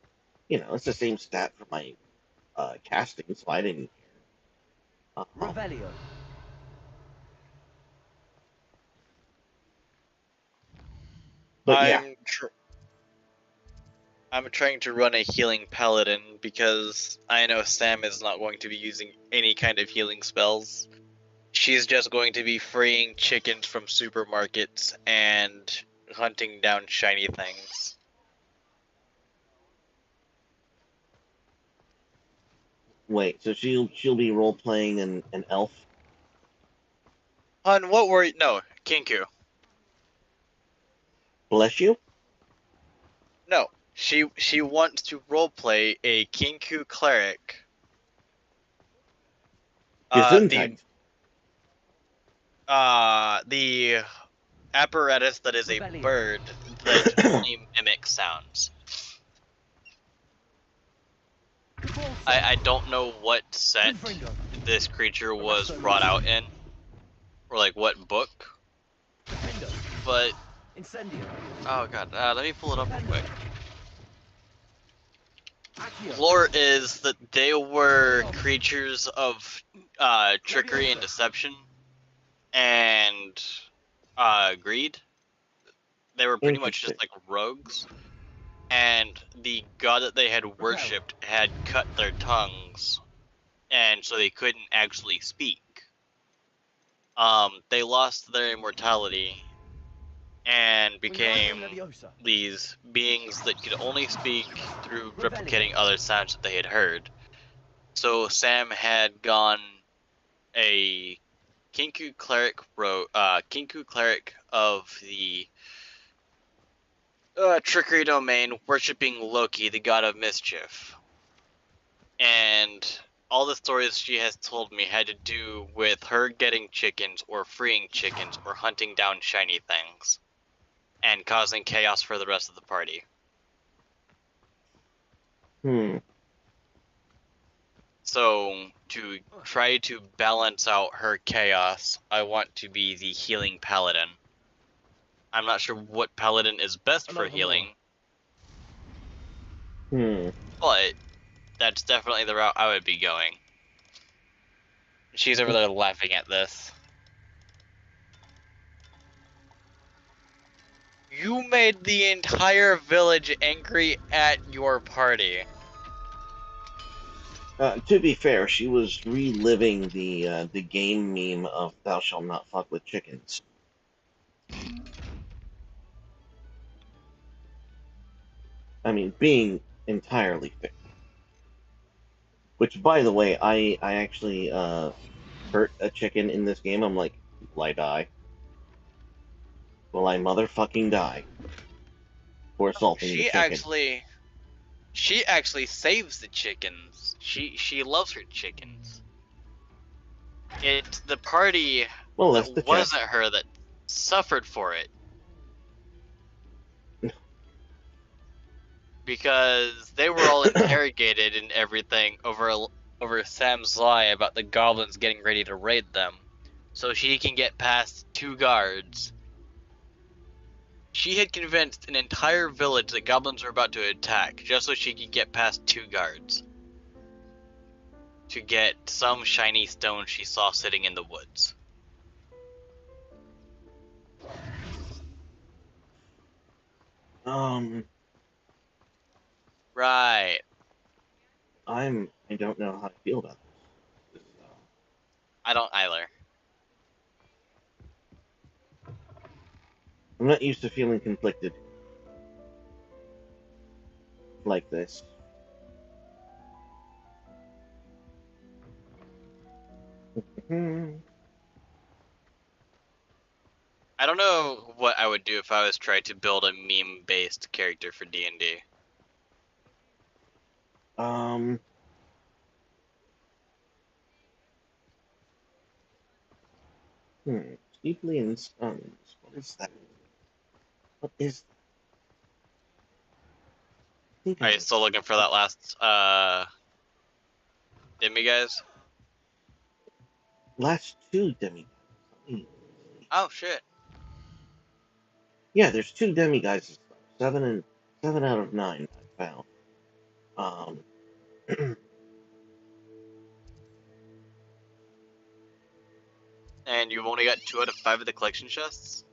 Speaker 1: you know it's the same stat for my casting, so I didn't care.
Speaker 2: Revelio.
Speaker 1: But yeah,
Speaker 6: I'm trying to run a healing paladin because I know Sam is not going to be using any kind of healing spells. She's just going to be freeing chickens from supermarkets and hunting down shiny things.
Speaker 1: wait, so she'll be role playing an elf?
Speaker 6: Hun, what were you? No, Kinku.
Speaker 1: Bless you.
Speaker 6: No, she wants to roleplay a Kinku cleric.
Speaker 1: Gesundheit.
Speaker 6: The apparatus that is a bird that only mimics sounds. I don't know what set this creature was brought out in, or like what book, but oh god, let me pull it up real quick. Lore is that they were creatures of trickery and deception and greed. They were pretty much just like rogues, and the god that they had worshipped had cut their tongues, and so they couldn't actually speak. They lost their immortality and became these beings that could only speak through replicating other sounds that they had heard. So Sam had gone a Kinku cleric of the trickery domain, worshipping Loki, the god of mischief. And all the stories she has told me had to do with her getting chickens or freeing chickens or hunting down shiny things and causing chaos for the rest of the party. So to try to balance out her chaos, I want to be the healing paladin. I'm not sure what paladin is best for healing. But that's definitely the route I would be going. She's over there laughing at this. You made the entire village angry at your party.
Speaker 1: To be fair, she was reliving the game meme of "Thou shalt not fuck with chickens." I mean, being entirely fair. Which, by the way, I actually hurt a chicken in this game. I'm like, will I die? Will I motherfucking die for assaulting the chicken?
Speaker 6: She actually saves the chickens. She loves her chickens. It's the party that wasn't her that suffered for it. Because they were all interrogated and everything over Sam's lie about the goblins getting ready to raid them, so she can get past 2 guards. She had convinced an entire village that goblins were about to attack, just so she could get past 2 guards. To get some shiny stone she saw sitting in the woods. Right.
Speaker 1: I don't know how I feel about this.
Speaker 6: I don't either.
Speaker 1: I'm not used to feeling conflicted like this.
Speaker 6: I don't know what I would do if I was trying to build a meme-based character for D&D.
Speaker 1: Deeply in stones. What is that? What is that?
Speaker 6: Are you still looking for that last Demi guys?
Speaker 1: Last two demigods.
Speaker 6: Oh shit.
Speaker 1: Yeah, there's two demigods. 7 out of 9 I found.
Speaker 6: And you've only got 2 out of 5 of the collection chests?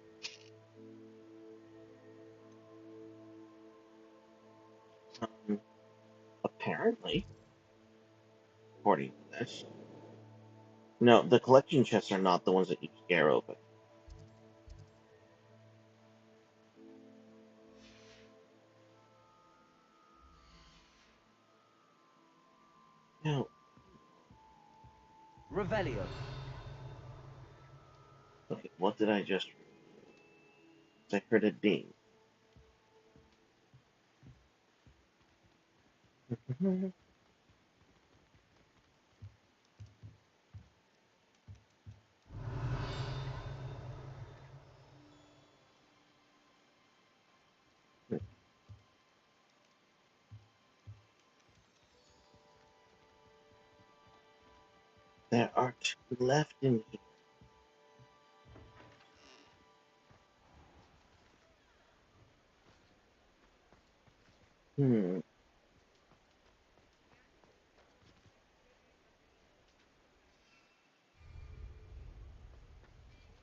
Speaker 1: Apparently, according to this. No, the collection chests are not the ones that you scare open. Now,
Speaker 2: Revelio.
Speaker 1: okay, what did I just read? I heard a ding. There are 2 left in here.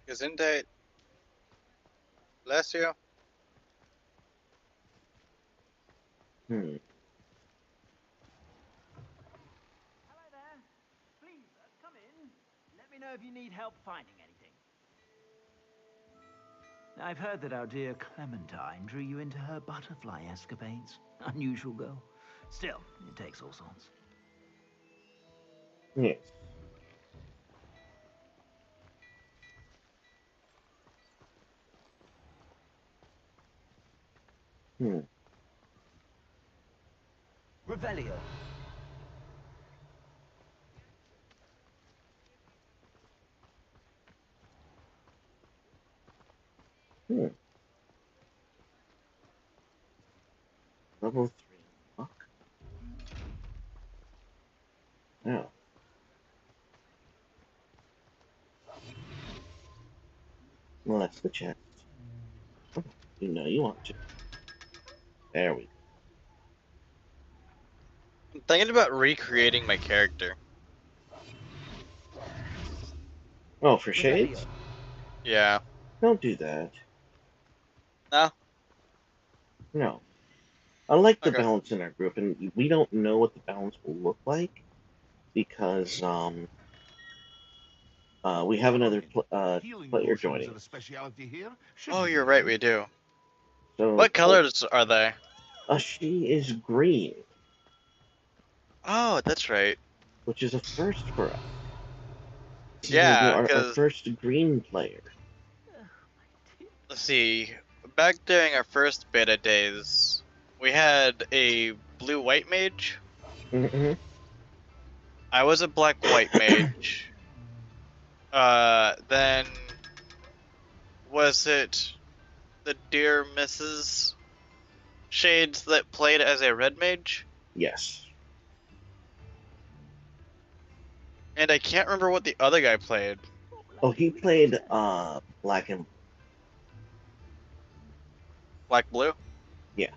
Speaker 6: Gesundheit. Bless you.
Speaker 3: Hello there. Please, come in. Let me know if you need help finding anything. I've heard that our dear Clementine drew you into her butterfly escapades. Unusual girl. Still, it takes all sorts.
Speaker 1: Yes.
Speaker 2: Revelio.
Speaker 1: Level 3 unlock. Now. Well, that's the chest. You know you want to. There we go.
Speaker 6: I'm thinking about recreating my character.
Speaker 1: Oh, for shades?
Speaker 6: Yeah.
Speaker 1: Don't do that.
Speaker 6: No?
Speaker 1: No. I like the
Speaker 6: Okay.
Speaker 1: balance in our group, and we don't know what the balance will look like because we have another player joining.
Speaker 6: Oh, you're right, we do.
Speaker 1: So
Speaker 6: What colors are they?
Speaker 1: She is green.
Speaker 6: Oh, that's right.
Speaker 1: Which is a first for us. This
Speaker 6: Yeah,
Speaker 1: is our
Speaker 6: because
Speaker 1: first green player.
Speaker 6: let's see. Back during our first beta days, we had a blue-white mage.
Speaker 1: Mm-hmm.
Speaker 6: I was a black-white mage. Then was it the dear Mrs. Shades that played as a red mage?
Speaker 1: Yes.
Speaker 6: And I can't remember what the other guy played.
Speaker 1: Oh, he played black and
Speaker 6: Black blue?
Speaker 1: yeah.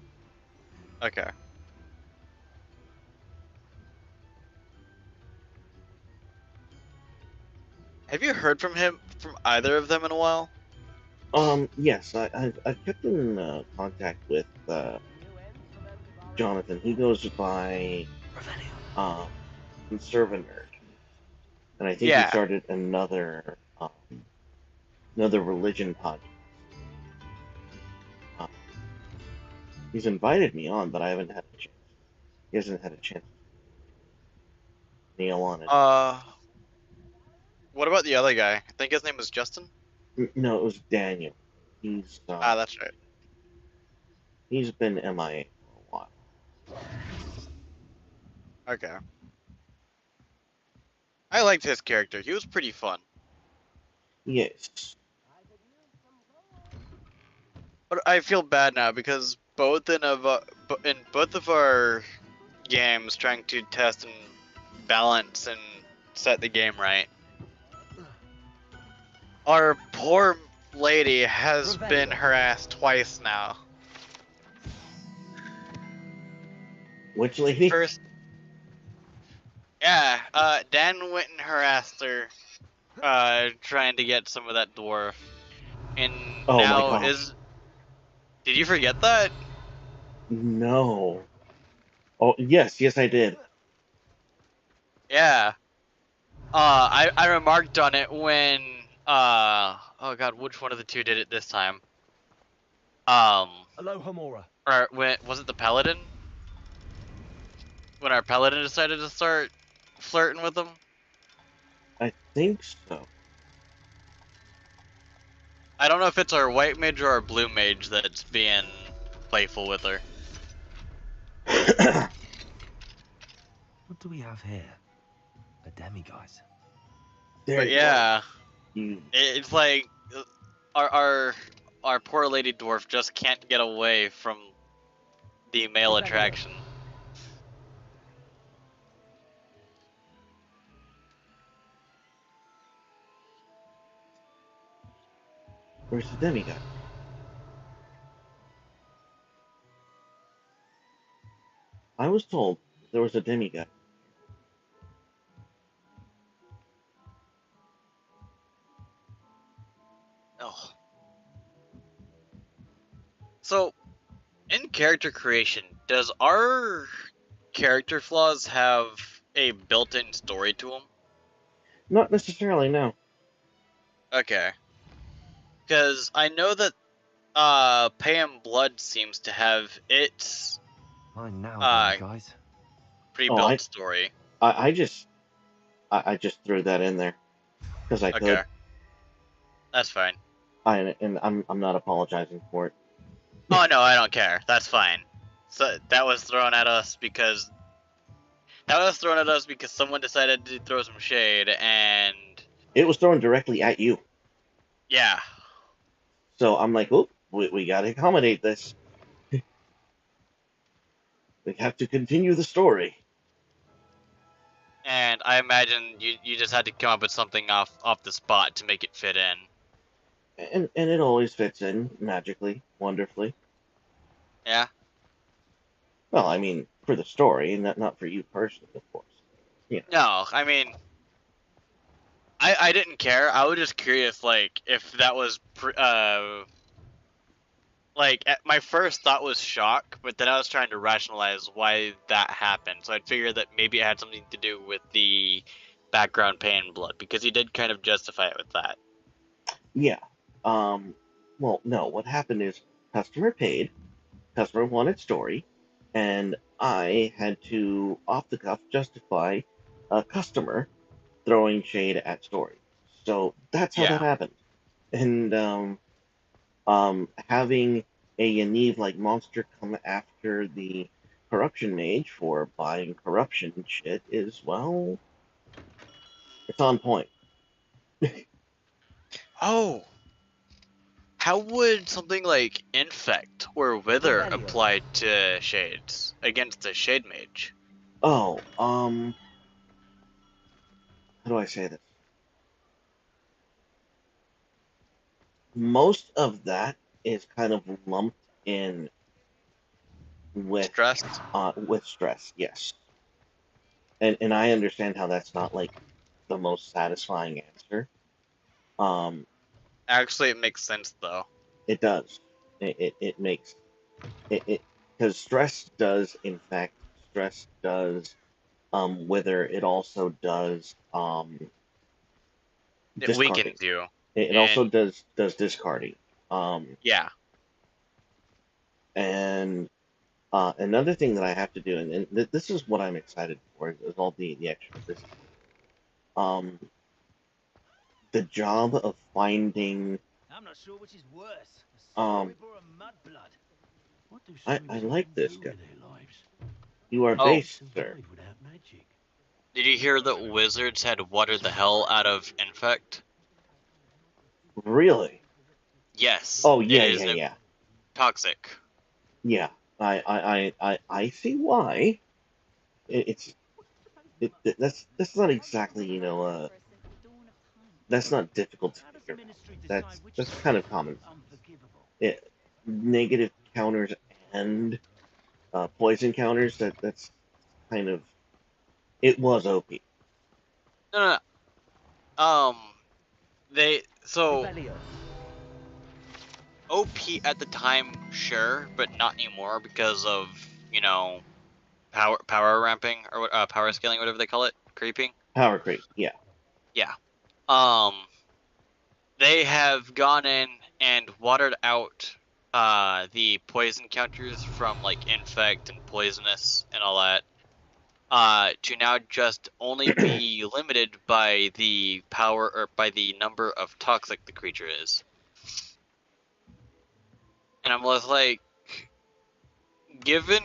Speaker 6: Okay. Have you heard from either of them in a while?
Speaker 1: Yes, I've kept in contact with Jonathan. He goes by conserva nerd, and I think he
Speaker 6: Yeah.
Speaker 1: started another religion podcast. He's invited me on, but I haven't had a chance. He hasn't had a chance to nail on it.
Speaker 6: What about the other guy? I think his name was Justin?
Speaker 1: No, it was Daniel. He's
Speaker 6: that's right.
Speaker 1: He's been MIA for a while.
Speaker 6: Okay. I liked his character. He was pretty fun.
Speaker 1: Yes.
Speaker 6: But I feel bad now because in both of our games, trying to test and balance and set the game right, our poor lady has been harassed twice now.
Speaker 1: Which lady?
Speaker 6: First, Dan went and harassed her, trying to get some of that dwarf, and
Speaker 1: Oh
Speaker 6: now
Speaker 1: my gosh.
Speaker 6: Did you forget that?
Speaker 1: No. Oh yes, I did.
Speaker 6: Yeah. I remarked on it when oh god, which one of the two did it this time?
Speaker 2: Hello, Hamora.
Speaker 6: Or was it the paladin? When our paladin decided to start flirting with him?
Speaker 1: I think so.
Speaker 6: I don't know if it's our white mage or our blue mage that's being playful with her.
Speaker 2: What do we have here? A demiguise.
Speaker 6: But yeah, it's like our poor lady dwarf just can't get away from the male attraction.
Speaker 1: Where's the demiguise? I was told there was a demiguise.
Speaker 6: Oh. So, in character creation, does our character flaws have a built-in story to them?
Speaker 1: Not necessarily, no.
Speaker 6: Okay. Because I know that Payam Blood seems to have its pre-built story.
Speaker 1: I just threw that in there because I could.
Speaker 6: That's fine.
Speaker 1: I'm not apologizing for it.
Speaker 6: Oh no, I don't care. That's fine. So that was thrown at us because someone decided to throw some shade, and
Speaker 1: it was thrown directly at you.
Speaker 6: Yeah.
Speaker 1: So I'm like, oop, we gotta accommodate this. We have to continue the story.
Speaker 6: And I imagine you just had to come up with something off the spot to make it fit in.
Speaker 1: And it always fits in magically, wonderfully.
Speaker 6: Yeah.
Speaker 1: Well, I mean, for the story, not for you personally, of course. Yeah.
Speaker 6: No, I mean, I didn't care. I was just curious, like, if that was my first thought was shock, but then I was trying to rationalize why that happened. So I'd figure that maybe it had something to do with the background Payam Blood, because he did kind of justify it with that.
Speaker 1: Yeah. Well, no, what happened is customer paid, customer wanted story, and I had to, off the cuff, justify a customer throwing shade at story. So that's how that happened. And having a Yaniv-like monster come after the corruption mage for buying corruption shit is, well, it's on point.
Speaker 6: Oh! How would something like Infect or Wither apply to shades against a shade mage?
Speaker 1: Oh, how do I say this? Most of that is kind of lumped in with
Speaker 6: stress.
Speaker 1: With stress, yes. And I understand how that's not like the most satisfying answer.
Speaker 6: Actually, it makes sense though.
Speaker 1: It does. It makes it because stress does Wither, it also does
Speaker 6: It
Speaker 1: discarding.
Speaker 6: weakens you.
Speaker 1: It also does discarding.
Speaker 6: Yeah.
Speaker 1: And another thing that I have to do, and this is what I'm excited for, is all the extra this. The job of finding.
Speaker 3: I'm not sure which is worse, a
Speaker 1: Um,
Speaker 3: squib or a mudblood.
Speaker 2: What do
Speaker 1: I
Speaker 2: swimmers
Speaker 1: like
Speaker 2: even
Speaker 1: this
Speaker 2: do
Speaker 1: guy.
Speaker 2: with their lives?
Speaker 1: You are
Speaker 6: Oh.
Speaker 1: based, sir.
Speaker 2: Survive without magic.
Speaker 6: Did you hear that wizards had watered the hell out of infect?
Speaker 1: Really?
Speaker 6: Yes.
Speaker 1: Oh
Speaker 6: It
Speaker 1: yeah,
Speaker 6: is
Speaker 1: yeah, yeah,
Speaker 6: toxic.
Speaker 1: yeah. I see why. It's that's not exactly that's not difficult to
Speaker 3: How does the
Speaker 1: figure out.
Speaker 3: ministry decide which
Speaker 1: That's kind
Speaker 3: sins
Speaker 1: of common.
Speaker 3: are unforgivable?
Speaker 1: Negative counters and poison counters. That's kind of it was OP.
Speaker 6: No, no. So
Speaker 3: Revelio.
Speaker 6: OP at the time, sure, but not anymore because of power ramping or power scaling, whatever they call it, creeping.
Speaker 1: Power creep, yeah.
Speaker 6: Yeah. They have gone in and watered out the poison counters from like infect and poisonous and all that. To now just only be limited by the power or by the number of toxic the creature is. And I'm like, given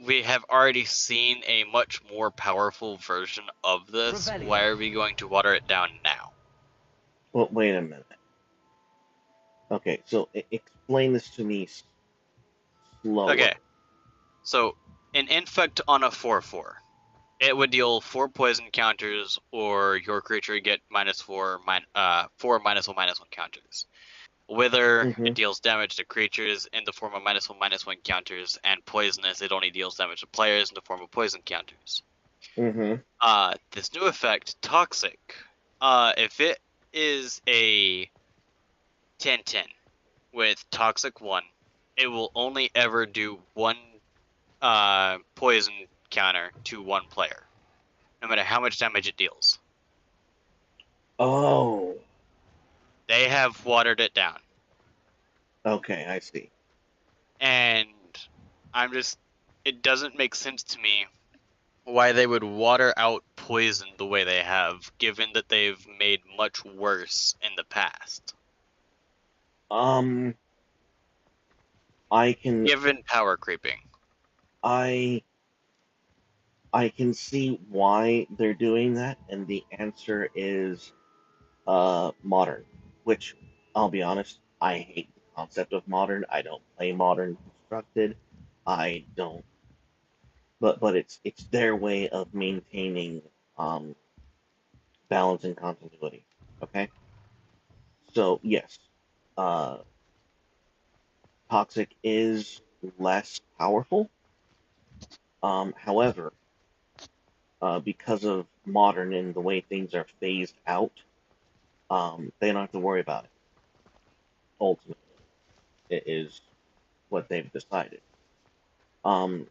Speaker 6: we have already seen a much more powerful version of this, why are we going to water it down now?
Speaker 1: Well, wait a minute. Okay, so explain this to me slower.
Speaker 6: Okay, so an infect on a 4/4. It would deal 4 poison counters, or your creature get -4, 4 -1/-1 counters. Wither, it deals damage to creatures in the form of -1/-1 counters, and poisonous, it only deals damage to players in the form of poison counters. This new effect, toxic, if it is a 10/10 with toxic 1, it will only ever do 1 poison counter to 1 player, no matter how much damage it deals.
Speaker 1: Oh.
Speaker 6: They have watered it down.
Speaker 1: Okay, I see.
Speaker 6: And it doesn't make sense to me why they would water out poison the way they have, given that they've made much worse in the past.
Speaker 1: I can.
Speaker 6: Given power creeping.
Speaker 1: I can see why they're doing that, and the answer is modern, which I'll be honest, I hate the concept of modern. I don't play modern constructed. I don't, but it's their way of maintaining balance and continuity. Okay, so yes, uh, toxic is less powerful. However, because of modern and the way things are phased out, they don't have to worry about it. Ultimately, it is what they've decided. And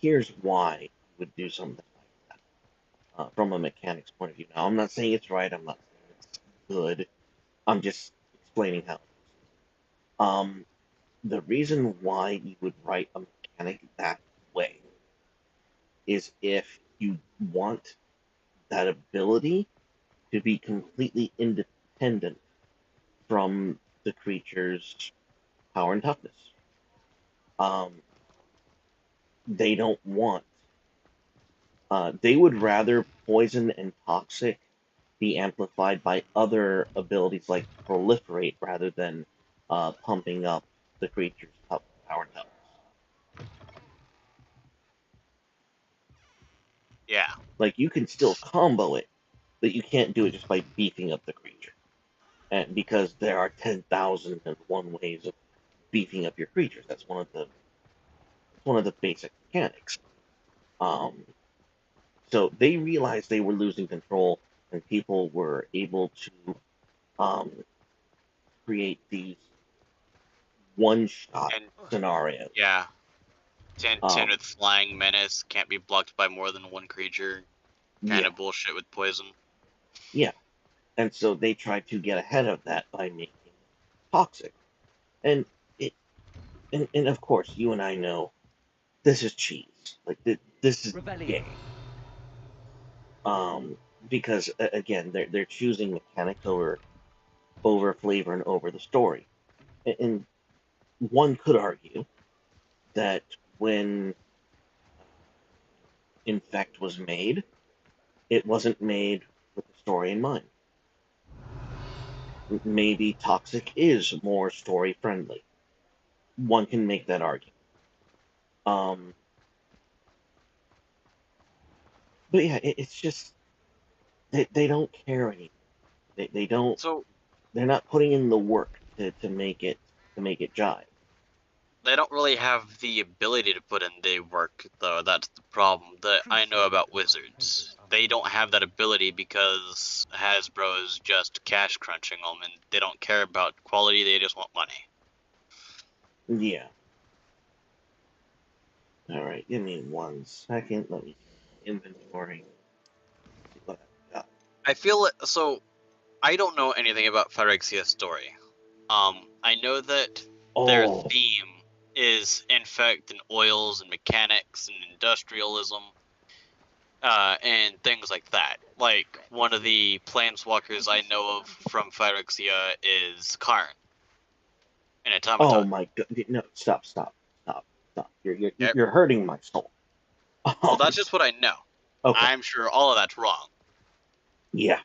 Speaker 1: here's why you would do something like that from a mechanics point of view. Now, I'm not saying it's right. I'm not saying it's good. I'm just explaining how. The reason why you would write a mechanic that way is if you want that ability to be completely independent from the creature's power and toughness. They don't want. They would rather poison and toxic be amplified by other abilities like proliferate rather than pumping up the creature's power and toughness.
Speaker 6: Yeah.
Speaker 1: Like you can still combo it, but you can't do it just by beefing up the creature. And because there are 10,001 ways of beefing up your creatures. That's one of the basic mechanics. So they realized they were losing control, and people were able to create these one-shot scenarios.
Speaker 6: Yeah. Tinted flying menace can't be blocked by more than one creature. Kind of bullshit with poison.
Speaker 1: Yeah. And so they tried to get ahead of that by making it toxic. And and of course, you and I know this is cheese. Like this is gay. Because again, they're choosing mechanics over flavor and over the story. And one could argue that when Infect was made, it wasn't made with the story in mind. Maybe Toxic is more story friendly. One can make that argument. But yeah, it's just they don't care anymore. They don't.
Speaker 6: So
Speaker 1: they're not putting in the work to make it jive.
Speaker 6: They don't really have the ability to put in the work, though. That's the problem that I know about Wizards. They don't have that ability because Hasbro's just cash crunching them, and they don't care about quality. They just want money.
Speaker 1: Yeah. All right, give me 1 second. Let me inventory. See what I've got.
Speaker 6: I feel so. I don't know anything about Phyrexia's story. I know that their theme is infect and oils and mechanics and industrialism, and things like that. Like one of the planeswalkers I know of from Phyrexia is Karn. An automaton.
Speaker 1: Oh my god! No, stop! You're hurting my soul.
Speaker 6: Well, that's just what I know.
Speaker 1: Okay.
Speaker 6: I'm sure all of that's wrong.
Speaker 1: Yeah,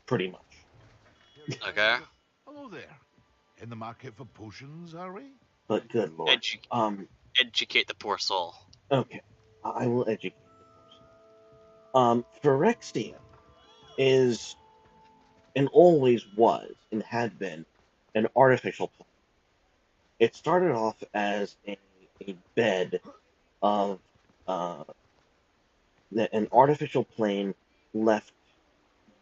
Speaker 1: pretty much.
Speaker 6: Okay.
Speaker 8: Hello there. In the market for potions, are we?
Speaker 1: But good lord.
Speaker 6: Educate the poor soul.
Speaker 1: Okay, I will educate the poor soul. Phyrexia is, and always was, and had been, an artificial plane. It started off as a bed of an artificial plane left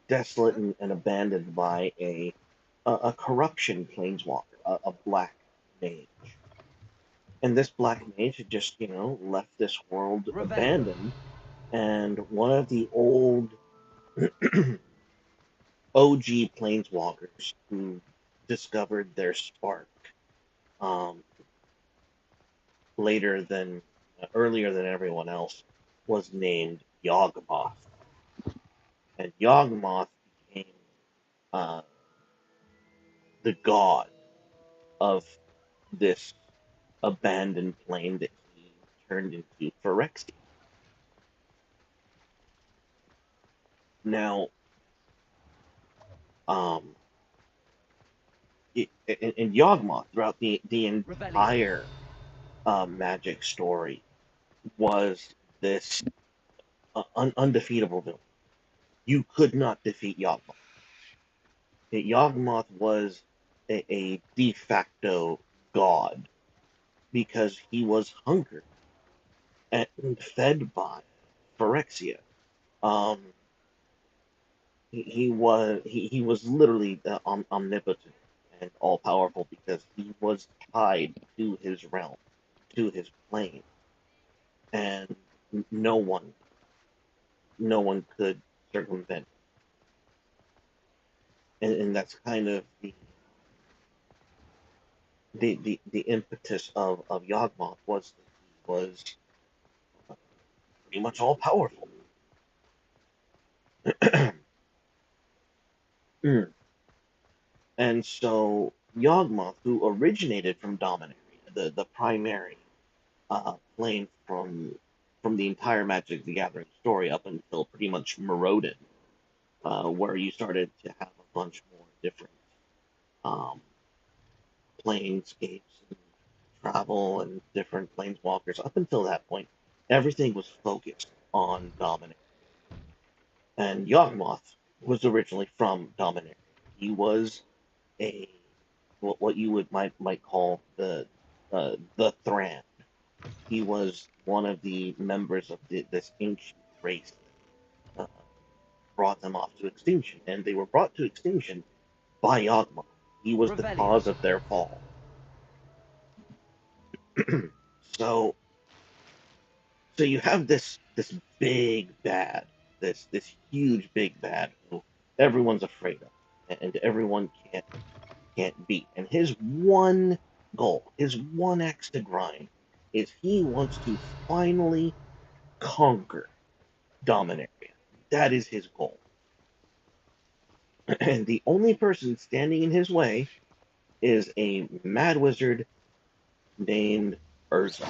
Speaker 1: desolate and abandoned by a corruption planeswalker, a black mage. And this black mage had just, left this world abandoned. And one of the old OG planeswalkers who discovered their spark earlier than everyone else was named Yawgmoth. And Yawgmoth became the god of this abandoned plane that he turned into Phyrexia. Now, in Yawgmoth, throughout the entire Magic story, was this undefeatable villain. You could not defeat Yawgmoth. Yawgmoth was a de facto god because he was hungered and fed by Phyrexia. He was literally omnipotent and all powerful because he was tied to his realm, to his plane, and no one could circumvent. And that's kind of the impetus of Yawgmoth was pretty much all powerful. And so Yawgmoth, who originated from Dominaria, the primary plane from the entire Magic the Gathering story up until pretty much Maraudon, where you started to have a bunch more different planescapes and travel and different planeswalkers. Up until that point, everything was focused on Dominaria. And Yawgmoth was originally from Dominaria. He was what you might call the Thran. He was one of the members of this ancient race that brought them off to extinction, and they were brought to extinction by Yawgmoth. He was the cause of their fall. So So you have this big bad, this huge big bad who everyone's afraid of, and everyone can't beat. And his one goal, his one axe to grind, is he wants to finally conquer Dominaria. That is his goal. And the only person standing in his way is a mad wizard named Urza.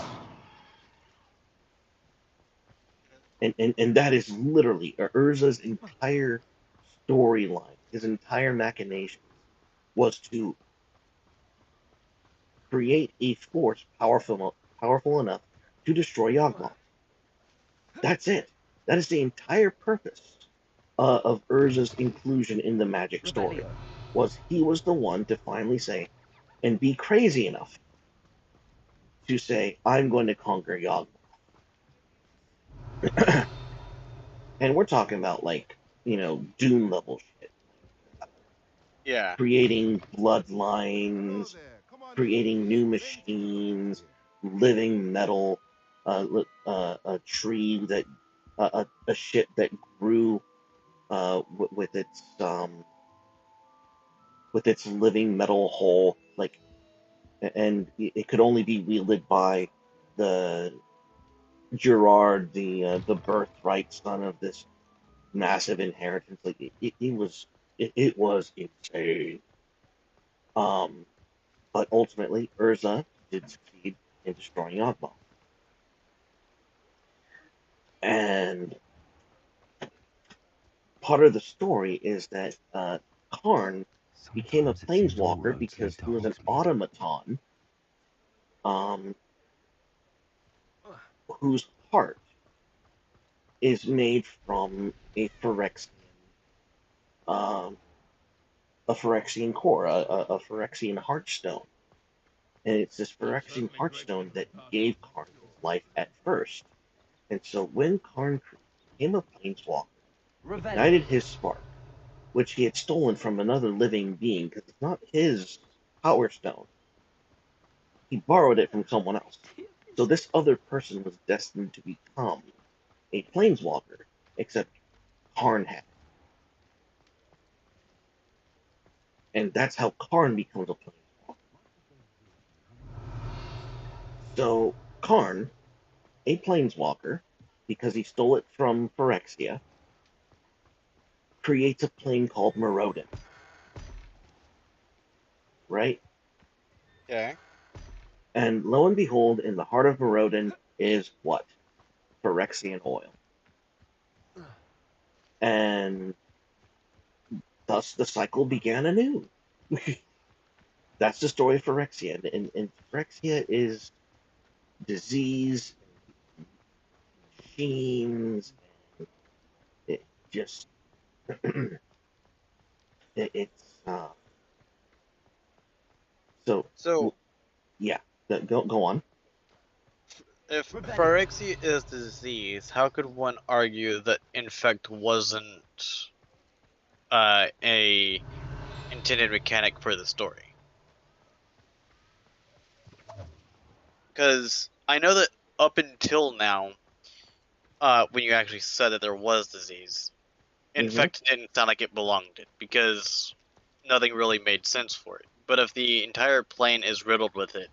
Speaker 1: And that is literally Urza's entire storyline, his entire machination was to create a force powerful enough to destroy Yawgmoth. That's it. That is the entire purpose of Urza's inclusion in the magic story. Was he was the one to finally say and be crazy enough to say, "I'm going to conquer Yawgmoth." And we're talking about Dune level shit.
Speaker 6: Yeah.
Speaker 1: Creating bloodlines, creating new machines, living metal, a tree that, a ship that grew with its living metal hull, and it could only be wielded by the Gerard, the birthright son of this massive inheritance. It was insane. But ultimately, Urza did succeed in destroying Yawgmoth. And part of the story is that Karn became a planeswalker because he was an automaton whose heart is made from a um, Phyrexian core, a Phyrexian heartstone. And it's this Phyrexian heartstone that gave Karn his life at first. And so when Karn became a planeswalker, ignited his spark, which he had stolen from another living being, because it's not his power stone. He borrowed it from someone else. So this other person was destined to become a planeswalker, except Karn had. And that's how Karn becomes a planeswalker. So Karn, a planeswalker, because he stole it from Phyrexia, creates a plane called Morodin. Right?
Speaker 6: Okay.
Speaker 1: And lo and behold, in the heart of Morodin is what? Phyrexian oil. And thus the cycle began anew. That's the story of Phyrexia. And Phyrexia is disease, machines, and it just it's
Speaker 6: So
Speaker 1: yeah. Go on.
Speaker 6: if Phyrexia is disease, how could one argue that infect wasn't a intended mechanic for the story? Because I know that up until now, when you actually said that there was disease, infect didn't sound like it belonged it, because nothing really made sense for it. But if the entire plane is riddled with it,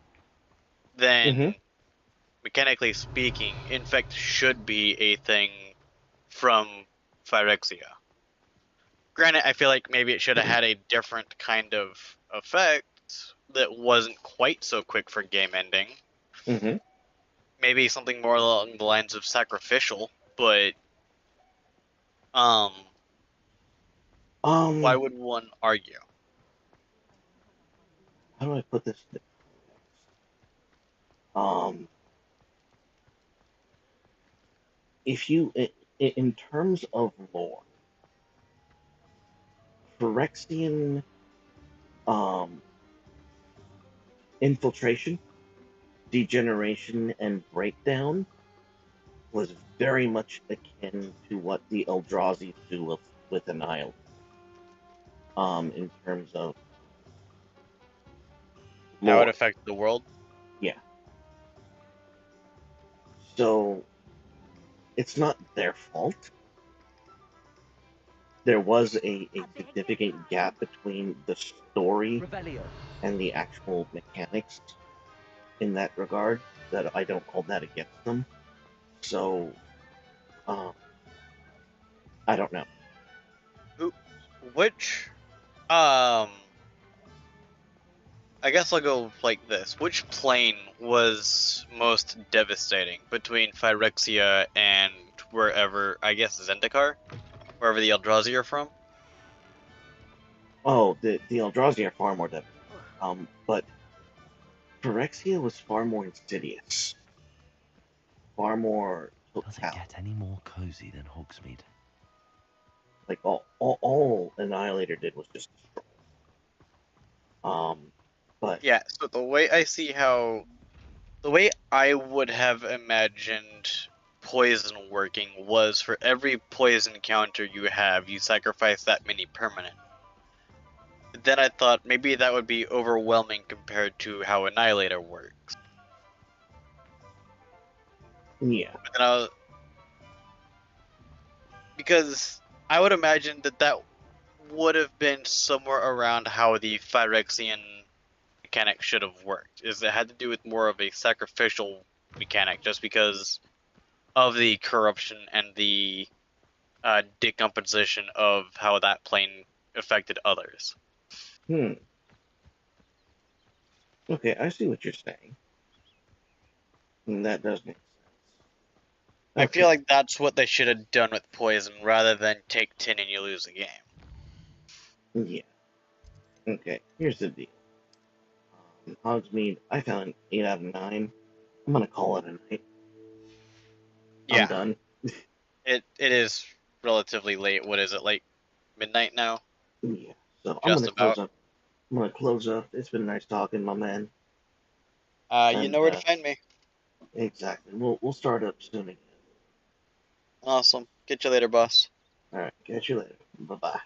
Speaker 6: then mechanically speaking, infect should be a thing from Phyrexia. Granted, I feel like maybe it should have had a different kind of effect that wasn't quite so quick for game ending. Maybe something more along the lines of sacrificial, but why would one argue?
Speaker 1: How do I put this in context? If you, in terms of lore, Phyrexian infiltration, degeneration, and breakdown was very much akin to what the Eldrazi do with Annihilation. In terms of lore.
Speaker 6: How it affected the world?
Speaker 1: Yeah. So it's not their fault. There was a significant gap between the story and the actual mechanics in that regard that I don't hold that against them. So, I don't know.
Speaker 6: Which, I guess I'll go like this. Which plane was most devastating between Phyrexia and wherever, I guess, Zendikar? Wherever the Eldrazi are from?
Speaker 1: Oh, the Eldrazi are far more devastating. But Phyrexia was far more insidious. Far more total.
Speaker 2: Does it get any more cozy than Hogsmeade?
Speaker 1: Like, all Annihilator did was just destroy. But...
Speaker 6: Yeah, so the way I would have imagined poison working was for every poison counter you have, you sacrifice that many permanent. Then I thought maybe that would be overwhelming compared to how Annihilator works.
Speaker 1: Yeah.
Speaker 6: But then because I would imagine that would have been somewhere around how the Phyrexian mechanic should have worked. Is it had to do with more of a sacrificial mechanic, just because of the corruption and the decomposition of how that plane affected others.
Speaker 1: Okay, I see what you're saying. And that does make sense.
Speaker 6: I feel like that's what they should have done with poison, rather than take 10 and you lose the game.
Speaker 1: Yeah. Okay, here's the deal. Hogsmeade, I found an 8 out of 9. I'm gonna call it a night.
Speaker 6: Yeah.
Speaker 1: I'm done.
Speaker 6: It is relatively late. What is it, like midnight now?
Speaker 1: Yeah. So
Speaker 6: Just
Speaker 1: I'm gonna
Speaker 6: about.
Speaker 1: close up. I'm gonna close up. It's been nice talking, my man.
Speaker 6: You know where to find me.
Speaker 1: Exactly. We'll start up soon again.
Speaker 6: Awesome. Get you later, boss.
Speaker 1: All right. Catch you later. Bye bye.